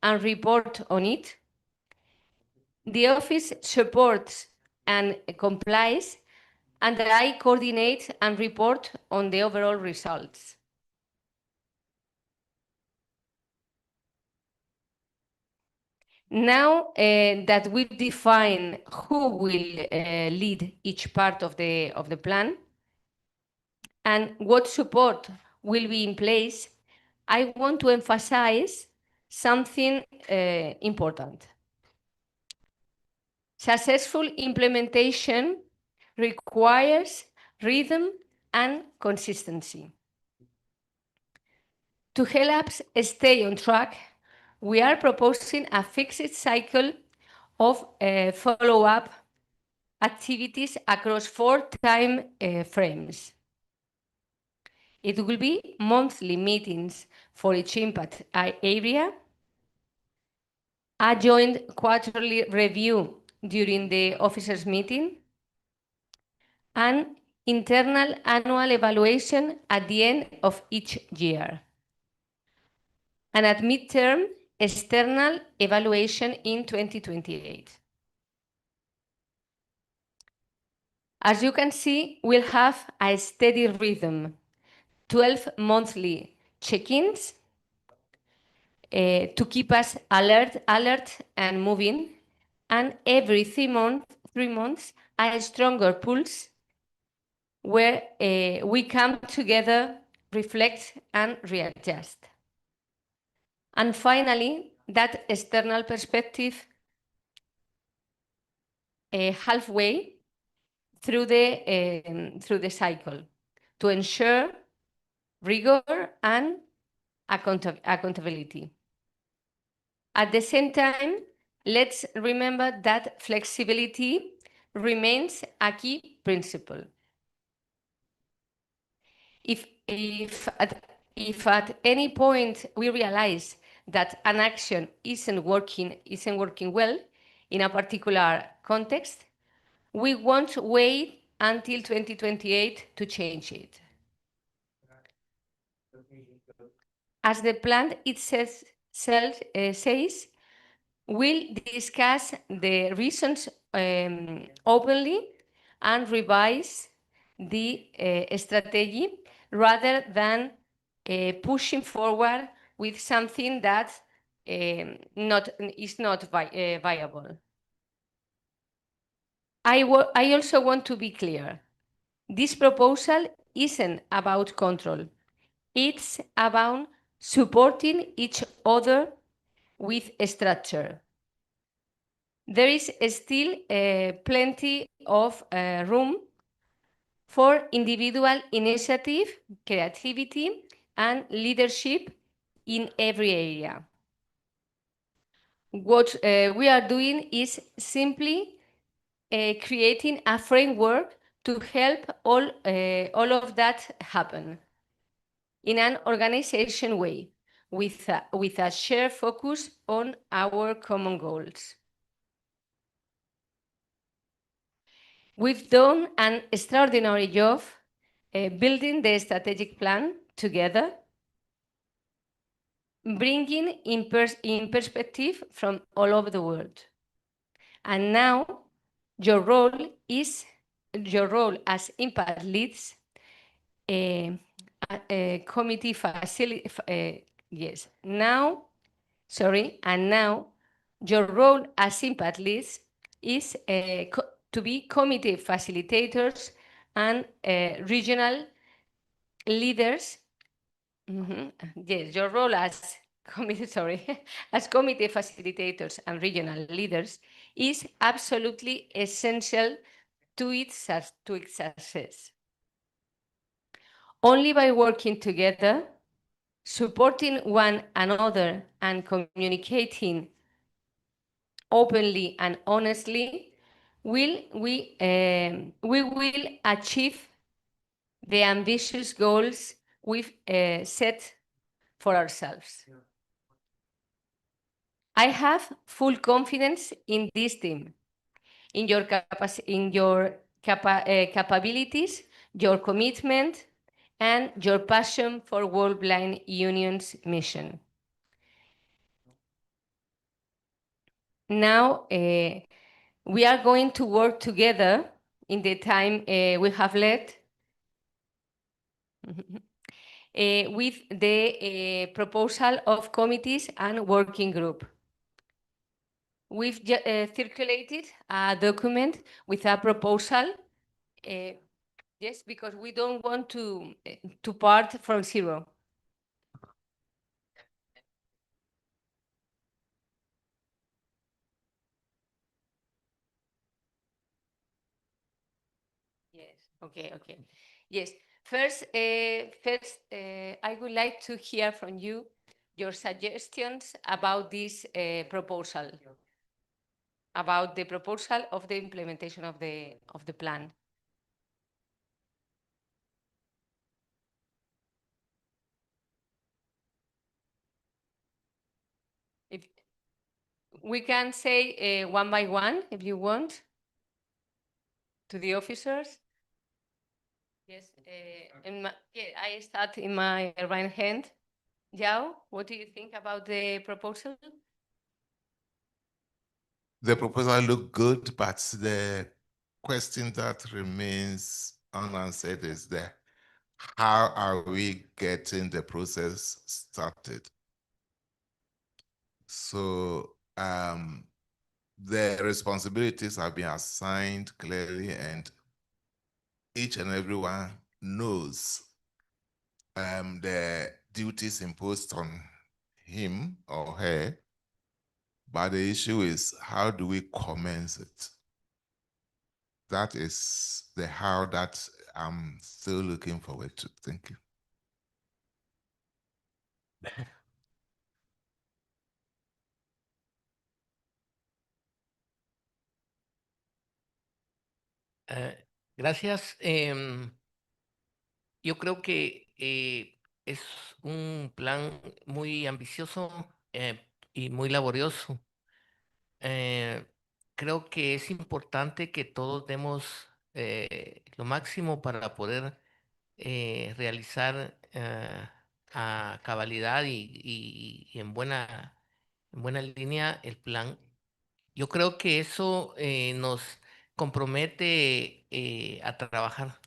And report on it. The office supports and complies, and I coordinate and report on the overall results. Now that we define who will lead each part of the plan and what support will be in place, I want to emphasize something important. Successful implementation requires rhythm and consistency. To help us stay on track, we are proposing a fixed cycle of follow-up activities across 4 time frames. It will be monthly meetings for each impact area, a joint quarterly review during the officers' meeting, and internal annual evaluation at the end of each year. And at midterm, external evaluation in 2028. As you can see, we'll have a steady rhythm, 12 monthly check-ins to keep us alert and moving, and every 3 months, a stronger pulse where we come together, reflect, and readjust. And finally, that external perspective halfway through the cycle to ensure rigor, and accountability. At the same time, let's remember that flexibility remains a key principle. If at any point we realize that an action isn't working well in a particular context, we won't wait until 2028 to change it. As the plan itself says, we'll discuss the reasons openly and revise the strategy rather than pushing forward with something that is not viable. I also want to be clear. This proposal isn't about control. It's about supporting each other with structure. There is still plenty of room for individual initiative, creativity, and leadership in every area. What we are doing is simply creating a framework to help all of that happen in an organization way, with a shared focus on our common goals. We've done an extraordinary job building the strategic plan together, bringing in perspective from all over the world. And now your role as impact leads, committee yes. Now your role as impact leads is to be committee facilitators and regional leaders. Yes, your role as as committee facilitators and regional leaders is absolutely essential to its success. Only by working together, supporting one another, and communicating openly and honestly, we will achieve the ambitious goals we've set for ourselves. I have full confidence in this team, in your capabilities, your commitment, and your passion for World Blind Union's mission. Now, we are going to work together in the time we have left with the proposal of committees and working group. We've circulated a document with a proposal, yes, because we don't want to part from zero. Yes. Okay. Yes. First, I would like to hear from you your suggestions about this proposal, about the proposal of the implementation of the plan. If we can say one by one, if you want, to the officers. Yes, I start in my right hand. Yao, what do you think about the proposal? The proposal looked good, but the question that remains unanswered is how are we getting the process started? So the responsibilities have been assigned clearly, and each and everyone knows the duties imposed on him or her. But the issue is, how do we commence it? That is the how that I'm still looking forward to. Thank you. Gracias. Yo creo que es un plan muy ambicioso y muy laborioso. Eh, Creo que es importante que todos demos lo máximo para poder realizar a cabalidad y en buena línea el plan. Yo creo que eso nos compromete a trabajar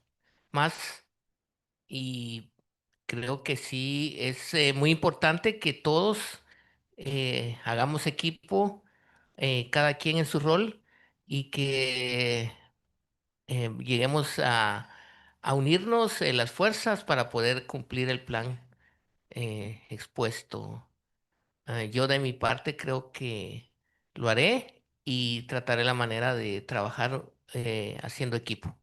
más y creo que sí es muy importante que todos hagamos equipo, cada quien en su rol y que lleguemos a unirnos las fuerzas para poder cumplir el plan expuesto. Yo de mi parte creo que lo haré y trataré la manera de trabajar haciendo equipo.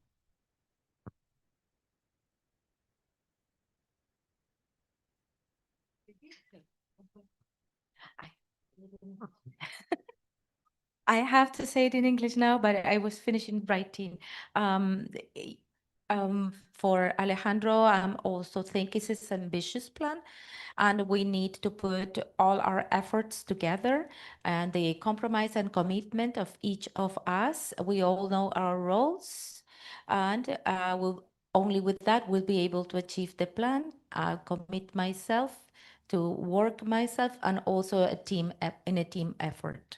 I have to say it in English now, but I was finishing writing. Um, eh, for Alejandro, I'm also think it's an ambitious plan, and we need to put all our efforts together and the compromise and commitment of each of us. We all know our roles, and we'll, only with that we'll be able to achieve the plan. I'll commit myself to work myself and also a team in a team effort.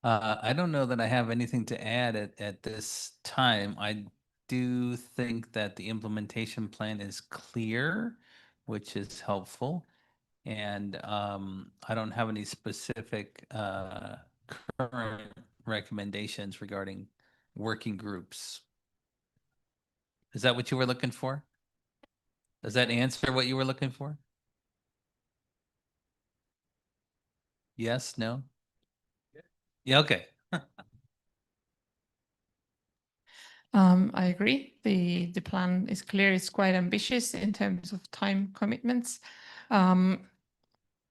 I don't know that I have anything to add at this time. I do think that the implementation plan is clear, which is helpful. And I don't have any specific current recommendations regarding working groups. Is that what you were looking for? Does that answer what you were looking for? Yes, no? Yeah, okay. I agree. The plan is clear. It's quite ambitious in terms of time commitments. And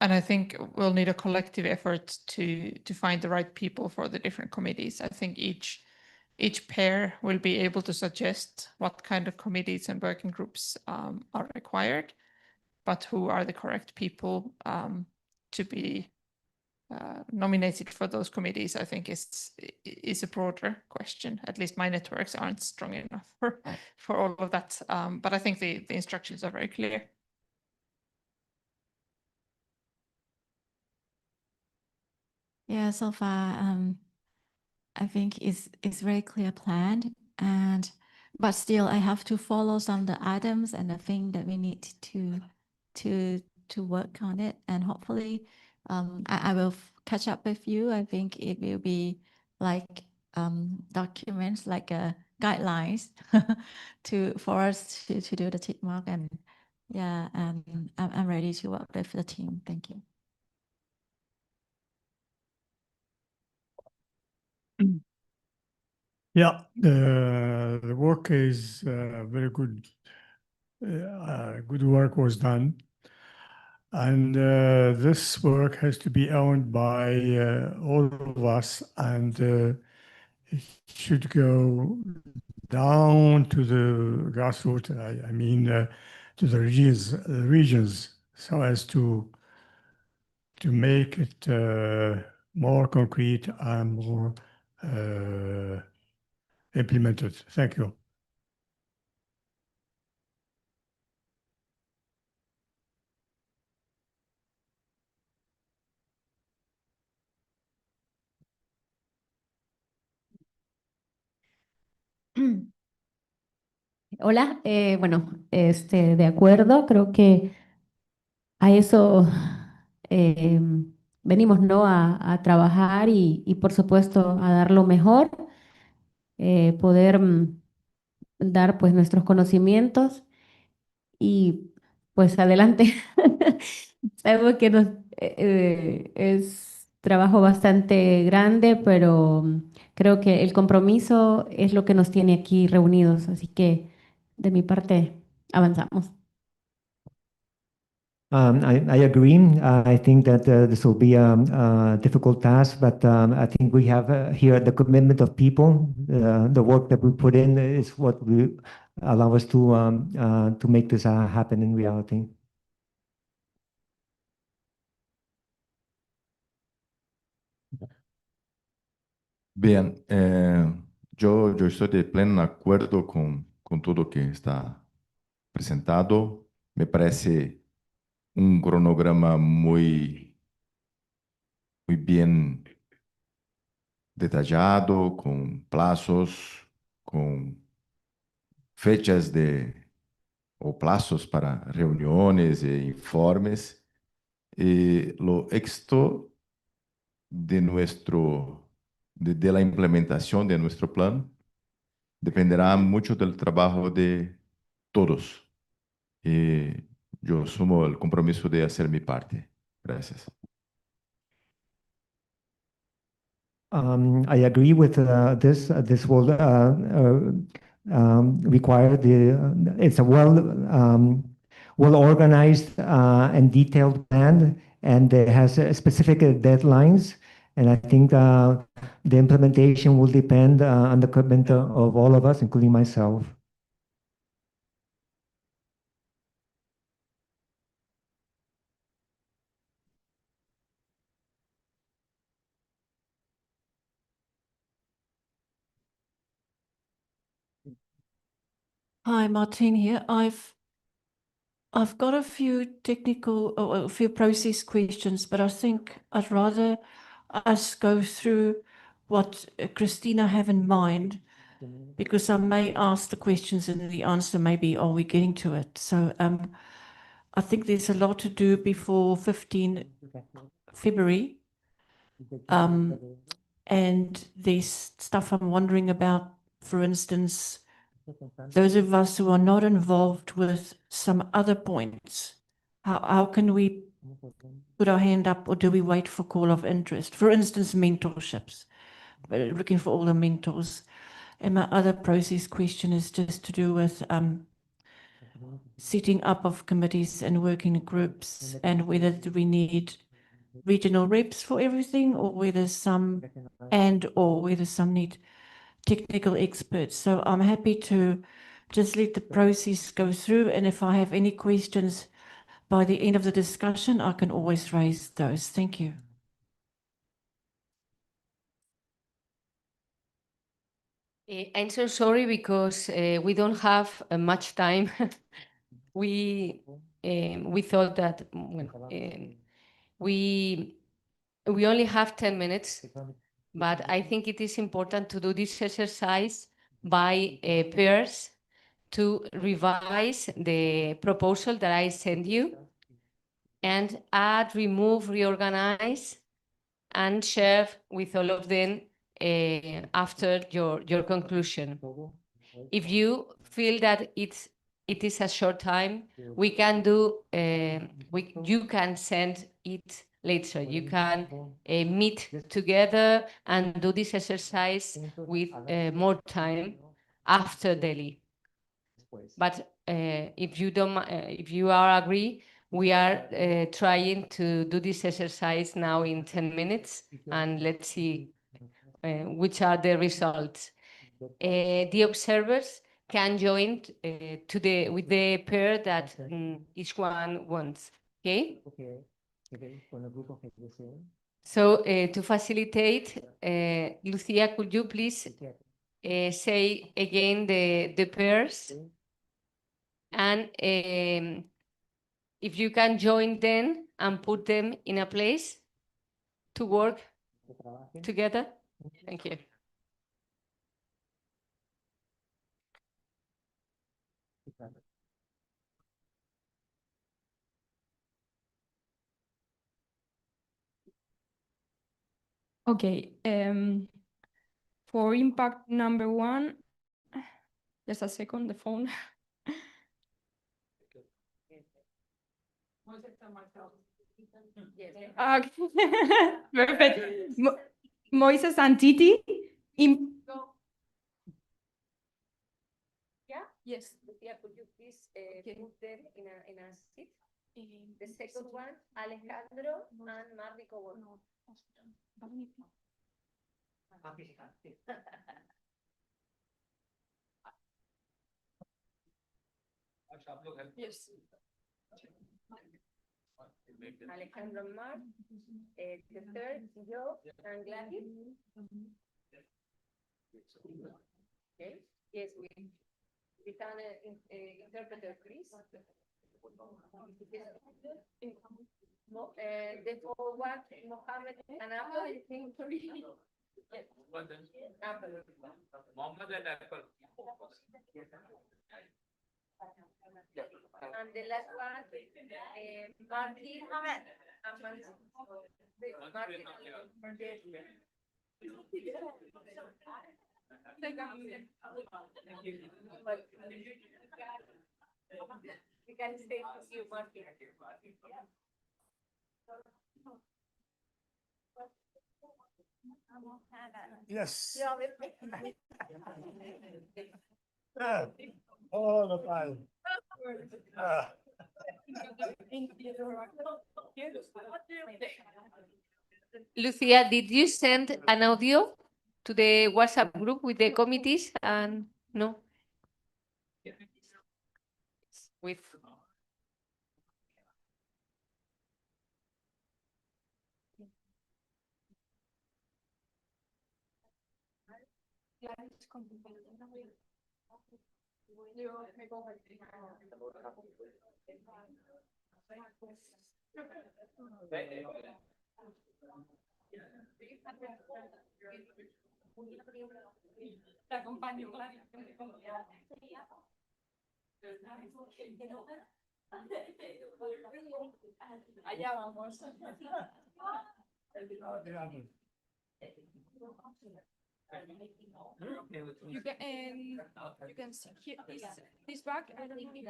I think we'll need a collective effort to find the right people for the different committees. I think each pair will be able to suggest what kind of committees and working groups are required, but who are the correct people to be nominated for those committees, I think is a broader question. At least my networks aren't strong enough for all of that. But I think the instructions are very clear. Yeah, so far, I think it's very clear plan, and but still I have to follow some of the items and the thing that we need to work on it, and hopefully I will catch up with you. I think it will be like documents, like guidelines for us to do the tick mark, and yeah, and I'm ready to work with the team. Thank you. Yeah, the work is very good. Good work was done. And this work has to be owned by all of us, and it should go down to the grassroots, I mean, to the regions, so as to make it more concrete and more implemented. Thank you. Hola, bueno, de acuerdo, creo que a eso eh, venimos, ¿no? A trabajar y por supuesto a dar lo mejor. poder dar pues nuestros conocimientos y pues adelante. Sabemos que es trabajo bastante grande, pero creo que el compromiso es lo que nos tiene aquí reunidos, así que de mi parte avanzamos. I agree. I think that this will be a difficult task, but I think we have here the commitment of people. The work that we put in is what will allow us to make this happen in reality. Bien, yo estoy de pleno acuerdo con todo que está presentado. Me parece un cronograma muy bien detallado, con plazos, con fechas o plazos para reuniones e informes. Y lo éxito de de la implementación de nuestro plan dependerá mucho del trabajo de todos. Y yo asumo el compromiso de hacer mi parte. Gracias. I agree with this. This will require it's a well organized and detailed plan, and it has specific deadlines. And I think the implementation will depend on the commitment of all of us, including myself. Hi, Martine here. I've got a few technical or a few process questions, but I think I'd rather us go through what Christina have in mind, because I may ask the questions and the answer may be, are we getting to it? So I think there's a lot to do before 15 February. And there's stuff I'm wondering about, for instance, those of us who are not involved with some other points, how can we put our hand up, or do we wait for call of interest? For instance, mentorships, looking for all the mentors. And my other process question is just to do with setting up of committees and working groups, and whether do we need regional reps for everything, or whether some whether some need technical experts. So I'm happy to just let the process go through, and if I have any questions by the end of the discussion, I can always raise those. Thank you. I'm so sorry because we don't have much time. we thought that we only have 10 minutes, but I think it is important to do this exercise by pairs to revise the proposal that I sent you and add, remove, reorganize, and share with all of them after your conclusion. If you feel that it is a short time, we can do, you can send it later. You can meet together and do this exercise with more time after Delhi. But if you don't, if you are agree, we are trying to do this exercise now in 10 minutes, and let's see which are the results. The observers can join with the pair that each one wants. Okay. So to facilitate, Lucia, could you please say again the pairs? And if you can join them and put them in a place to work together. Thank you. Okay. For impact number 1, just a second, the phone. Okay. Perfect. Moises and Titi. Yeah? Yes. Lucia, could you please put them in a seat? The second one, Alejandro and Marco. Yes. Alejandro and Mark. The third, Joe and Gladys. Okay. Yes, we can interpreter, please. The forward, Mohammed and Apple, I think. Yes. Apple. Mohammed and Apple. And the last one, Martin and we can stay with you, Martin. Yes. Yeah. All the time. Lucia, did you send an audio to the WhatsApp group with the committees? And no? With Te acompaño, claro. Allá vamos. You can see here this bag. I don't know if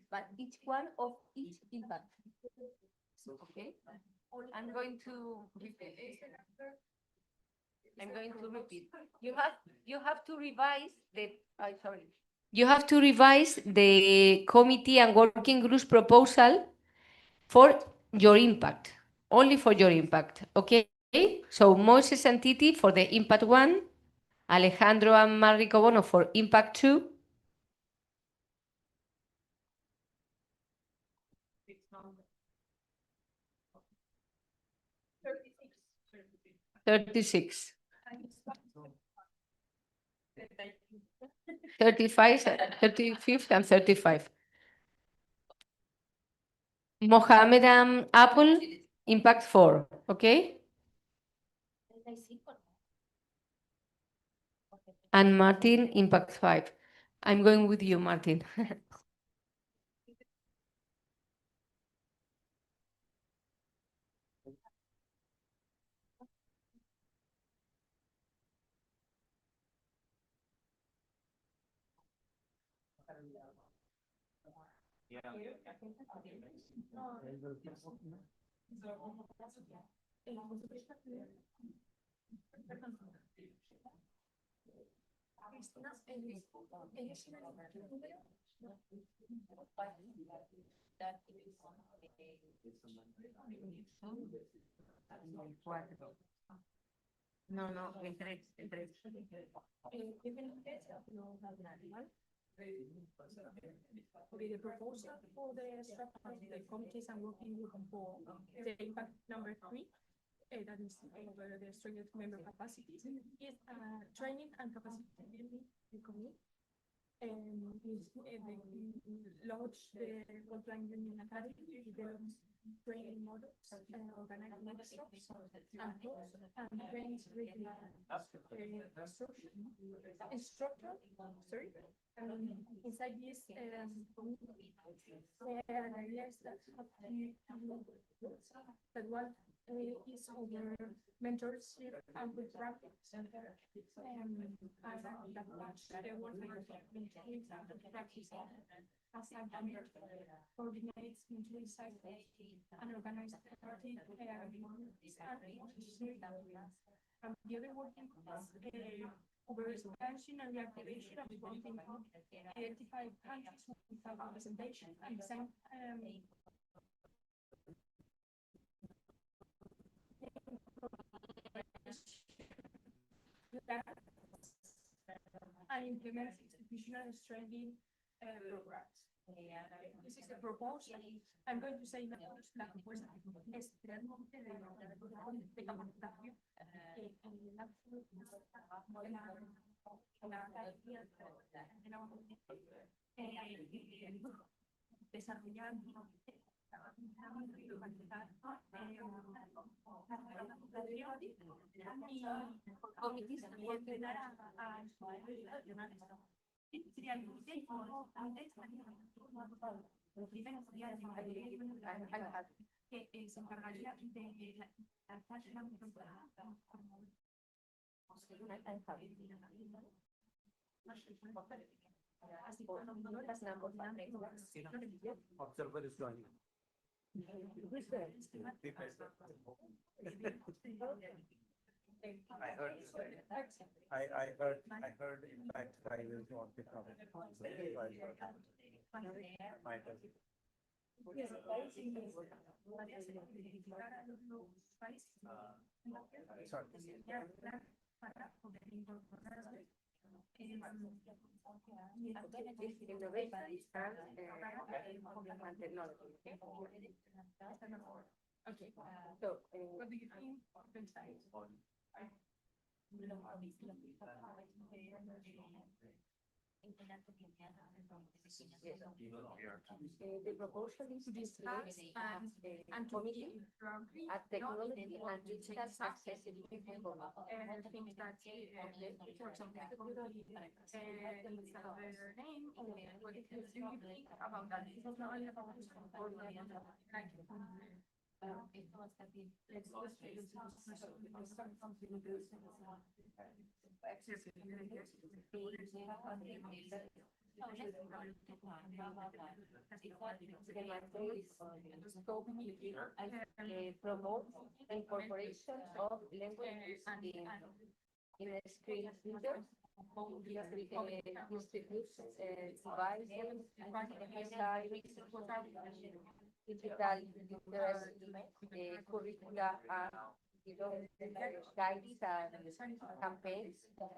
But each one of each impact. Okay. I'm going to repeat. You have to revise the. Sorry. you have to revise the committee and working groups proposal for your impact, only for your impact, okay? So Moses and Titi for the impact 1, Alejandro and Marrico Bono for impact 2, 36. 35, 35 and 35. Mohammed and Apple, impact 4, okay? And Martin, impact 5. I'm going with you, Martin. No, en tres. Okay, the proposal for the structure of the committees and working group for the impact number 3, that is over the student member capacity, is training and capacity building the committee. Launched the Worldline Union Academy, developed training models, organized workshops and talks, and trains regular instructor. Sorry. Inside this, there are areas that have to that one is over mentorship and good practice. And that the work with practice as a coordinates into cycles and organized party and the other working over expansion and reactivation of developing identified countries without representation and same and implement institutional strengthening programs. This is the proposal. I'm going to say la propuesta es realmente de capacitación desarrollando y entrenar a que se encargaría de Observer is joining. I heard. I heard. In fact, I will not be coming. Okay. So, what do you think? The proposal is to discuss and to meet a technology and digital accessibility for things that, for example, their name or what do you think about that? It's not only about promote the incorporation of languages in screen readers, distributes devices, digital literacy, curricula, guides and campaigns for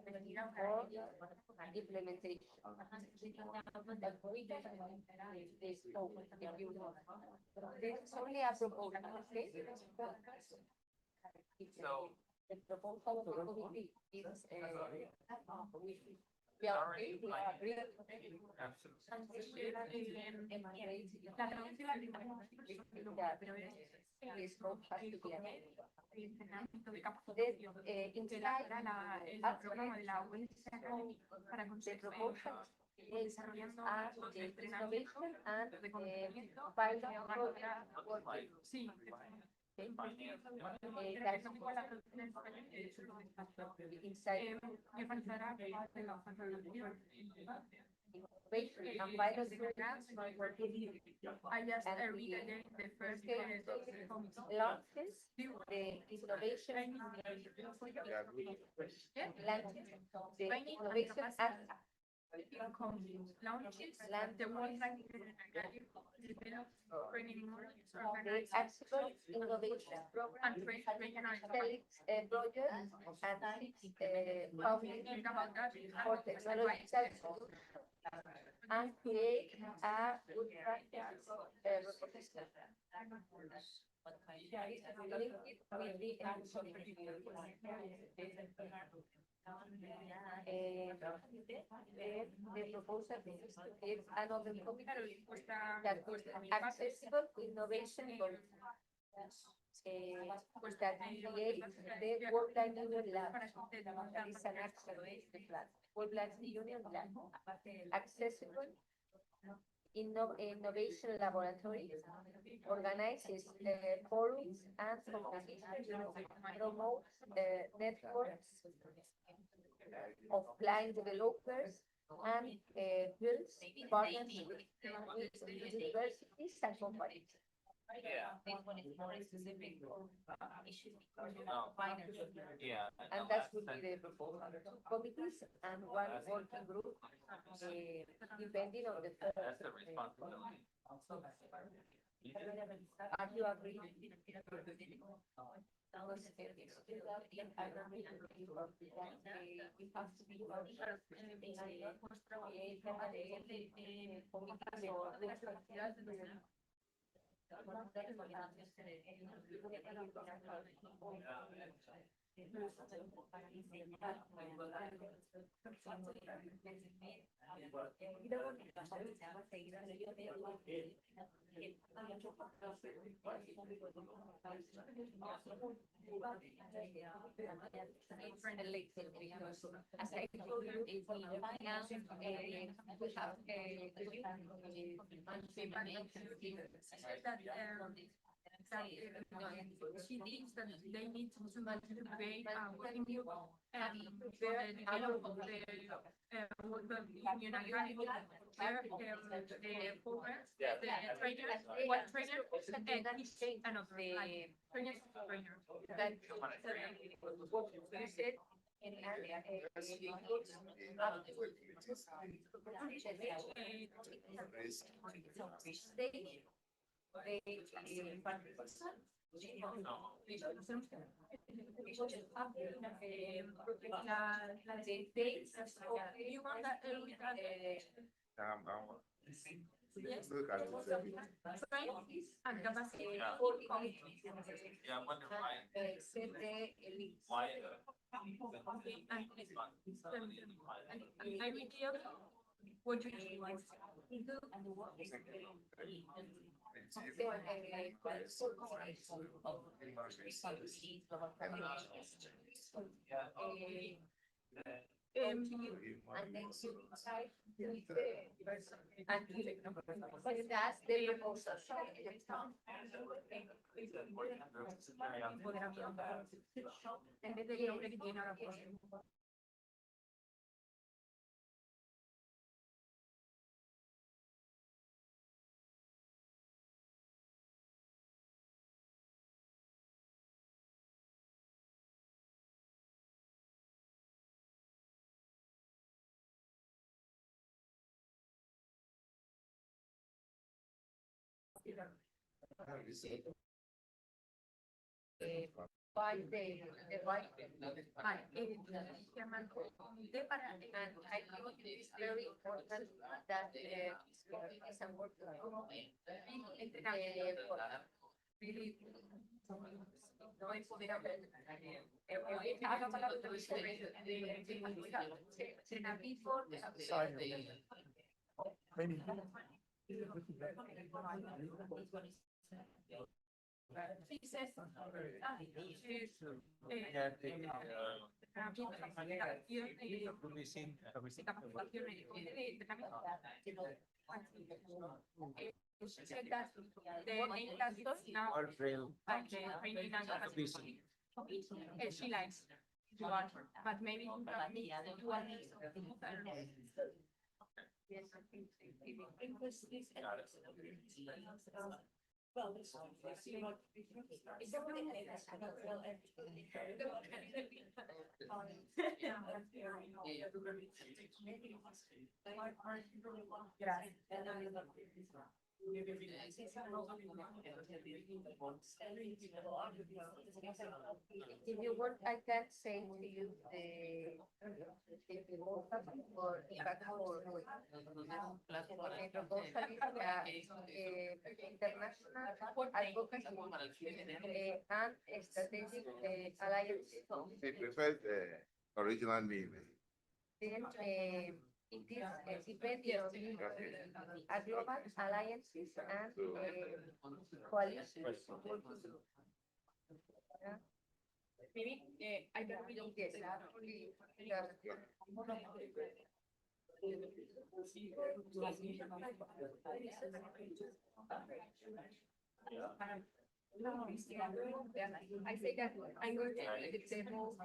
implementation. This is only a proposal, okay? So the proposal of the committee is we agree. This scope has to be desarrollando innovation and pilot program working. Sí. Innovation and pilot programs are working. I just read again the first launches the innovation act. Launches the Worldline training modules, accessible innovation program and regional projects and public for technological and create a good practice repository. The proposal is to give another committee that is accessible innovation that create the World-Life Union Lab. That is an action plan. World-Life Union Lab. Accessible innovation laboratory organizes forums and competitions, promotes networks of blind developers, and builds partnerships with universities and companies. This one is more specific issues. And that would be the proposal. Committees and one working group, depending on the first. Are you agree? As I told you, we she thinks that they need to create a working group for the development of the union academy, where the programs, the trainers, one trainer, and each another trainers. That you said Yes. Look at it. And capacity. I will tell what you and then you decide who is the person. But that's the proposal. En vez del nombre que tiene ahora por By the right. And I think it is very important that is a work She said that the main task is now like the training and capacity. She likes to watch, but maybe you can meet to a mix of things. I don't know. If you want, I can say to you the proposal for international advocacy and strategic alliances. He prefers the original name. Then it is depends a global alliances and coalitions. Maybe I can read I say that I'm going to example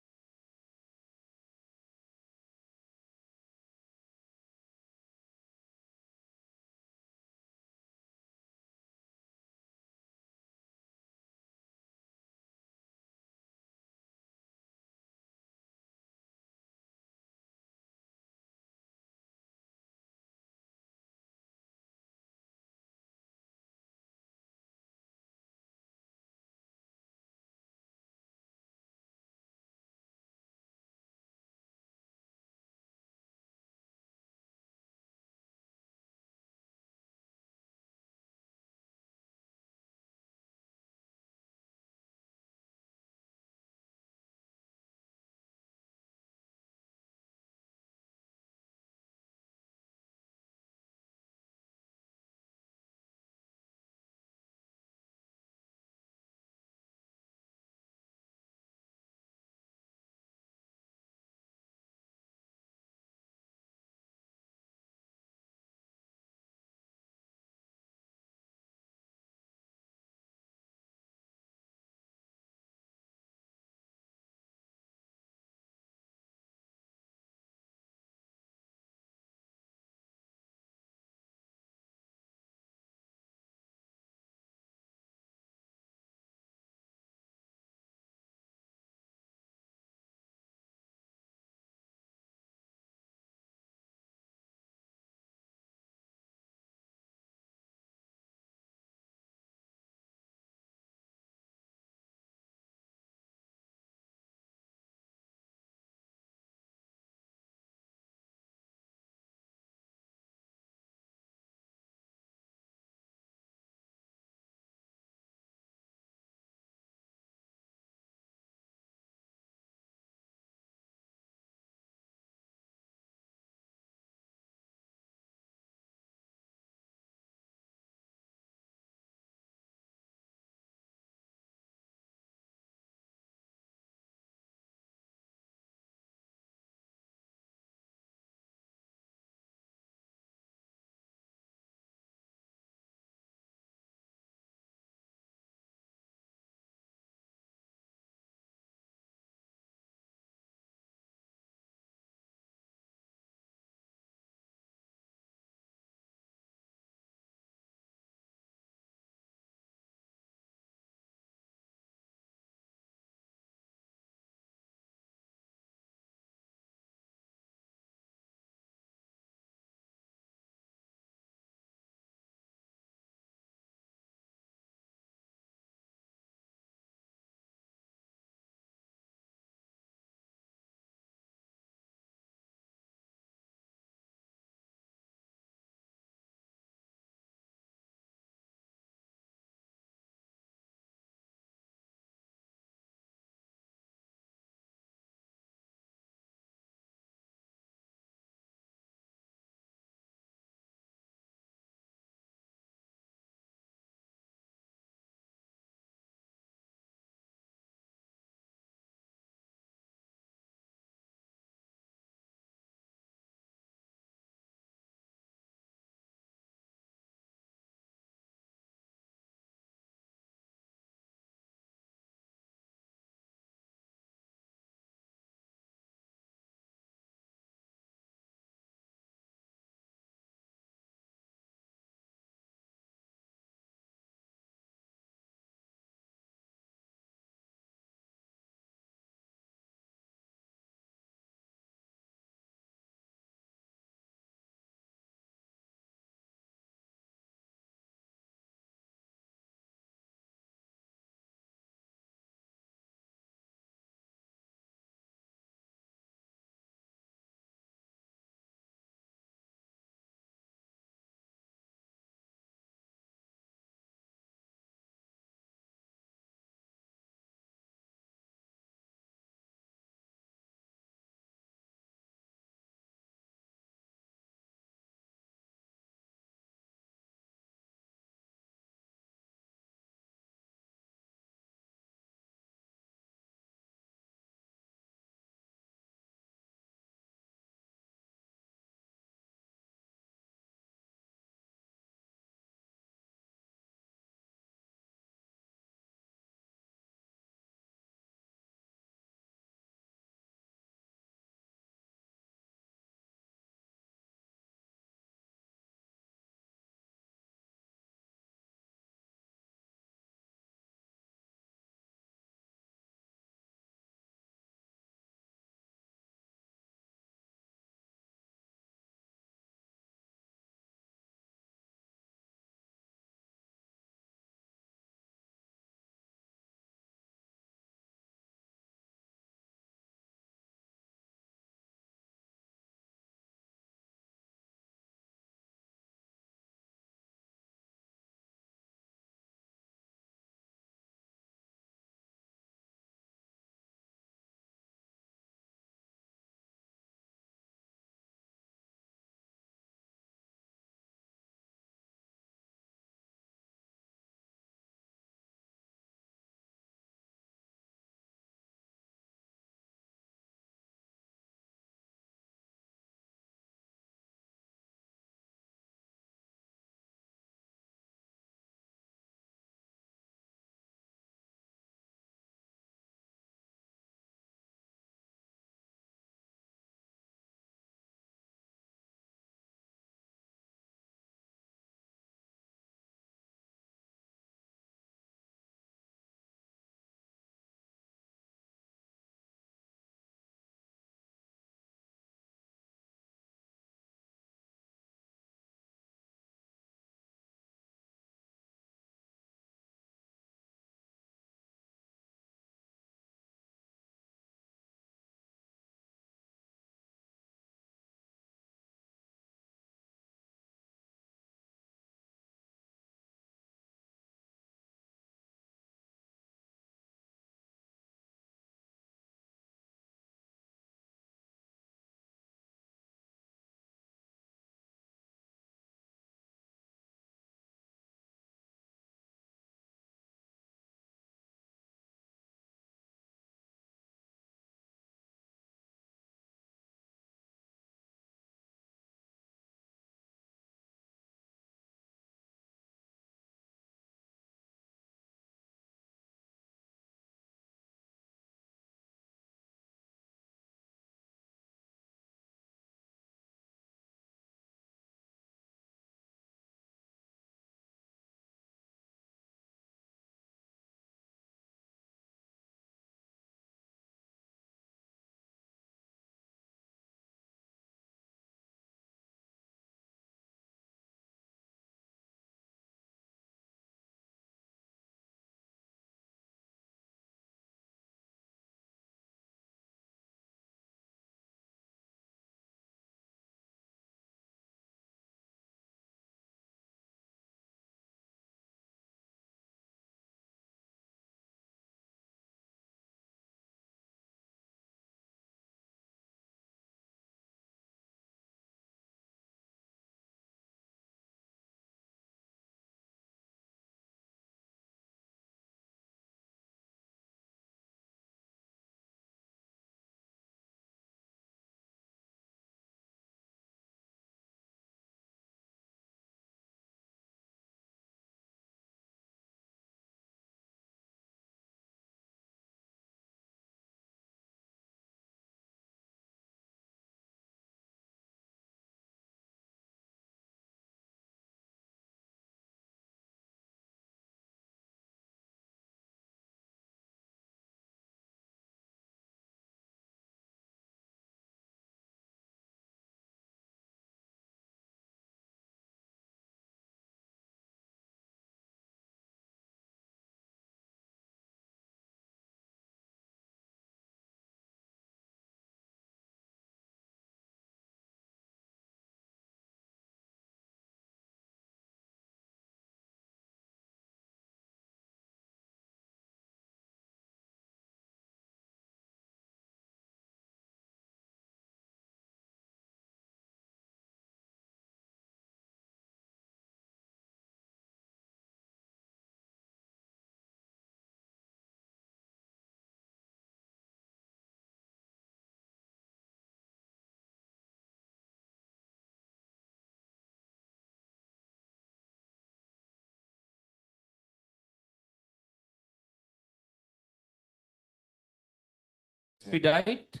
expedite.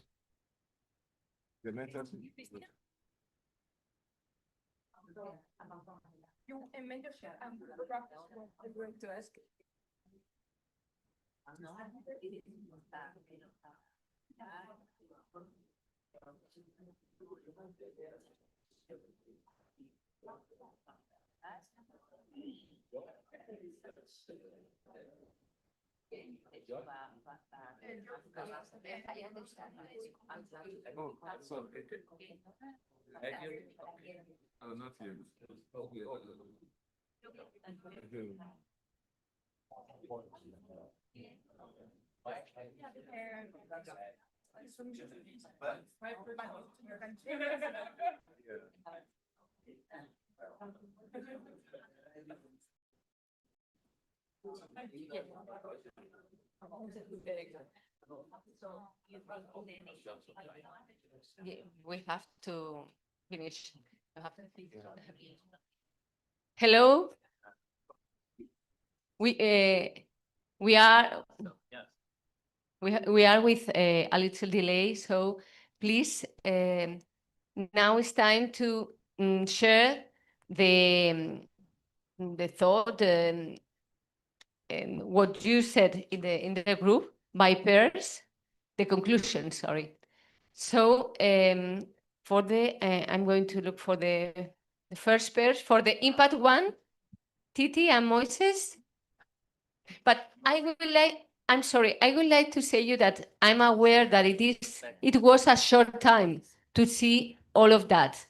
We have to finish. Hello. We are we are with a little delay, so please now it's time to share the thought and what you said in the group by pairs, the conclusion. Sorry. So for the I'm going to look for the first pairs for the impact one, Titi and Moises. But I would like, I'm sorry, I would like to say you that I'm aware that it was a short time to see all of that.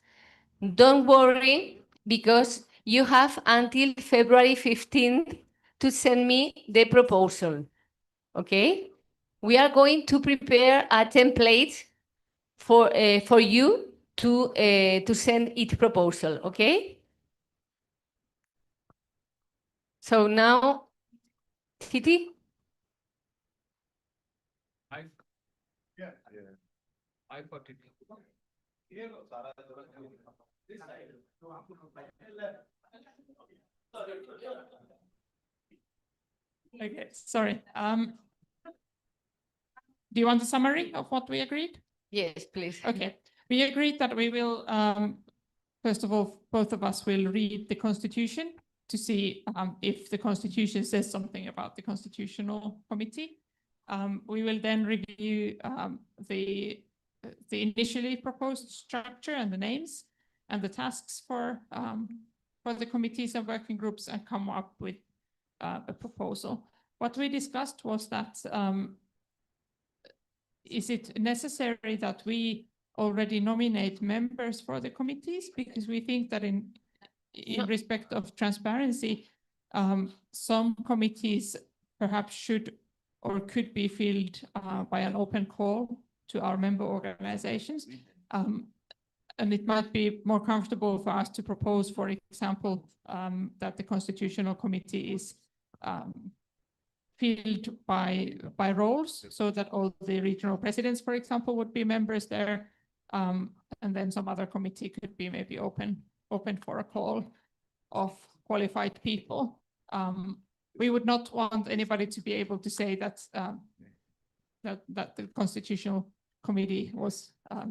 Don't worry, because you have until February 15th to send me the proposal, okay? We are going to prepare a template for you to send each proposal, okay? So now, Titi? I got it. Okay, sorry. Do you want a summary of what we agreed? Yes, please. Okay, we agreed that we will, first of all, both of us will read the Constitution to see if the Constitution says something about the Constitutional Committee. We will then review the initially proposed structure and the names and the tasks for the committees and working groups and come up with a proposal. What we discussed was that is it necessary that we already nominate members for the committees? Because we think that in respect of transparency, some committees perhaps should or could be filled by an open call to our member organizations. And it might be more comfortable for us to propose, for example, that the Constitutional Committee is filled by roles, so that all the regional presidents, for example, would be members there, and then some other committee could be maybe open for a call of qualified people. We would not want anybody to be able to say that that the Constitutional Committee was a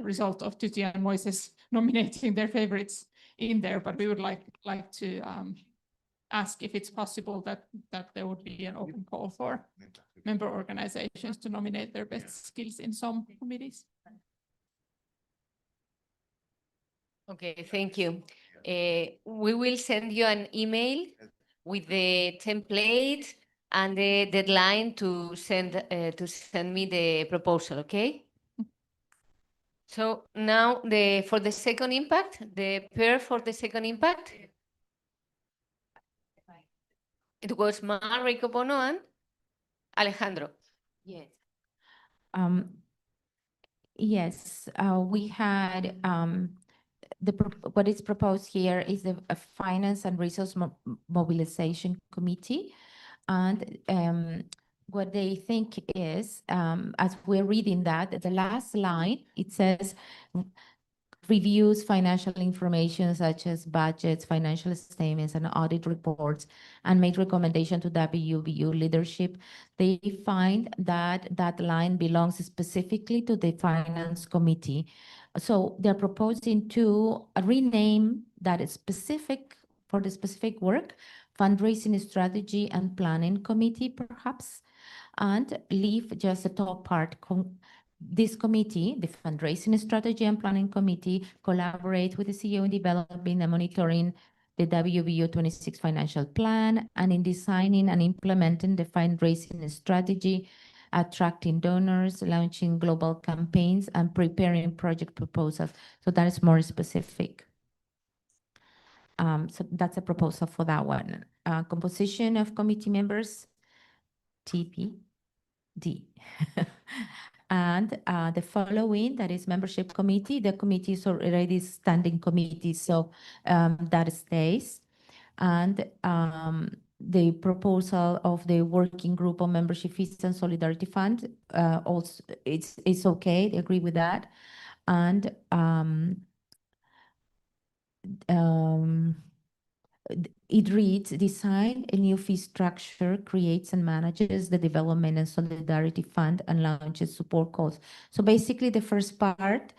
result of Tutti and Moises nominating their favorites in there, but we would like to ask if it's possible that there would be an open call for member organizations to nominate their best skills in some committees. Okay, thank you. We will send you an email with the template and the deadline to send me the proposal, okay? So now for the second impact, the pair for the second impact, it was Mar Ricobono and Alejandro. Yes. Yes, we had what is proposed here is a Finance and Resource Mobilization Committee. And what they think is, as we're reading that, the last line, it says, reviews financial information such as budgets, financial statements, and audit reports, and make recommendation to WBU leadership, they find that that line belongs specifically to the Finance Committee. So they're proposing to rename that specific for the specific work, Fundraising Strategy and Planning Committee, perhaps, and leave just the top part. This committee, the Fundraising Strategy and Planning Committee, collaborate with the CEO in developing and monitoring the WBU 26 financial plan and in designing and implementing the fundraising strategy, attracting donors, launching global campaigns, and preparing project proposals. So that is more specific. So that's a proposal for that one. Composition of committee members, TPD. And the following, that is membership committee. The committee is already standing committee, so that stays. And the proposal of the working group on membership fees and solidarity fund, also it's okay, they agree with that. And it reads, design a new fee structure, creates and manages the development and solidarity fund, and launches support calls. So basically the first part,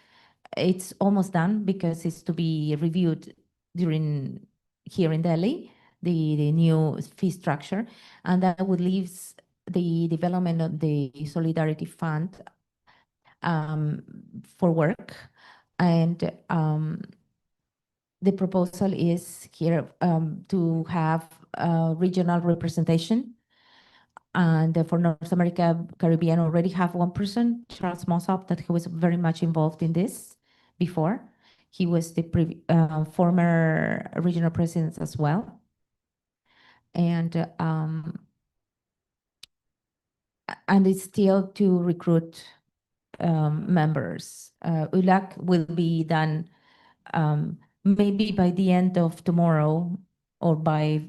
it's almost done because it's to be reviewed during here in Delhi, the new fee structure. And that would leave the development of the solidarity fund for work. And the proposal is here to have regional representation. And for North America, Caribbean already have one person, Charles Mossop, that he was very much involved in this before. He was the former regional president as well. And it's still to recruit members. ULAC will be done maybe by the end of tomorrow or by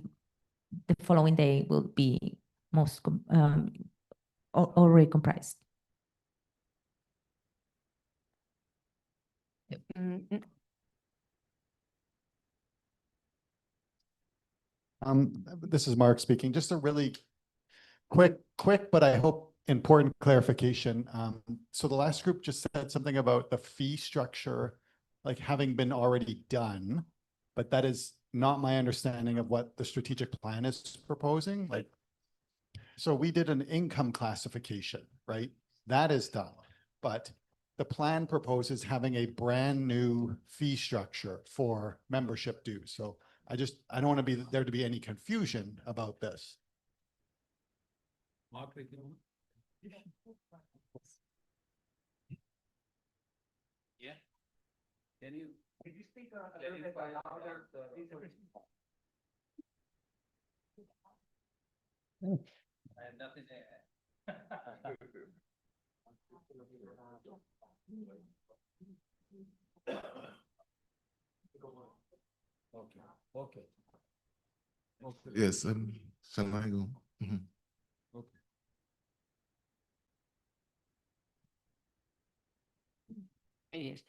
the following day will be most already comprised. This is Mark speaking. Just a really quick, but I hope important clarification. So the last group just said something about the fee structure, like having been already done, but that is not my understanding of what the strategic plan is proposing. Like, so we did an income classification, right? That is done, but the plan proposes having a brand new fee structure for membership dues. So I don't want there to be any confusion about this. Yeah. Can you speak a little bit louder? I have nothing to add. Okay. Yes, shall I go? Okay. Yes.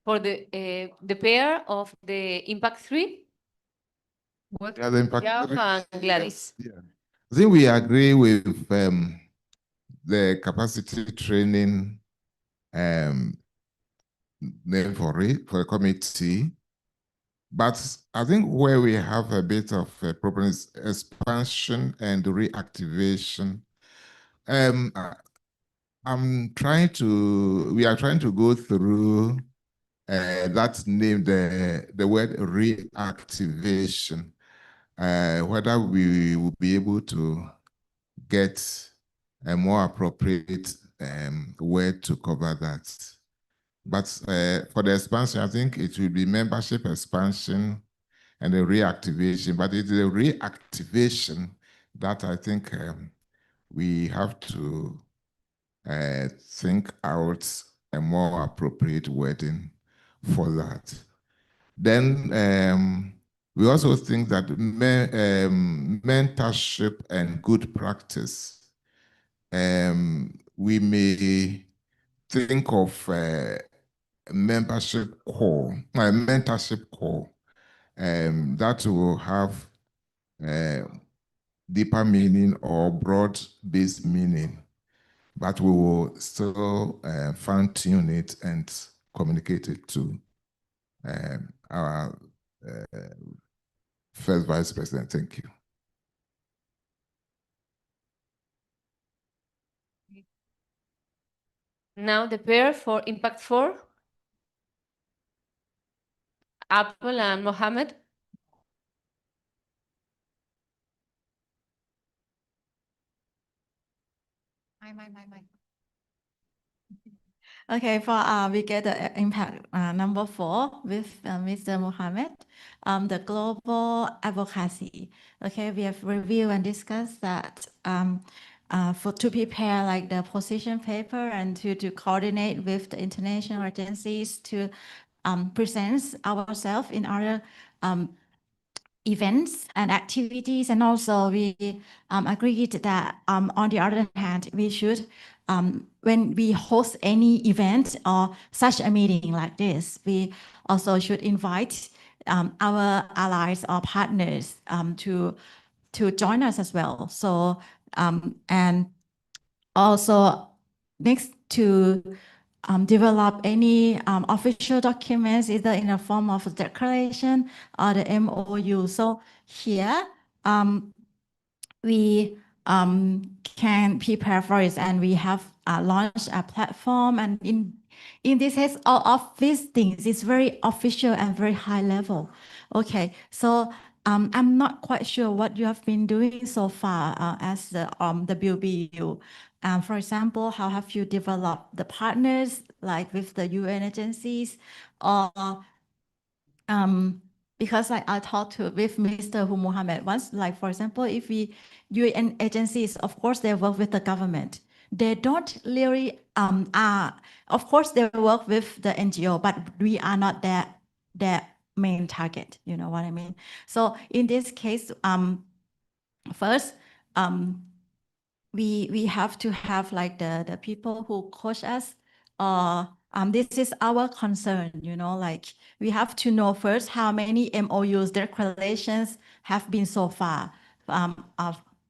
For the pair of the Impact 3? What? Yeah, the Impact Yeah, and Gladys. Yeah. I think we agree with the capacity training name for the committee. But I think where we have a bit of a problem is expansion and reactivation. We are trying to go through that name, the word reactivation, whether we will be able to get a more appropriate word to cover that. But for the expansion, I think it will be membership expansion and the reactivation. But it's the reactivation that I think we have to think out a more appropriate wording for that. Then we also think that mentorship and good practice, we may think of membership core, my mentorship core, that will have deeper meaning or broad-based meaning, but we will still fine-tune it and communicate it to our first Vice President. Thank you. Now the pair for Impact 4, Apple and Mohammed. Okay, we get the impact number 4 with Mr. Mohammed, the global advocacy. Okay, we have reviewed and discussed that to prepare like the position paper and to coordinate with the international agencies to present ourselves in other events and activities. And also we agreed that on the other hand, we should, when we host any event or such a meeting like this, we also should invite our allies or partners to join us as well. So, and also next to develop any official documents, either in a form of a declaration or the MOU. So here, we can prepare for it, and we have launched a platform. And in this case, all of these things is very official and very high level. Okay, so I'm not quite sure what you have been doing so far as the WBU. For example, how have you developed the partners, like with the UN agencies, or because I talked with Mr. Mohammed once, like for example, if we UN agencies, of course, they work with the government. They don't really of course, they work with the NGO, but we are not their main target. You know what I mean? So in this case, first, we have to have like the people who coach us. This is our concern, you know, like we have to know first how many MOUs, declarations have been so far of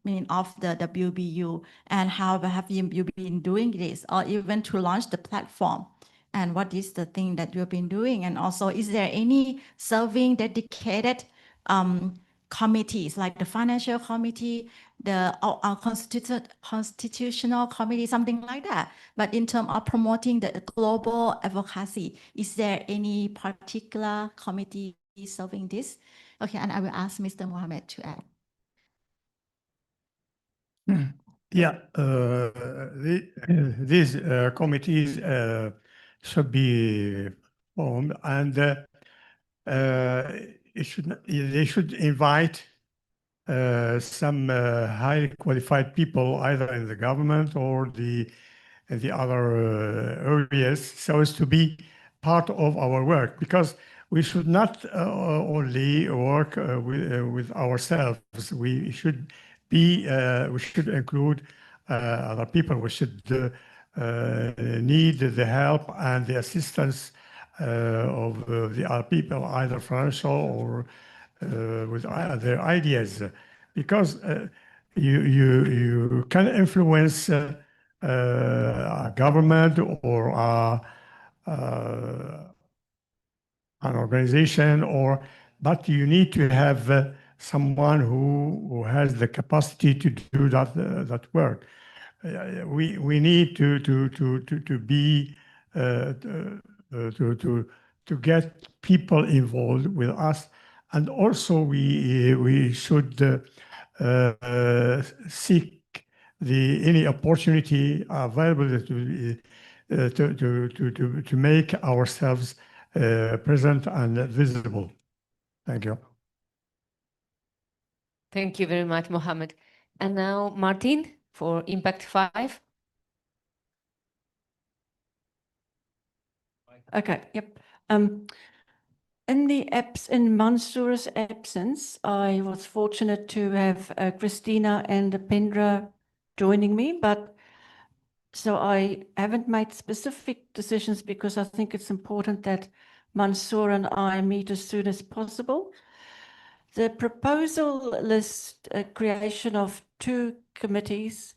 the WBU, and how have you been doing this, or even to launch the platform, and what is the thing that you've been doing, and also is there any serving dedicated committees like the financial committee, the constitutional committee, something like that. But in terms of promoting the global advocacy, is there any particular committee serving this? Okay, and I will ask Mr. Mohammed to add. Yeah, these committees should be formed, and they should invite some highly qualified people, either in the government or in the other areas, so as to be part of our work, because we should not only work with ourselves. We should include other people. We should need the help and the assistance of the other people, either financial or with their ideas, because you can influence a government or an organization, but you need to have someone who has the capacity to do that work. We need to be to get people involved with us, and also we should seek any opportunity available to make ourselves present and visible. Thank you. Thank you very much, Mohammed. And now Martin for Impact 5. Okay, yep. In Mansour's absence, I was fortunate to have Christina and Pendra joining me, but So I haven't made specific decisions because I think it's important that Mansour and I meet as soon as possible. The proposal lists a creation of 2 committees.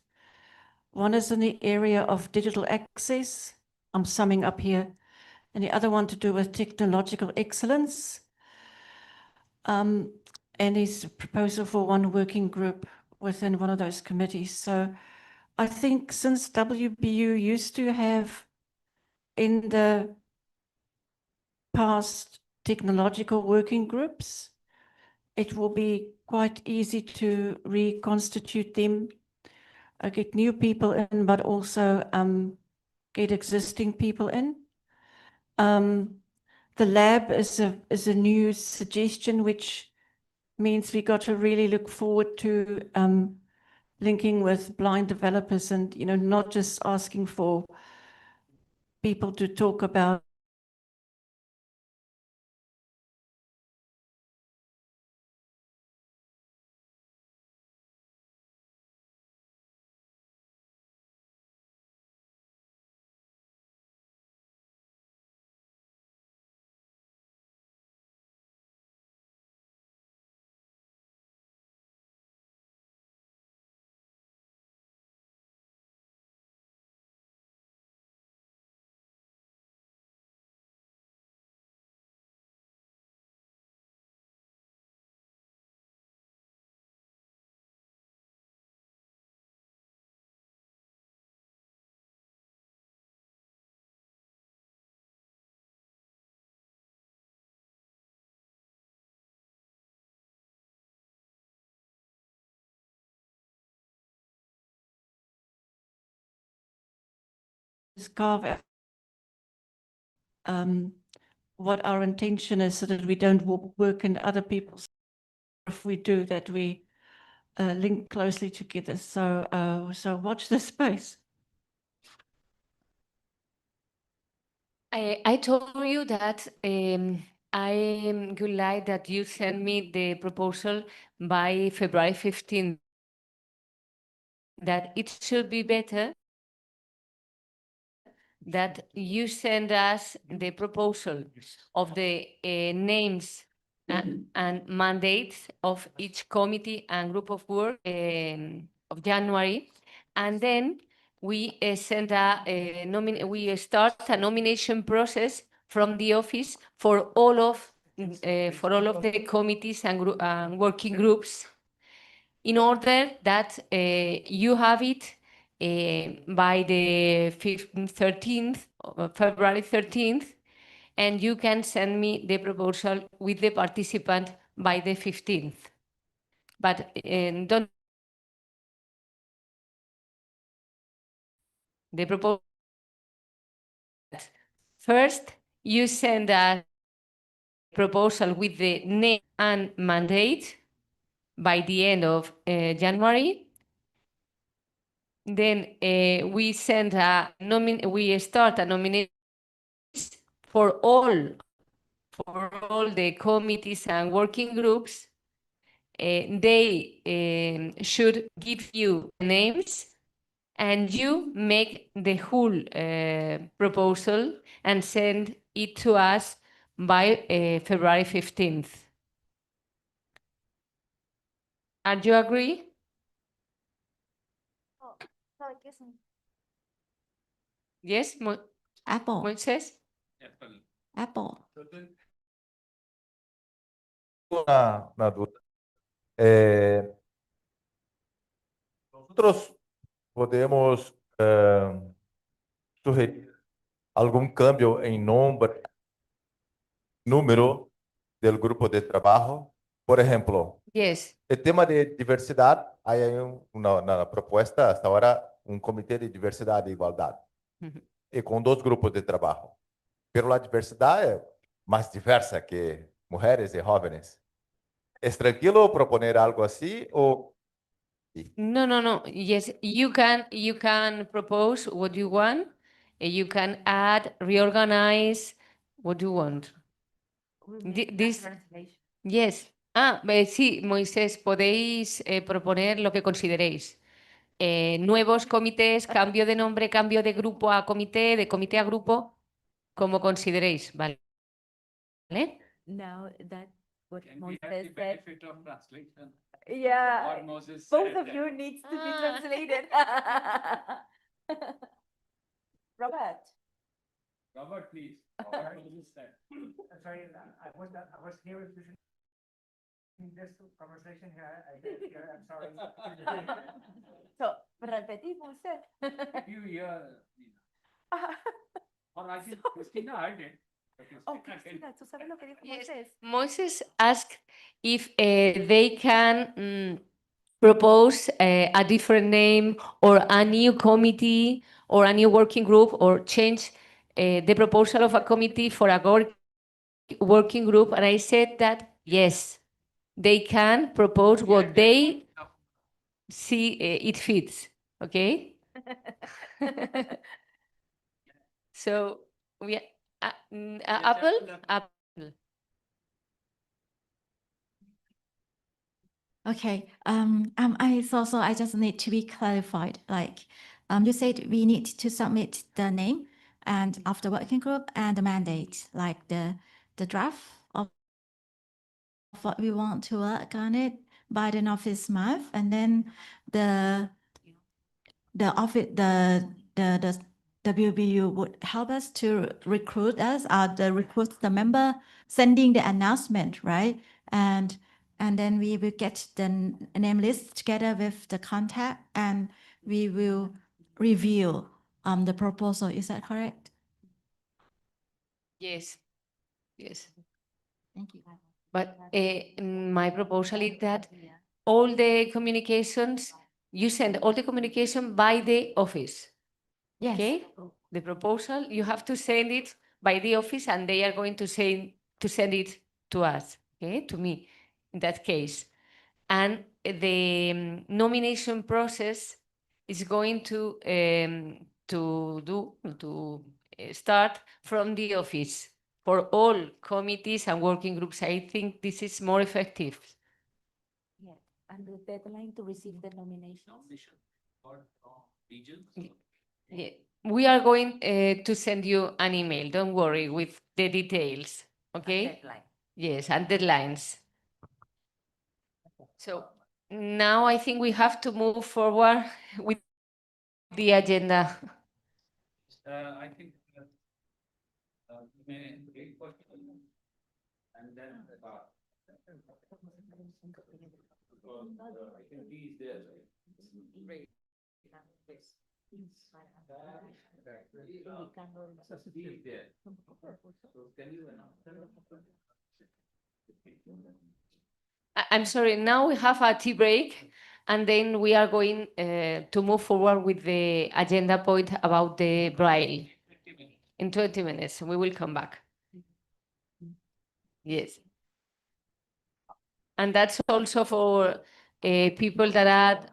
One is in the area of digital access, I'm summing up here, and the other one to do with technological excellence. And his proposal for one working group within one of those committees. So I think since WBU used to have in the past technological working groups, it will be quite easy to reconstitute them, get new people in, but also get existing people in. The lab is a new suggestion, which means we got to really look forward to linking with blind developers and, you know, not just asking for people to talk about carve out what our intention is so that we don't work in other people's. If we do that, we link closely together. So, so watch this space. I told you that I would like that you send me the proposal by February 15th. That it should be better that you send us the proposal of the names and mandates of each committee and group of work of January, and then we send we start a nomination process from the office for all of the committees and working groups, in order that you have it by the 13th, February 13th, and you can send me the proposal with the participant by the 15th. But don't the proposal. First, you send a proposal with the name and mandate by the end of January. Then we send we start a nomination for all the committees and working groups. They should give you names, and you make the whole proposal and send it to us by February 15th. And you agree? Yes, Apple. Moisés? Apple. Una duda. Nosotros podemos sugerir algún cambio en número del grupo de trabajo. Por ejemplo, Yes. el tema de diversidad, hay una propuesta hasta ahora, un comité de diversidad e igualdad, y con 2 grupos de trabajo. Pero la diversidad es más diversa que mujeres y jóvenes. ¿Es tranquilo proponer algo así o? No. Yes, you can propose what you want. You can add, reorganize what you want. This, yes. Sí, Moisés, podéis proponer lo que consideréis. nuevos comités, cambio de nombre, cambio de grupo a comité, de comité a grupo, como consideréis, ¿vale? Now that what Can we Moises have the said. benefit of translation? Yeah, What Moses both said of there. you needs to be translated. Robert. Robert, please. Sorry. What Moses said. Sorry, I was here with this conversation here. I'm sorry. So, repetimos. If you hear, or I think Christina heard it. but Oh, Christina didn't. Cristina, ¿tú sabes lo que dijo Yes. Moisés? Moses asked if they can propose a different name or a new committee or a new working group or change the proposal of a committee for a working group. And I said that yes, they can propose what they see it fits. Okay. So we Apple. Okay. I just need to be clarified. Like, you said we need to submit the name and of the working group and the mandate, like the draft of what we want to work on it by the end of this month, and then the office the WBU would help us to recruit us, recruit the member, sending the announcement, right? And then we will get the name list together with the contact, and we will review the proposal. Is that correct? Yes. Yes. Thank you. But my proposal is that all the communications, you send all the communication by the office. Yes. Okay? The proposal, you have to send it by the office and they are going to send it to us, okay? To me, in that case. And the nomination process is going to start from the office for all committees and working groups. I think this is more effective. Yeah, and the deadline to receive the nomination. Regions? Yeah. We are going to send you an email, don't worry, with the details, okay? And deadline. Yes, and deadlines. So now I think we have to move forward with the agenda. I think may wait for and then I think he is there, right? He is there. So can you announce? I'm sorry, now we have a tea break and then we are going to move forward with the agenda point about the Braille. In 20 minutes, we will come back. Yes. And that's also for people that are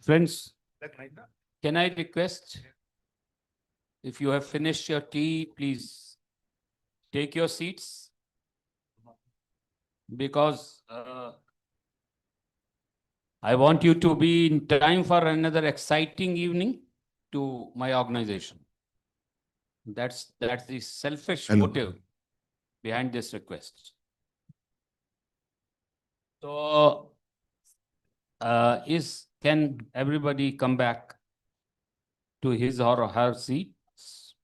Friends, can I request, if you have finished your tea, please take your seats, because I want you to be in time for another exciting evening to my organization. That's the selfish motive behind this request. So, can everybody come back to his or her seats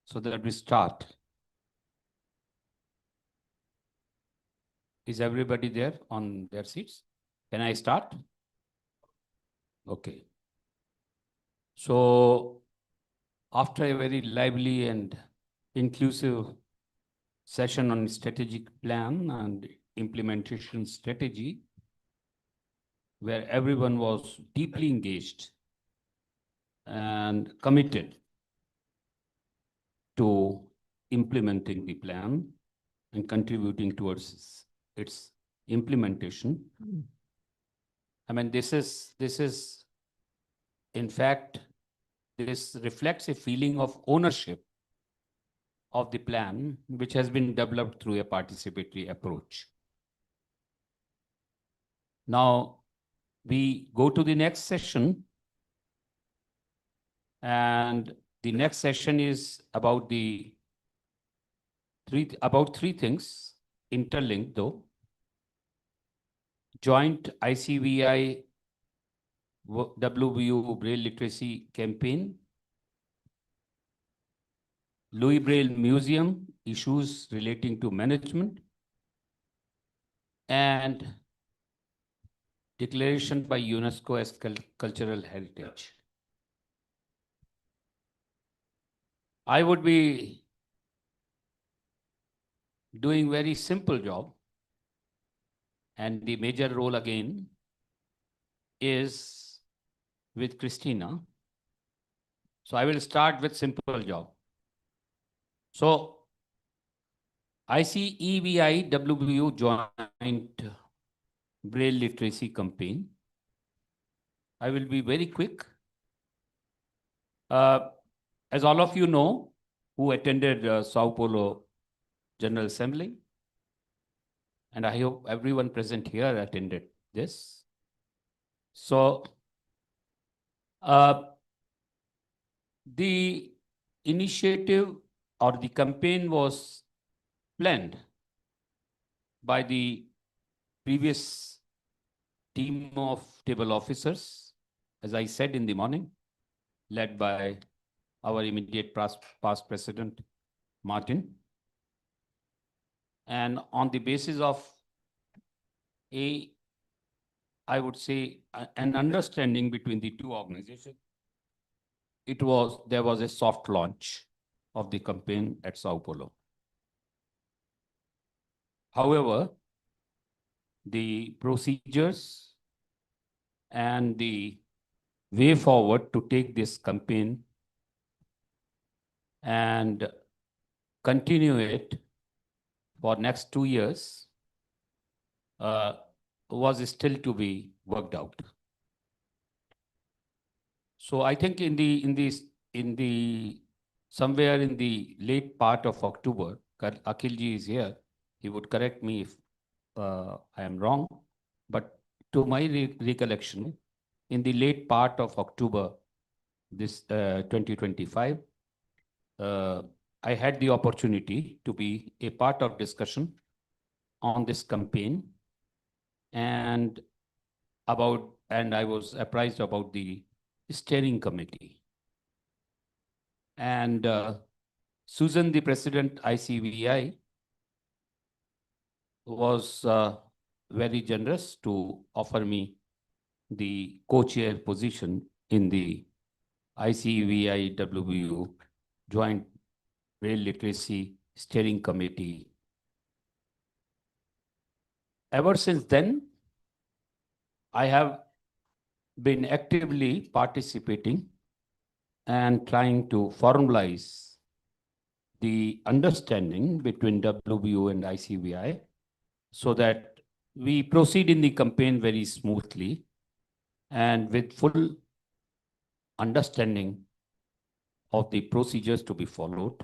so that we start? Is everybody there on their seats? Can I start? Okay. So, after a very lively and inclusive session on strategic plan and implementation strategy, where everyone was deeply engaged and committed to implementing the plan and contributing towards its implementation. I mean, this is, in fact, this reflects a feeling of ownership of the plan, which has been developed through a participatory approach. Now, we go to the next session, and the next session is about three things, interlinked though. Joint ICVI WBU Braille Literacy Campaign, Louis Braille Museum, issues relating to management, and declaration by UNESCO as cultural heritage. I would be doing very simple job, and the major role again is with Christina. So I will start with simple job. So ICEVI WBU Joint Braille Literacy Campaign. I will be very quick. As all of you know, who attended Sao Paulo General Assembly, and I hope everyone present here attended this. So the initiative or the campaign was planned by the previous team of table officers, as I said in the morning, led by our immediate past president, Martin. And on the basis of I would say, an understanding between the two organizations, there was a soft launch of the campaign at Sao Paulo. However, the procedures and the way forward to take this campaign and continue it for next 2 years was still to be worked out. So I think somewhere in the late part of October, Akhilji is here. He would correct me if I am wrong, but to my recollection, in the late part of October, this 2025, I had the opportunity to be a part of discussion on this campaign, and I was apprised about the steering committee. And Susan, the president ICVI, was very generous to offer me the co-chair position in the ICVI WBU Joint Braille Literacy Steering Committee. Ever since then, I have been actively participating and trying to formalize the understanding between WBU and ICVI so that we proceed in the campaign very smoothly and with full understanding of the procedures to be followed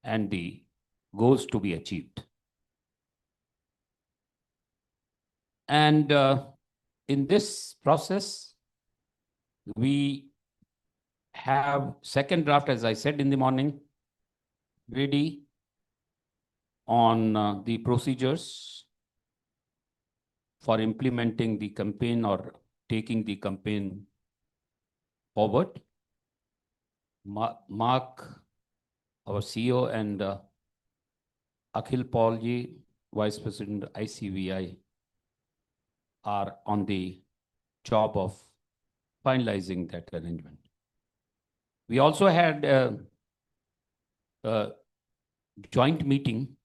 and the goals to be achieved. And in this process, we have second draft, as I said in the morning, ready on the procedures for implementing the campaign or taking the campaign forward. Mark, our CEO, and Akhil Paulji, Vice President ICVI, are on the job of finalizing that arrangement. We also had a joint meeting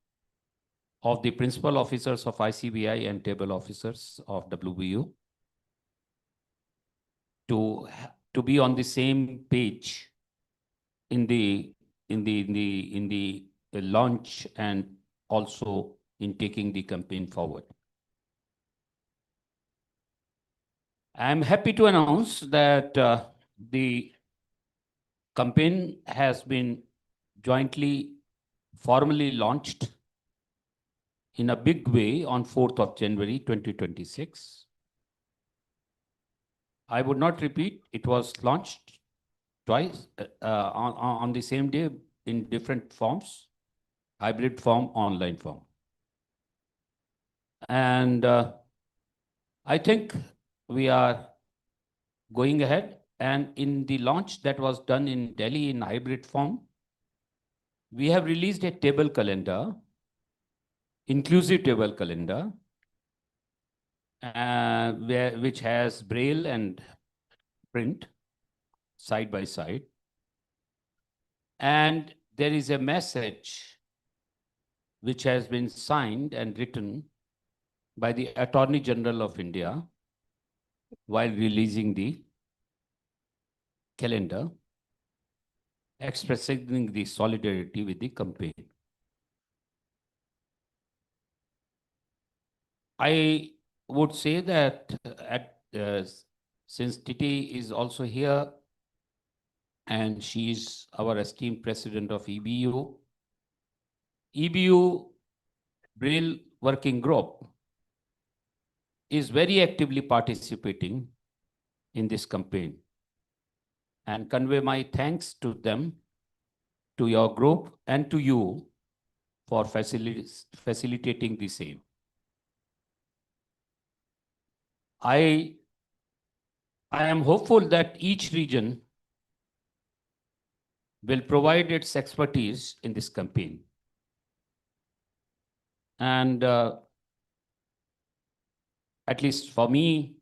of the principal officers of ICVI and table officers of WBU to be on the same page in the launch and also in taking the campaign forward. I am happy to announce that the campaign has been jointly formally launched in a big way on 4th of January 2026. I would not repeat, it was launched twice on the same day in different forms, hybrid form, online form. And I think we are going ahead. And in the launch that was done in Delhi in hybrid form, we have released a table calendar, inclusive table calendar, which has braille and print side by side. And there is a message which has been signed and written by the Attorney General of India while releasing the calendar, expressing the solidarity with the campaign. I would say that since Titi is also here and she is our esteemed president of EBU, EBU Braille Working Group is very actively participating in this campaign, and convey my thanks to them, to your group, and to you for facilitating the same. I am hopeful that each region will provide its expertise in this campaign. And at least for me,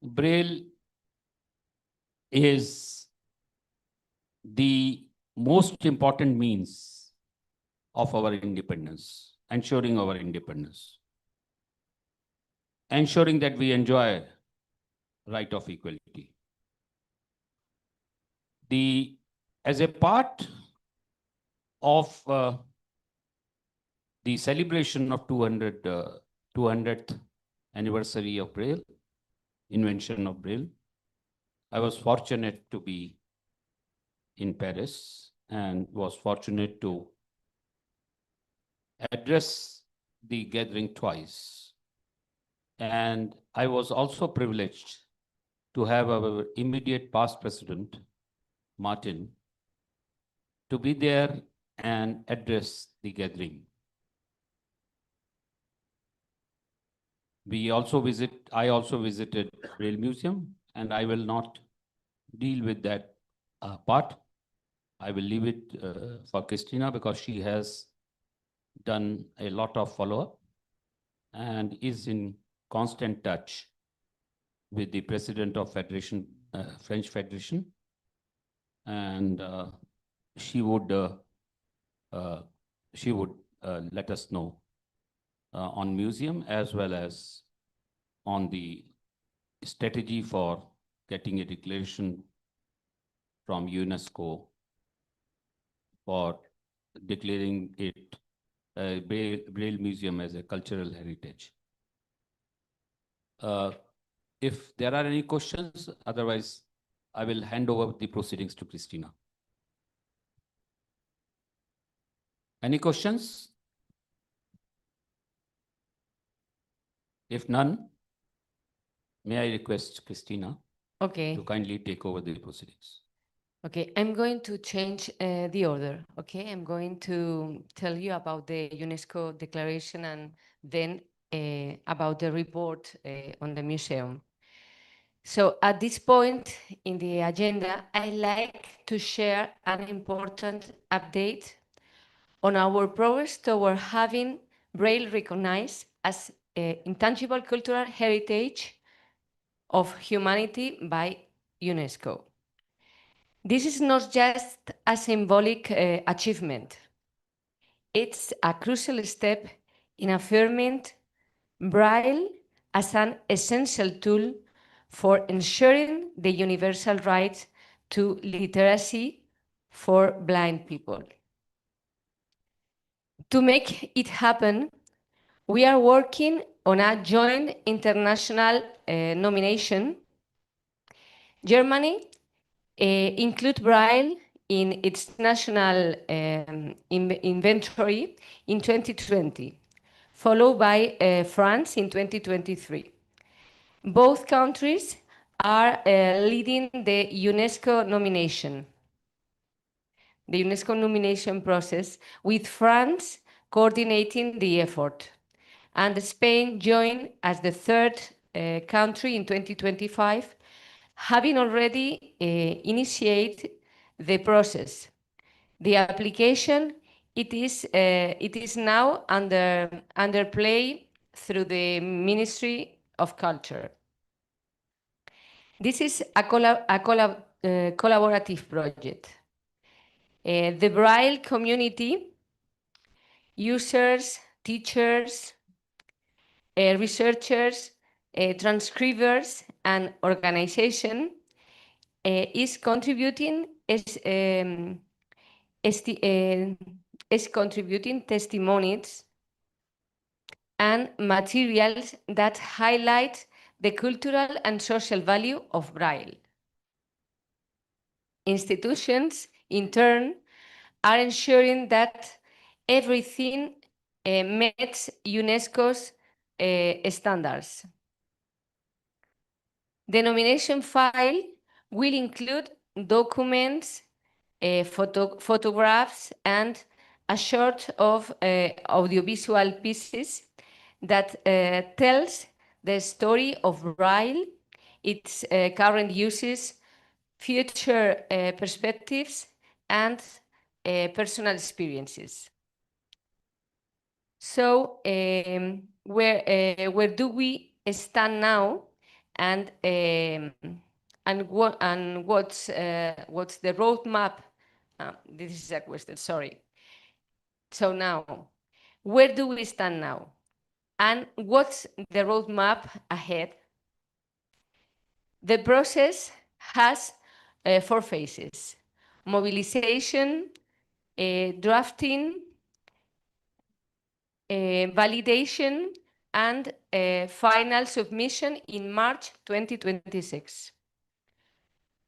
Braille is the most important means of our independence, ensuring our independence, ensuring that we enjoy right of equality. As a part of the celebration of 200th anniversary of Braille, invention of Braille, I was fortunate to be in Paris and was fortunate to address the gathering twice. And I was also privileged to have our immediate past president, Martin, to be there and address the gathering. I also visited Braille Museum, and I will not deal with that part. I will leave it for Christina because she has done a lot of follow-up and is in constant touch with the president of Federation, French Federation, and she would let us know on museum as well as on the strategy for getting a declaration from UNESCO for declaring it Braille Museum as a cultural heritage. If there are any questions, otherwise I will hand over the proceedings to Christina. Any questions? If none, may I request Christina Okay. to kindly take over the proceedings. Okay, I'm going to change the order. Okay, I'm going to tell you about the UNESCO declaration and then about the report on the museum. So at this point in the agenda, I like to share an important update on our progress toward having Braille recognized as intangible cultural heritage of humanity by UNESCO. This is not just a symbolic achievement. It's a crucial step in affirming Braille as an essential tool for ensuring the universal right to literacy for blind people. To make it happen, we are working on a joint international nomination. Germany include Braille in its national inventory in 2020, followed by France in 2023. Both countries are leading the UNESCO nomination process, with France coordinating the effort. And Spain joined as the third country in 2025, having already initiated the process. The application, it is now under play through the Ministry of Culture. This is a collaborative project. The Braille community, users, teachers, researchers, transcribers, and organization is contributing testimonies and materials that highlight the cultural and social value of Braille. Institutions, in turn, are ensuring that everything meets UNESCO's standards. The nomination file will include documents, photographs, and a short of audiovisual pieces that tells the story of Braille, its current uses, future perspectives, and personal experiences. So where do we stand now, and what's the roadmap? This is a question. Sorry. So now, where do we stand now, and what's the roadmap ahead? The process has 4 phases: mobilization, drafting, validation, and final submission in March 2026.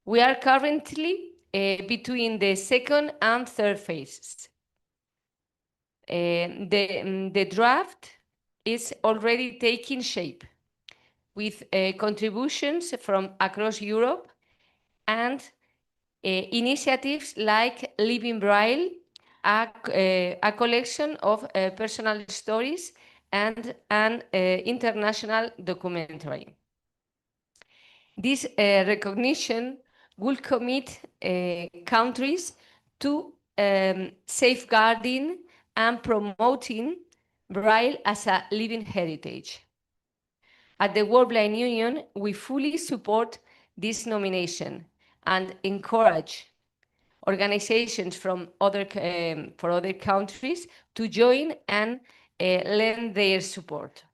We are currently between the second and third phases. The draft is already taking shape, with contributions from across Europe and initiatives like Living Braille, a collection of personal stories, and an international documentary. This recognition will commit countries to safeguarding and promoting Braille as a living heritage. At the World Blind Union, we fully support this nomination and encourage organizations from other countries to join and lend their support.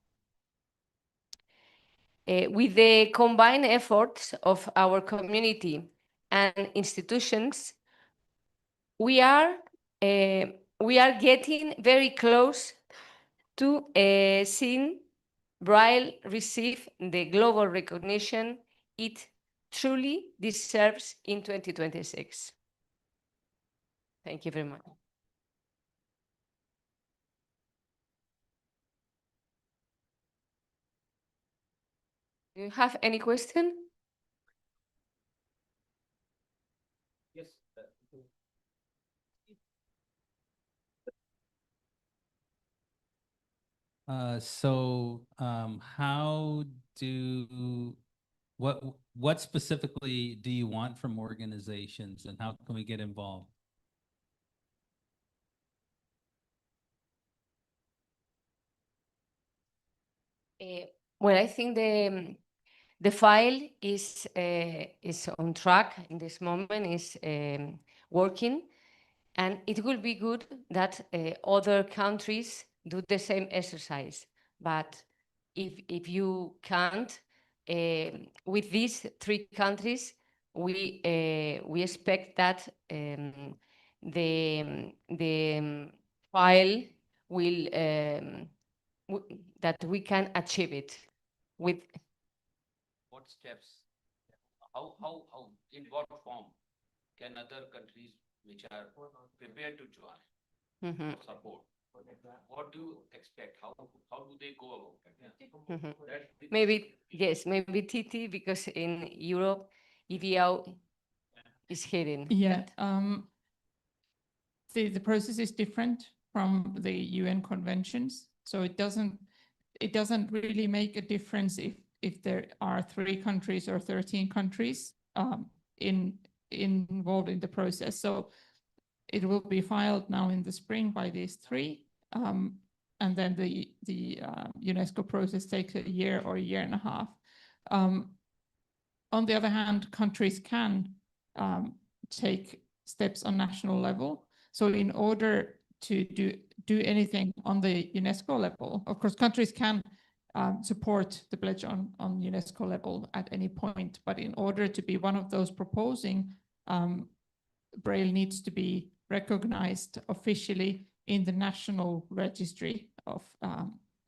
With the combined efforts of our community and institutions, we are we are getting very close to seeing Braille receive the global recognition it truly deserves in 2026. Thank you very much. Do you have any question? Yes. How do what specifically do you want from organizations, and how can we get involved? Well, I think the file is on track in this moment, is working, and it will be good that other countries do the same exercise. But if you can't, with these three countries, we expect that the file will that we can achieve it with. What steps? How in what form can other countries which are prepared to join support? What do you expect? How do they go about it? Maybe, yes, maybe TT, because in Europe, EVO is hidden. Yeah, the process is different from the UN conventions, so it doesn't really make a difference if there are 3 countries or 13 countries involved in the process. So it will be filed now in the spring by these 3, and then the UNESCO process takes a year or a year and a half. On the other hand, countries can take steps on national level. So in order to do anything on the UNESCO level, of course, countries can support the pledge on UNESCO level at any point, but in order to be one of those proposing, Braille needs to be recognized officially in the national registry of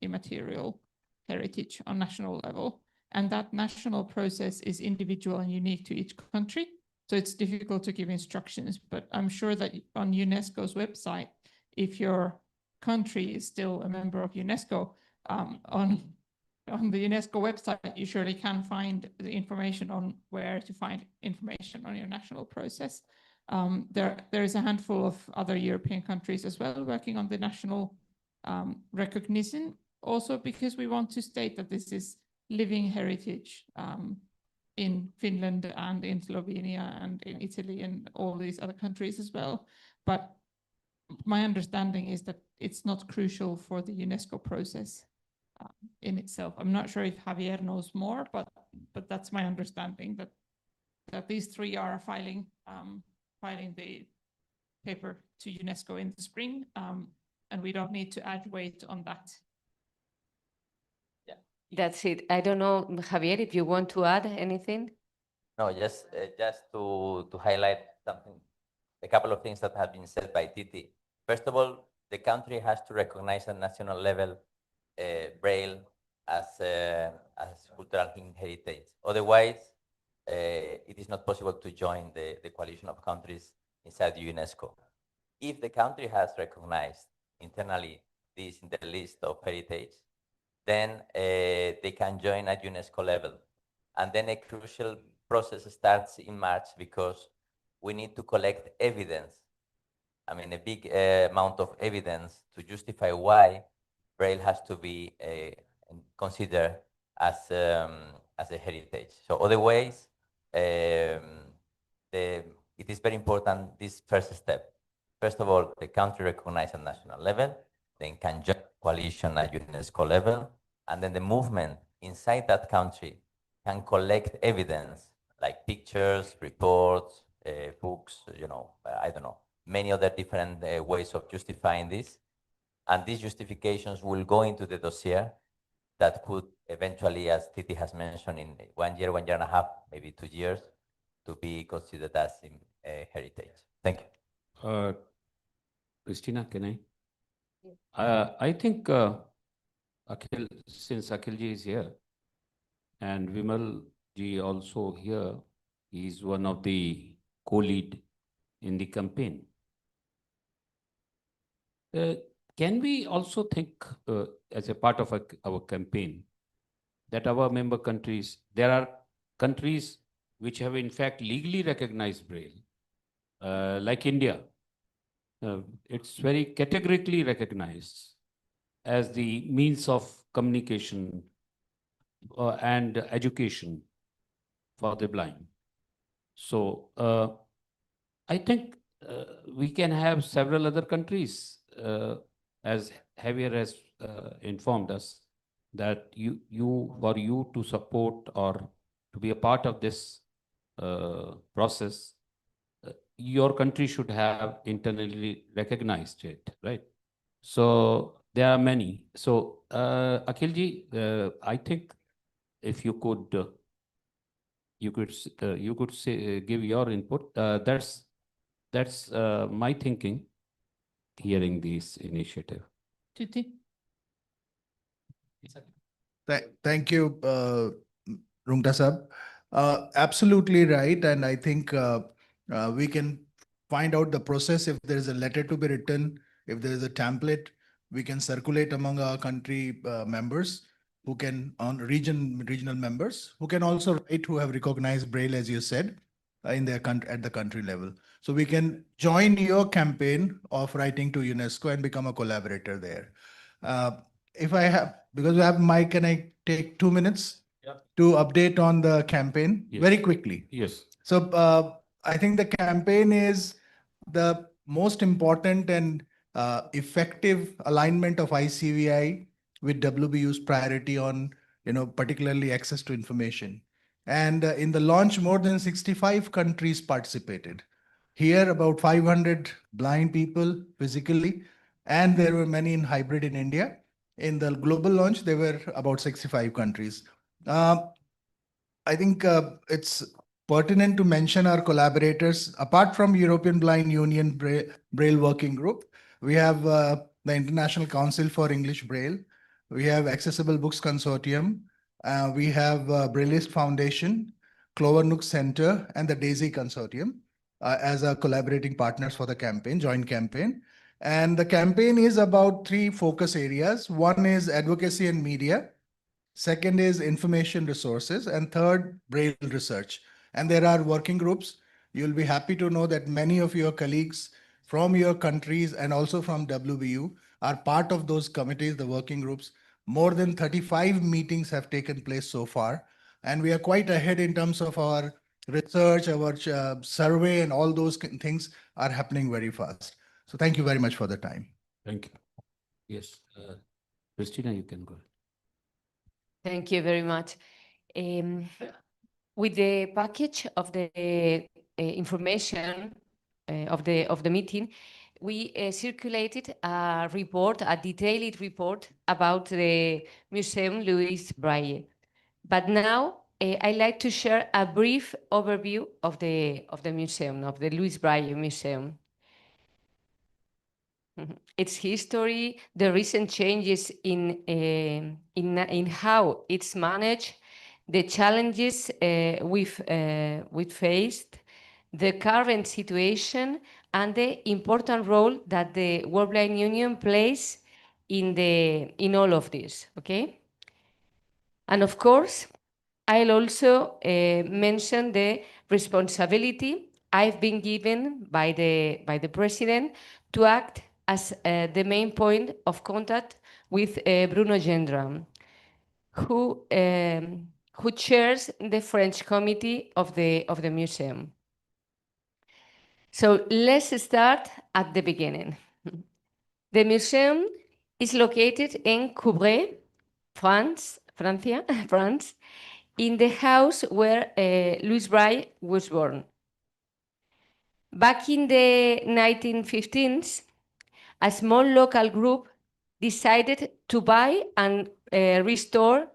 immaterial heritage on national level. And that national process is individual and unique to each country. So it's difficult to give instructions, but I'm sure that on UNESCO's website, if your country is still a member of UNESCO, on the UNESCO website, you surely can find the information on where to find information on your national process. There is a handful of other European countries as well working on the national recognition, also because we want to state that this is living heritage in Finland and in Slovenia and in Italy and all these other countries as well. But my understanding is that it's not crucial for the UNESCO process in itself. I'm not sure if Javier knows more, but that's my understanding, that these 3 are filing the paper to UNESCO in the spring, and we don't need to add weight on that. That's it. I don't know, Javier, if you want to add anything. No, just to highlight something, a couple of things that have been said by Titi. First of all, the country has to recognize at national level Braille as cultural heritage. Otherwise, it is not possible to join the coalition of countries inside UNESCO. If the country has recognized internally this in the list of heritage, then they can join at UNESCO level. And then a crucial process starts in March because we need to collect evidence. I mean, a big amount of evidence to justify why Braille has to be considered as a heritage. So otherwise, it is very important, this first step. First of all, the country recognized at national level, then can join coalition at UNESCO level, and then the movement inside that country can collect evidence like pictures, reports, books, I don't know, many other different ways of justifying this. And these justifications will go into the dossier that could eventually, as Titi has mentioned, in 1 year, 1 year and a half, maybe 2 years, to be considered as heritage. Thank you. Christina, can I? I think Akhil, since Akhilji is here and Vimal ji also here, he is one of the co-lead in the campaign. Can we also think as a part of our campaign that our member countries, there are countries which have in fact legally recognized Braille, like India. It's very categorically recognized as the means of communication and education for the blind. So I think we can have several other countries, as Javier has informed us, that for you to support or to be a part of this process, your country should have internally recognized it, right? So there are many. So Akhilji, I think if you could, you could say, give your input. That's my thinking. Hearing this initiative. Titi? Thank you, Rungta Sab. Absolutely right. And I think we can find out the process. If there is a letter to be written, if there is a template, we can circulate among our country members who can, on regional members, who can also write, who have recognized Braille, as you said, in their country, at the country level. So we can join your campaign of writing to UNESCO and become a collaborator there. If I have, because we have mic, can I take 2 minutes to update on the campaign very quickly? Yes. So I think the campaign is the most important and effective alignment of ICVI with WBU's priority on, particularly access to information. And in the launch, more than 65 countries participated. Here, about 500 blind people physically, and there were many in hybrid in India. In the global launch, there were about 65 countries. I think it's pertinent to mention our collaborators. Apart from European Blind Union Braille Working Group, we have the International Council for English Braille. We have Accessible Books Consortium. We have Brailleist Foundation, Clover Nook Center, and the DAISY Consortium as our collaborating partners for the campaign, joint campaign. And the campaign is about 3 focus areas. One is advocacy and media. Second is information resources, and third, Braille research. And there are working groups. You'll be happy to know that many of your colleagues from your countries and also from WBU are part of those committees, the working groups. More than 35 meetings have taken place so far. And we are quite ahead in terms of our research, our survey, and all those things are happening very fast. So thank you very much for the time. Thank you. Yes. Christina, you can go. Thank you very much. With the package of the information of the meeting, we circulated a report, a detailed report about the Museum Louis Braille. But now I'd like to share a brief overview of the museum, of the Louis Braille Museum. Its history, the recent changes in how it's managed, the challenges we've faced, the current situation, and the important role that the World Blind Union plays in all of this. Okay, and of course, I'll also mention the responsibility I've been given by the president to act as the main point of contact with Bruno Gendron, who chairs the French committee of the museum. So let's start at the beginning. The museum is located in Coubray, France, in the house where Louis Braille was born. Back in the 1915s, a small local group decided to buy and restore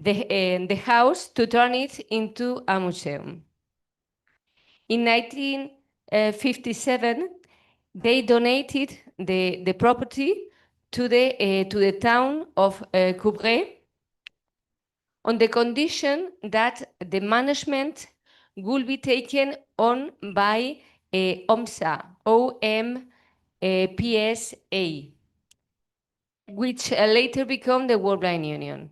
the house to turn it into a museum. In 1957, they donated the property to the town of Coubray, on the condition that the management will be taken on by OMSA, OMPSA, which later became the World Blind Union.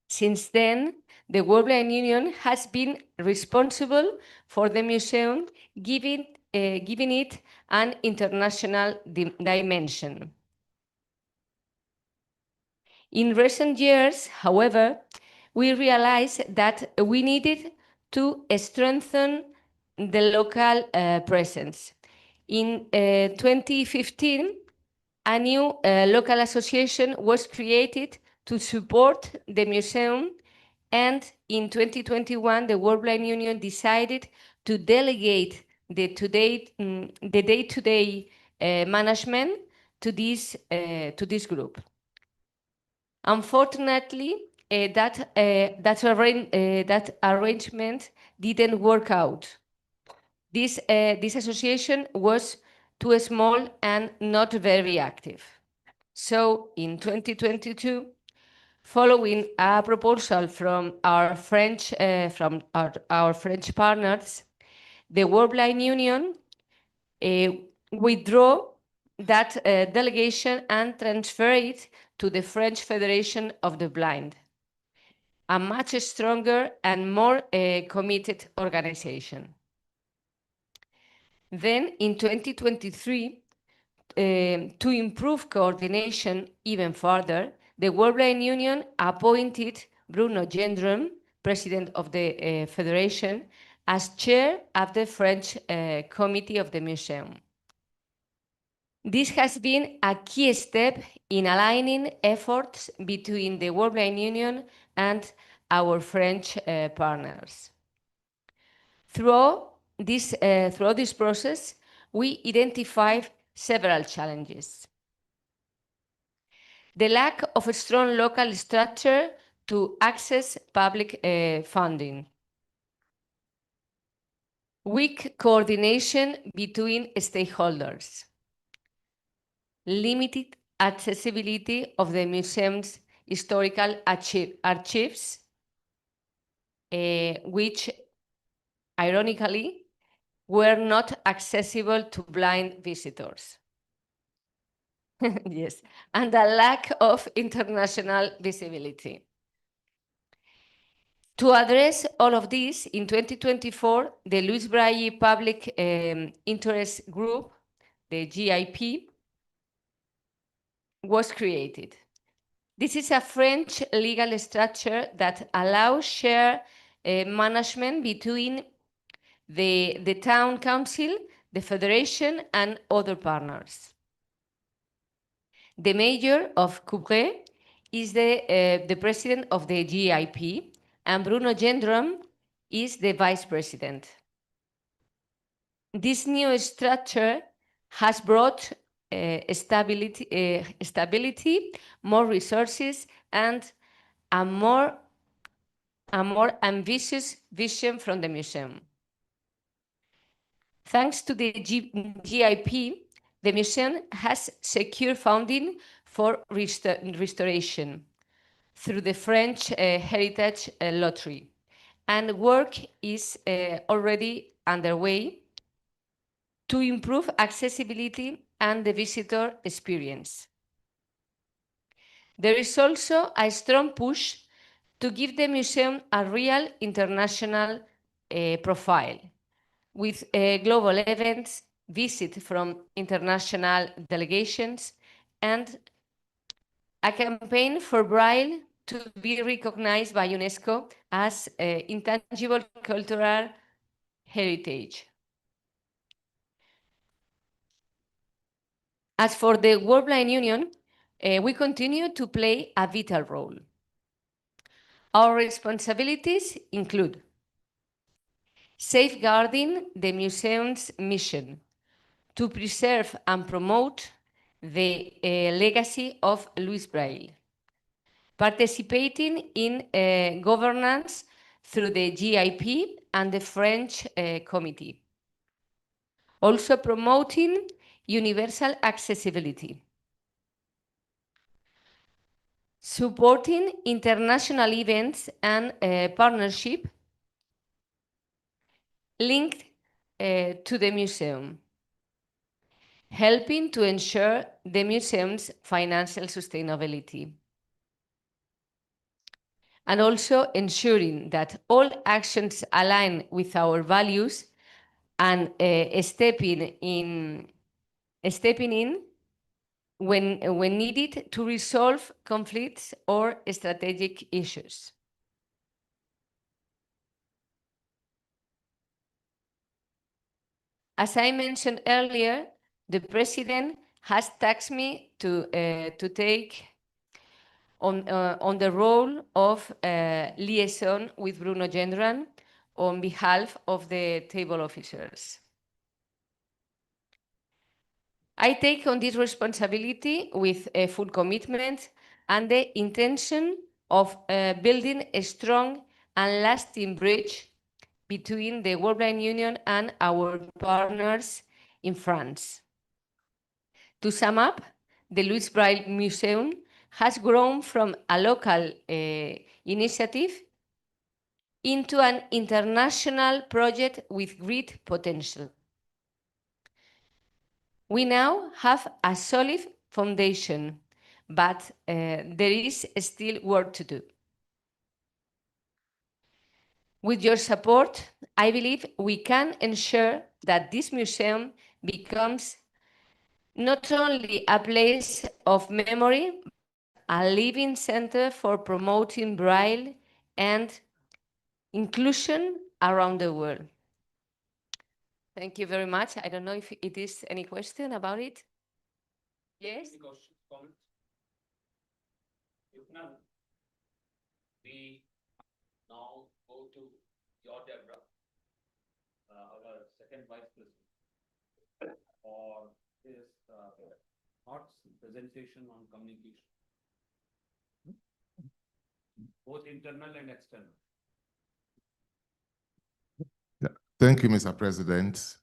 Since then, the World Blind Union has been responsible for the museum, giving it an international dimension. In recent years, however, we realized that we needed to strengthen the local presence. In 2015, a new local association was created to support the museum, and in 2021, the World Blind Union decided to delegate the day-to-day management to this group. Unfortunately, that arrangement didn't work out. This association was too small and not very active. So in 2022, following a proposal from our French partners, the World Blind Union withdrew that delegation and transferred it to the French Federation of the Blind, a much stronger and more committed organization. Then in 2023, to improve coordination even further, the World Blind Union appointed Bruno Gendron, president of the Federation, as chair of the French Committee of the Museum. This has been a key step in aligning efforts between the World Blind Union and our French partners. Throughout this process, we identified several challenges. The lack of a strong local structure to access public funding. Weak coordination between stakeholders. Limited accessibility of the museum's historical archives, which ironically were not accessible to blind visitors. Yes, and a lack of international visibility. To address all of this, in 2024, the Louis Braille Public Interest Group, the GIP, was created. This is a French legal structure that allows shared management between the town council, the federation, and other partners. The mayor of Coubray is the president of the GIP, and Bruno Gendron is the vice president. This new structure has brought stability, more resources, and a more ambitious vision from the museum. Thanks to the GIP, the museum has secure funding for restoration through the French Heritage Lottery, and work is already underway to improve accessibility and the visitor experience. There is also a strong push to give the museum a real international profile, with global events, visits from international delegations, and a campaign for Braille to be recognized by UNESCO as intangible cultural heritage. As for the World Blind Union, we continue to play a vital role. Our responsibilities include safeguarding the museum's mission to preserve and promote the legacy of Louis Braille, participating in governance through the GIP and the French committee, also promoting universal accessibility, supporting international events and partnership linked to the museum, helping to ensure the museum's financial sustainability, and also ensuring that all actions align with our values and stepping in when needed to resolve conflicts or strategic issues. As I mentioned earlier, the President has tasked me to take on the role of liaison with Bruno Gendron on behalf of the table officers. I take on this responsibility with a full commitment and the intention of building a strong and lasting bridge between the World Blind Union and our partners in France. To sum up, the Louis Braille Museum has grown from a local initiative into an international project with great potential. We now have a solid foundation, but there is still work to do. With your support, I believe we can ensure that this museum becomes not only a place of memory, a living center for promoting Braille and inclusion around the world. Thank you very much. I don't know if it is any question about it. Yes? Comments? If none, we now go to your Deborah, our second vice president, for his thoughts, presentation on communication, both internal and external. Thank you, Mr. President.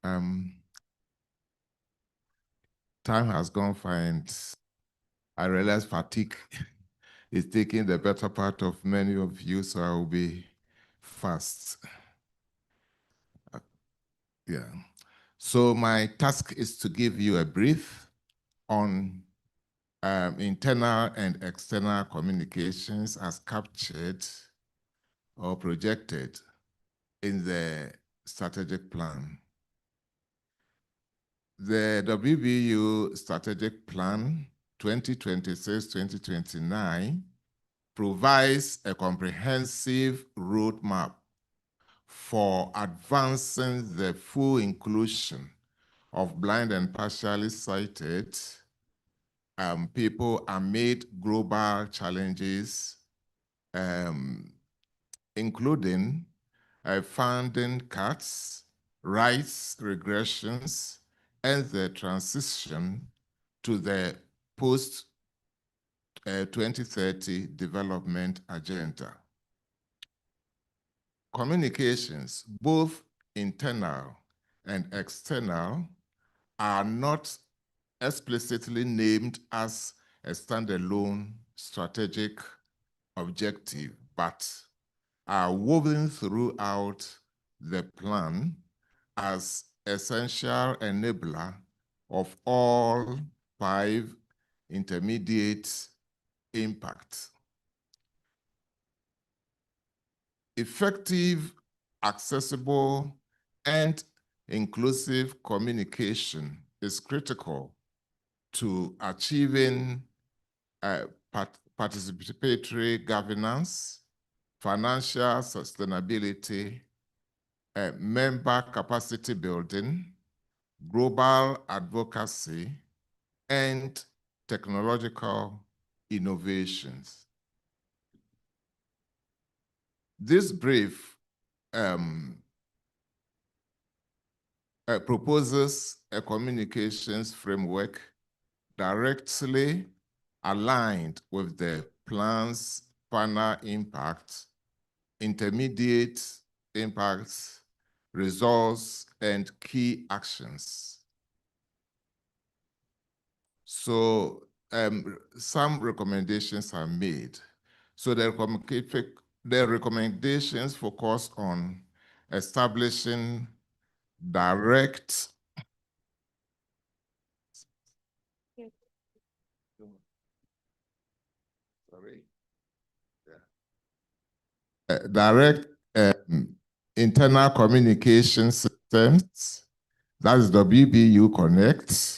Time has gone fine. I realize fatigue is taking the better part of many of you, so I will be fast. Yeah. So my task is to give you a brief on internal and external communications as captured or projected in the strategic plan. The WBU strategic plan 2026-2029 provides a comprehensive roadmap for advancing the full inclusion of blind and partially sighted people amid global challenges, including funding cuts, rights regressions, and the transition to the post-2030 development agenda. Communications, both internal and external, are not explicitly named as a standalone strategic objective, but are woven throughout the plan as essential enabler of all 5 intermediate impacts. Effective, accessible, and inclusive communication is critical to achieving participatory governance, financial sustainability, member capacity building, global advocacy, and technological innovations. This brief proposes a communications framework directly aligned with the plan's final impacts, intermediate impacts, results, and key actions. So some recommendations are made. So the recommendations focus on establishing direct direct internal communication systems, that is WBU Connect,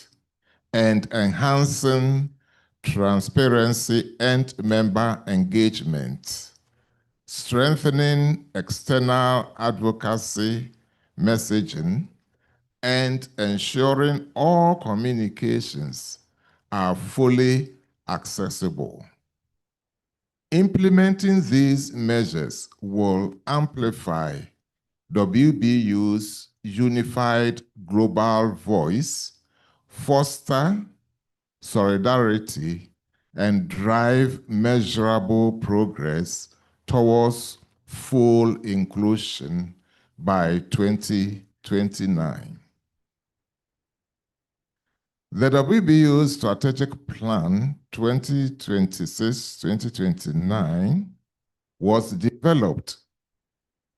and enhancing transparency and member engagement, strengthening external advocacy messaging, and ensuring all communications are fully accessible. Implementing these measures will amplify WBU's unified global voice, foster solidarity, and drive measurable progress towards full inclusion by 2029. The WBU Strategic Plan 2026-2029 was developed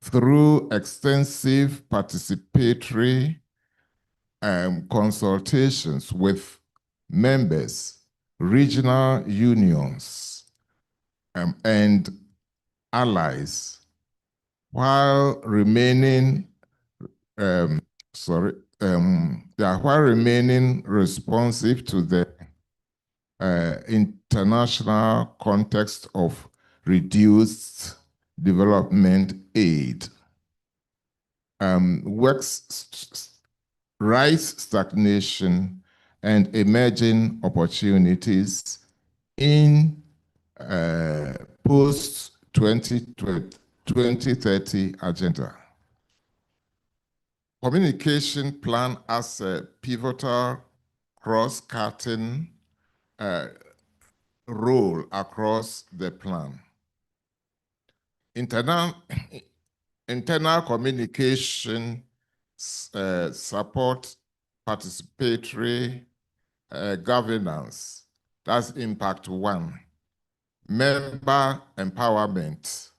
through extensive participatory consultations with members, regional unions, and allies, while remaining while remaining responsive to the international context of reduced development aid. Rights stagnation and emerging opportunities in post-2030 agenda. Communication plan as a pivotal cross-cutting role across the plan. Internal communication support participatory governance. That's impact 1. Member empowerment,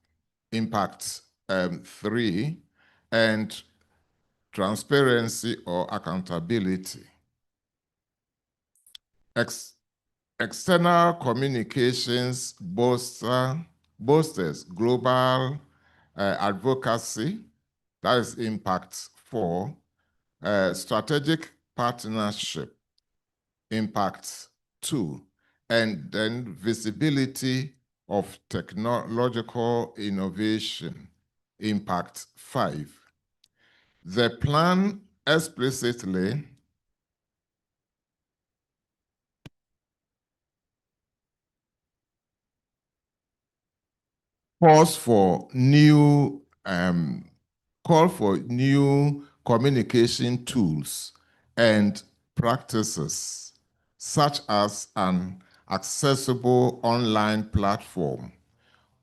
impact 3, and transparency or accountability. External communications bolsters global advocacy, that is impact 4, strategic partnership, impact 2, and then visibility of technological innovation, impact 5. The plan explicitly calls for new communication tools and practices, such as an accessible online platform,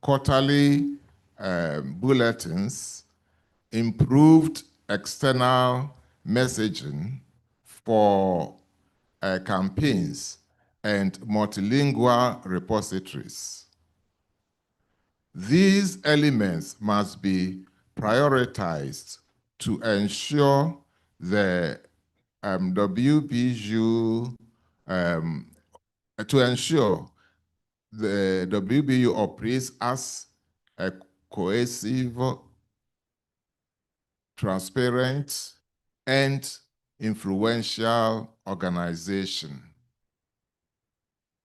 quarterly bulletins, improved external messaging for campaigns, and multilingual repositories. These elements must be prioritized to ensure the WBU the WBU operates as a cohesive, transparent, and influential organization.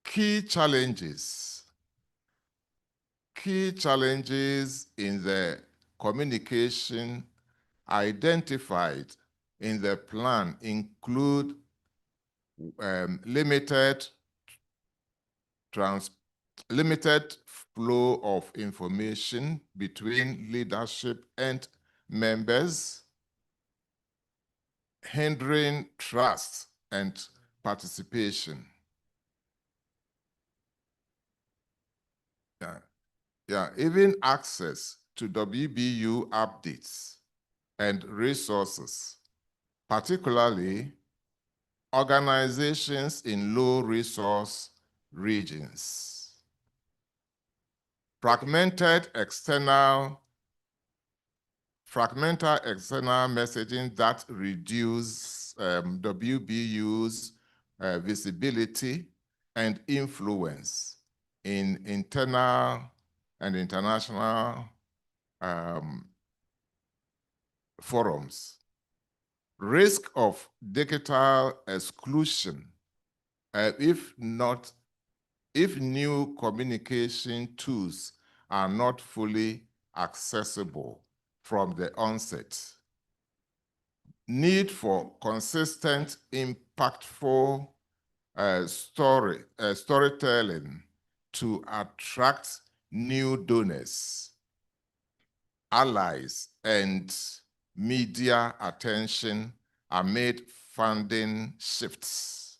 Key challenges in the communication identified in the plan include limited flow of information between leadership and members, hindering trust and participation. Even access to WBU updates and resources, particularly organizations in low-resource regions, fragmented external messaging that reduce WBU's visibility and influence in internal and international forums. Risk of digital exclusion if new communication tools are not fully accessible from the onset. Need for consistent, impactful storytelling to attract new donors, allies, and media attention amid funding shifts.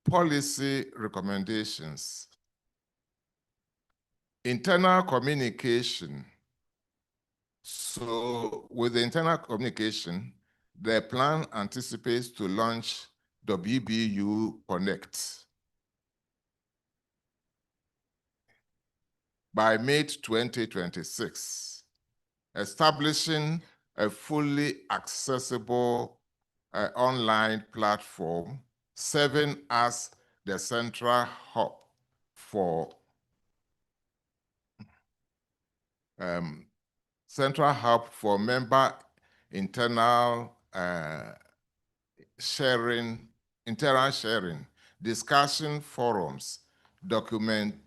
Policy recommendations. Internal communication. So with the internal communication, the plan anticipates to launch WBU Connect by mid-2026, establishing a fully accessible online platform serving as the central hub for member internal sharing, discussion forums, documentary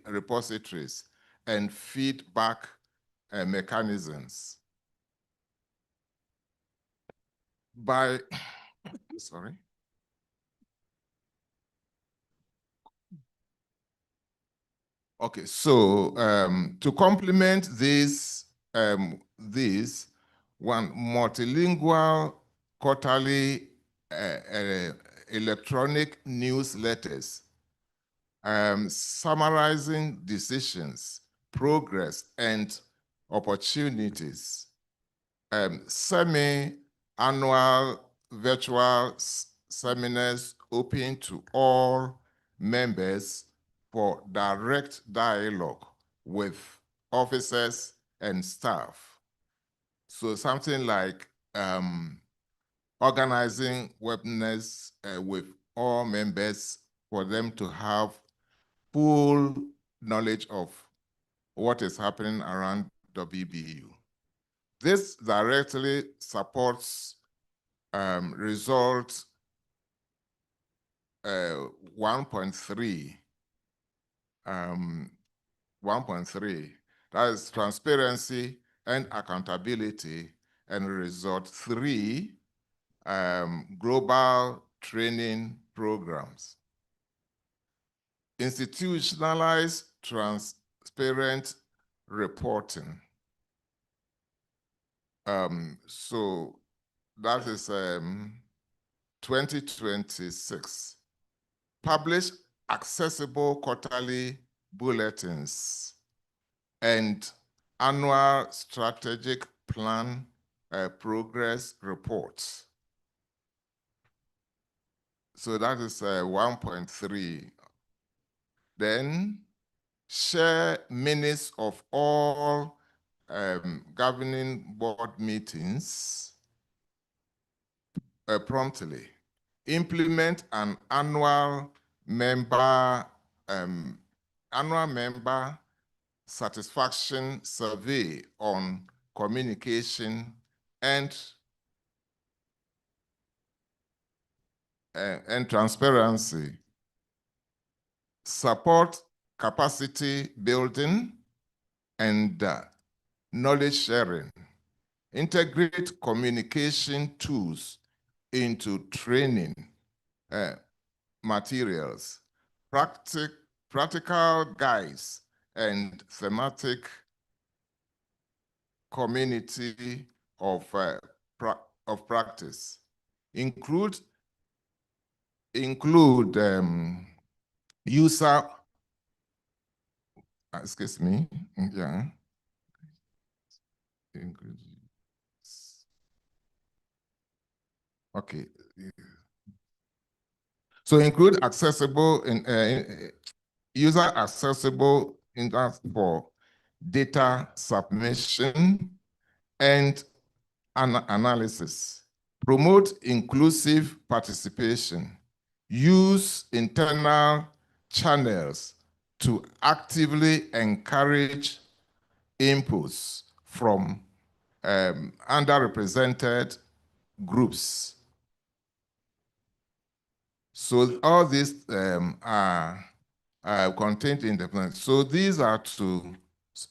repositories, and feedback mechanisms. Sorry. Okay, so to complement this one multilingual quarterly electronic newsletters summarizing decisions, progress, and opportunities. Semi-annual virtual seminars open to all members for direct dialogue with officers and staff. So something like organizing webinars with all members for them to have full knowledge of what is happening around WBU. This directly supports result 1.3. 1.3, that is transparency and accountability, and result 3, global training programs. Institutionalized transparent reporting. So that is 2026. Publish accessible quarterly bulletins and annual strategic plan progress reports. So that is 1.3. Then share minutes of all governing board meetings promptly. Implement an annual member satisfaction survey on communication and transparency. Support capacity building and knowledge sharing. Integrate communication tools into training materials, practical guides, and thematic community of practice. Include user, excuse me, yeah. Okay. So include accessible user accessible interface for data submission and analysis. Promote inclusive participation. Use internal channels to actively encourage inputs from underrepresented groups. So all these are contained in the plan. So these are to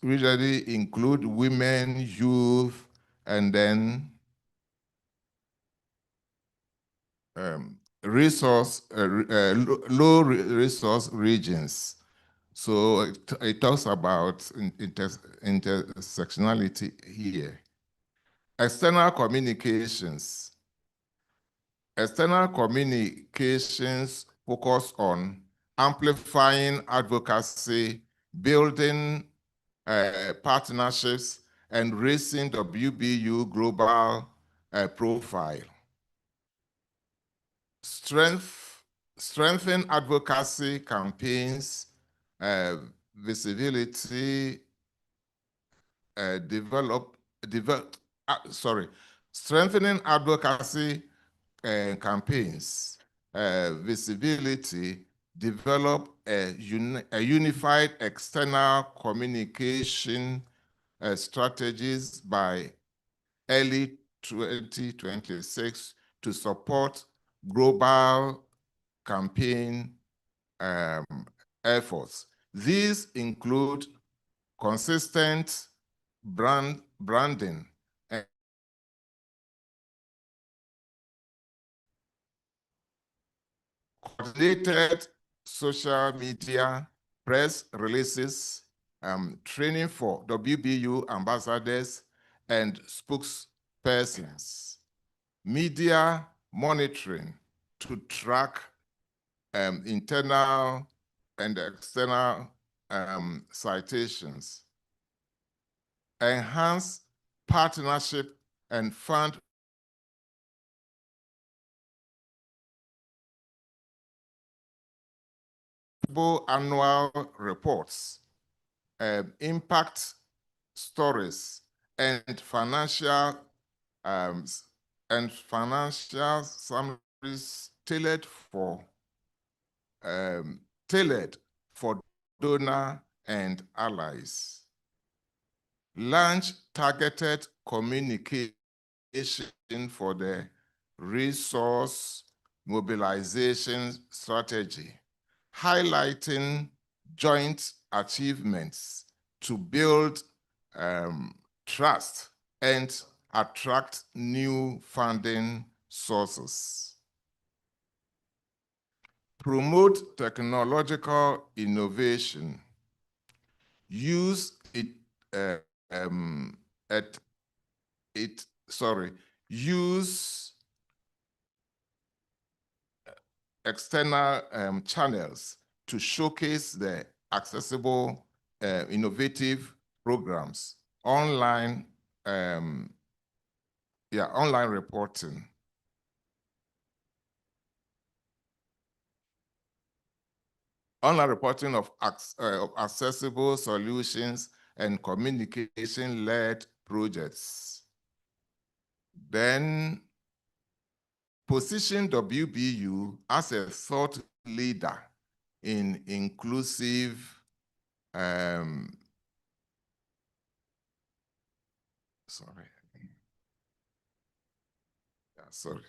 usually include women, youth, and then low resource regions. So it talks about intersectionality here. External communications. External communications focus on amplifying advocacy, building partnerships, and raising WBU global profile. Strengthen advocacy campaigns, visibility, strengthening advocacy campaigns, visibility, develop a unified external communication strategies by early 2026 to support global campaign efforts. These include consistent branding and coordinated social media, press releases, training for WBU ambassadors and spokespersons, media monitoring to track internal and external citations, enhance partnership and fund annual reports, impact stories, and financial summaries tailored for donor and allies. Launch targeted communication for the resource mobilization strategy, highlighting joint achievements to build trust and attract new funding sources. Promote technological innovation. Use use external channels to showcase the accessible, innovative programs, online reporting. Online reporting of accessible solutions and communication-led projects. Then position WBU as a thought leader in inclusive sorry.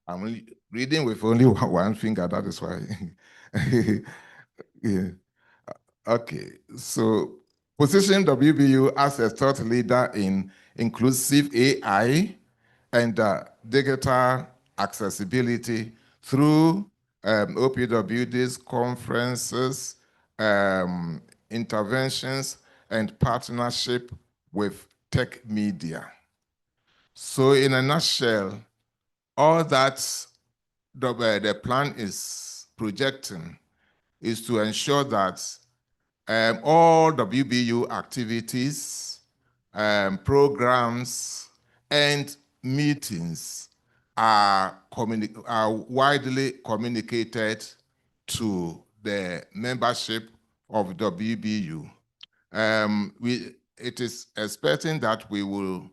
I'm reading with only one finger, that is why. Yeah. Okay, so position WBU as a thought leader in inclusive AI and digital accessibility through OPWD's conferences, interventions, and partnership with tech media. So in a nutshell, all that the plan is projecting is to ensure that all WBU activities, programs, and meetings are widely communicated to the membership of WBU. It is expecting that we will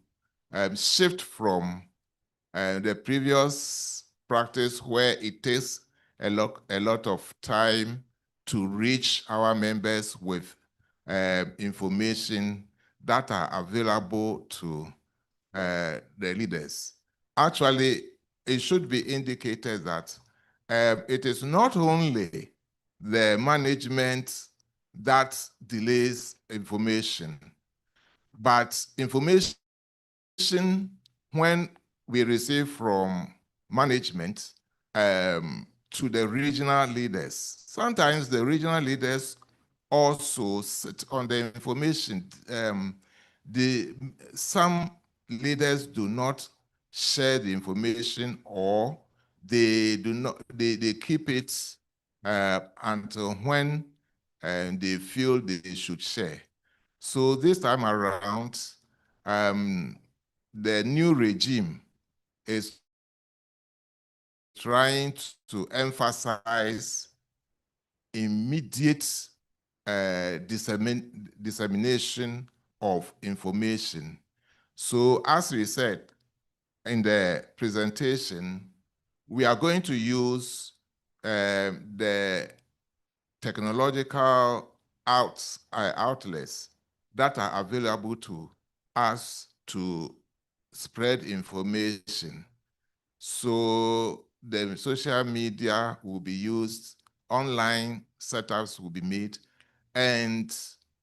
shift from the previous practice where it takes a lot of time to reach our members with information that are available to the leaders. Actually, it should be indicated that it is not only the management that delays information, but information when we receive from management to the regional leaders. Sometimes the regional leaders also sit on the information. Some leaders do not share the information, or they keep it until when they feel they should share. So this time around, the new regime is trying to emphasize immediate dissemination of information. So as we said in the presentation, we are going to use the technological outlets that are available to us to spread information. So the social media will be used, online setups will be made, and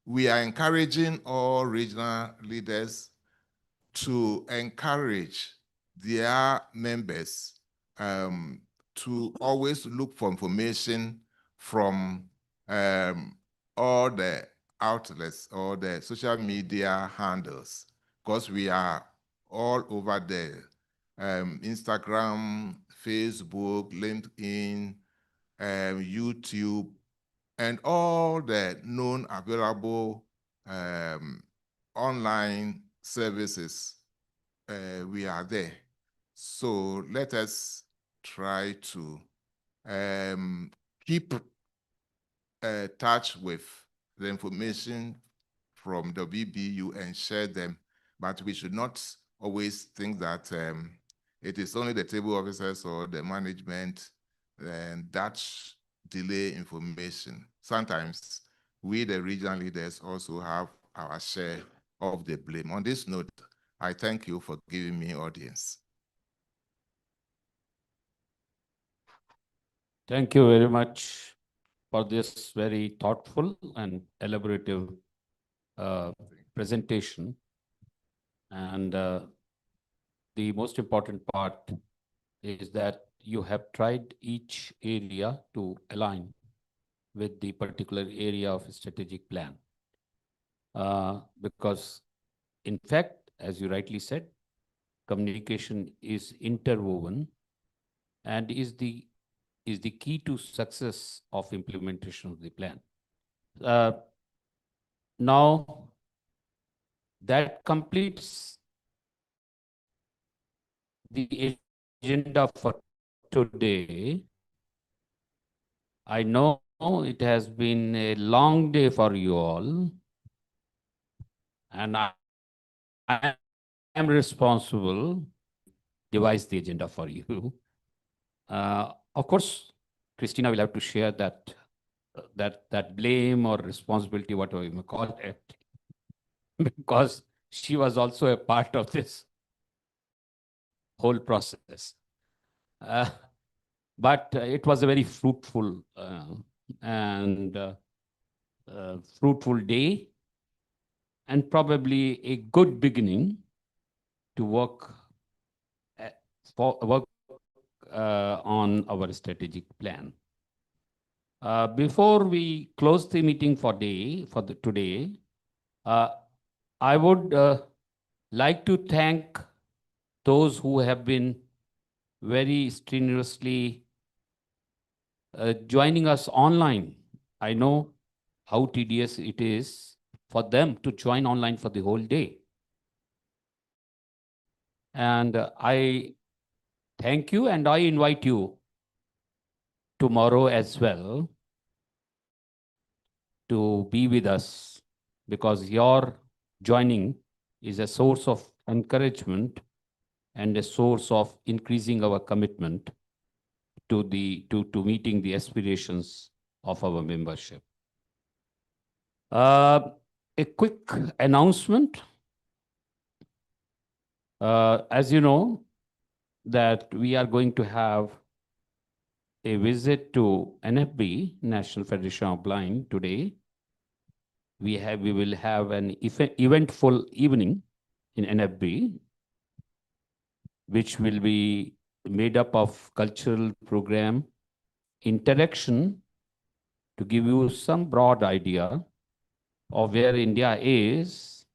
we are encouraging all regional leaders to encourage their members to always look for information from all the outlets or the social media handles, because we are all over there. Instagram, Facebook, LinkedIn, YouTube, and all the known available online services, we are there. So let us try to keep touch with the information from the WBU and share them, but we should not always think that it is only the table officers or the management that delay information. Sometimes we, the regional leaders, also have our share of the blame. On this note, I thank you for giving me audience. Thank you very much for this very thoughtful and elaborative presentation. And the most important part is that you have tried each area to align with the particular area of strategic plan. Because in fact, as you rightly said, communication is interwoven and is the key to success of implementation of the plan. Now, that completes the agenda for today. I know it has been a long day for you all, and I am responsible to devise the agenda for you. Of course, Christina will have to share that blame or responsibility, whatever you may call it, because she was also a part of this whole process. But it was a very fruitful and fruitful day, and probably a good beginning to work on our strategic plan. Before we close the meeting for today, I would like to thank those who have been very strenuously joining us online. I know how tedious it is for them to join online for the whole day. And I thank you, and I invite you tomorrow as well to be with us, because your joining is a source of encouragement and a source of increasing our commitment to meeting the aspirations of our membership. A quick announcement. As you know, that we are going to have a visit to NFB, National Federation of Blind, today. We will have an eventful evening in NFB, which will be made up of cultural program, interaction, to give you some broad idea of where India is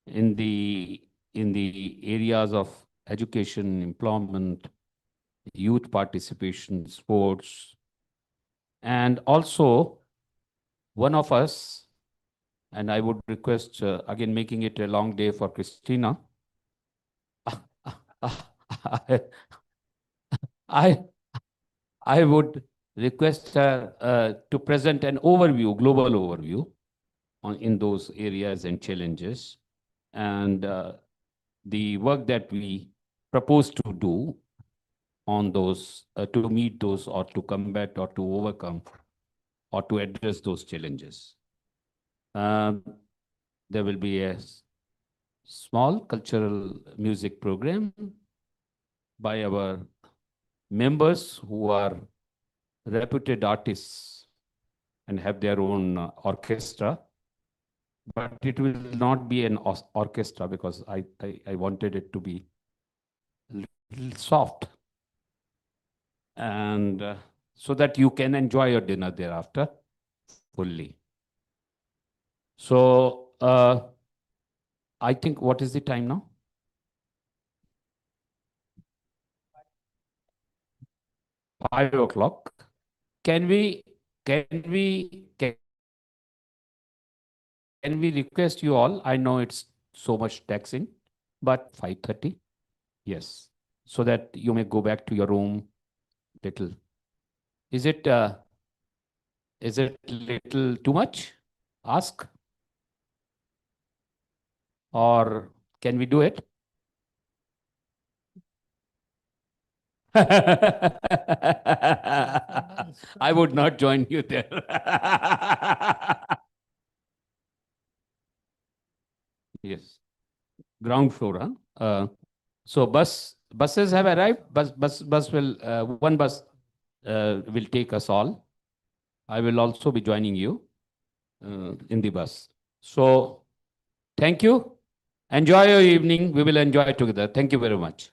in the areas of education, employment, youth participation, sports, and also one of us, and I would request, again, making it a long day for Christina, I would request her to present an overview, global overview in those areas and challenges, and the work that we propose to do on those, to meet those, or to combat, or to overcome, or to address those challenges. There will be a small cultural music program by our members who are reputed artists and have their own orchestra. But it will not be an orchestra, because I wanted it to be a little soft, and so that you can enjoy your dinner thereafter fully. So I think, what is the time now? 5 o'clock. Can we request you all? I know it's so much taxing, but 5:30, yes, so that you may go back to your room little. Is it little too much? Ask, or can we do it? I would not join you there. Yes, ground floor, huh? So buses have arrived. Bus will one bus will take us all. I will also be joining you in the bus. So thank you. Enjoy your evening. We will enjoy together. Thank you very much.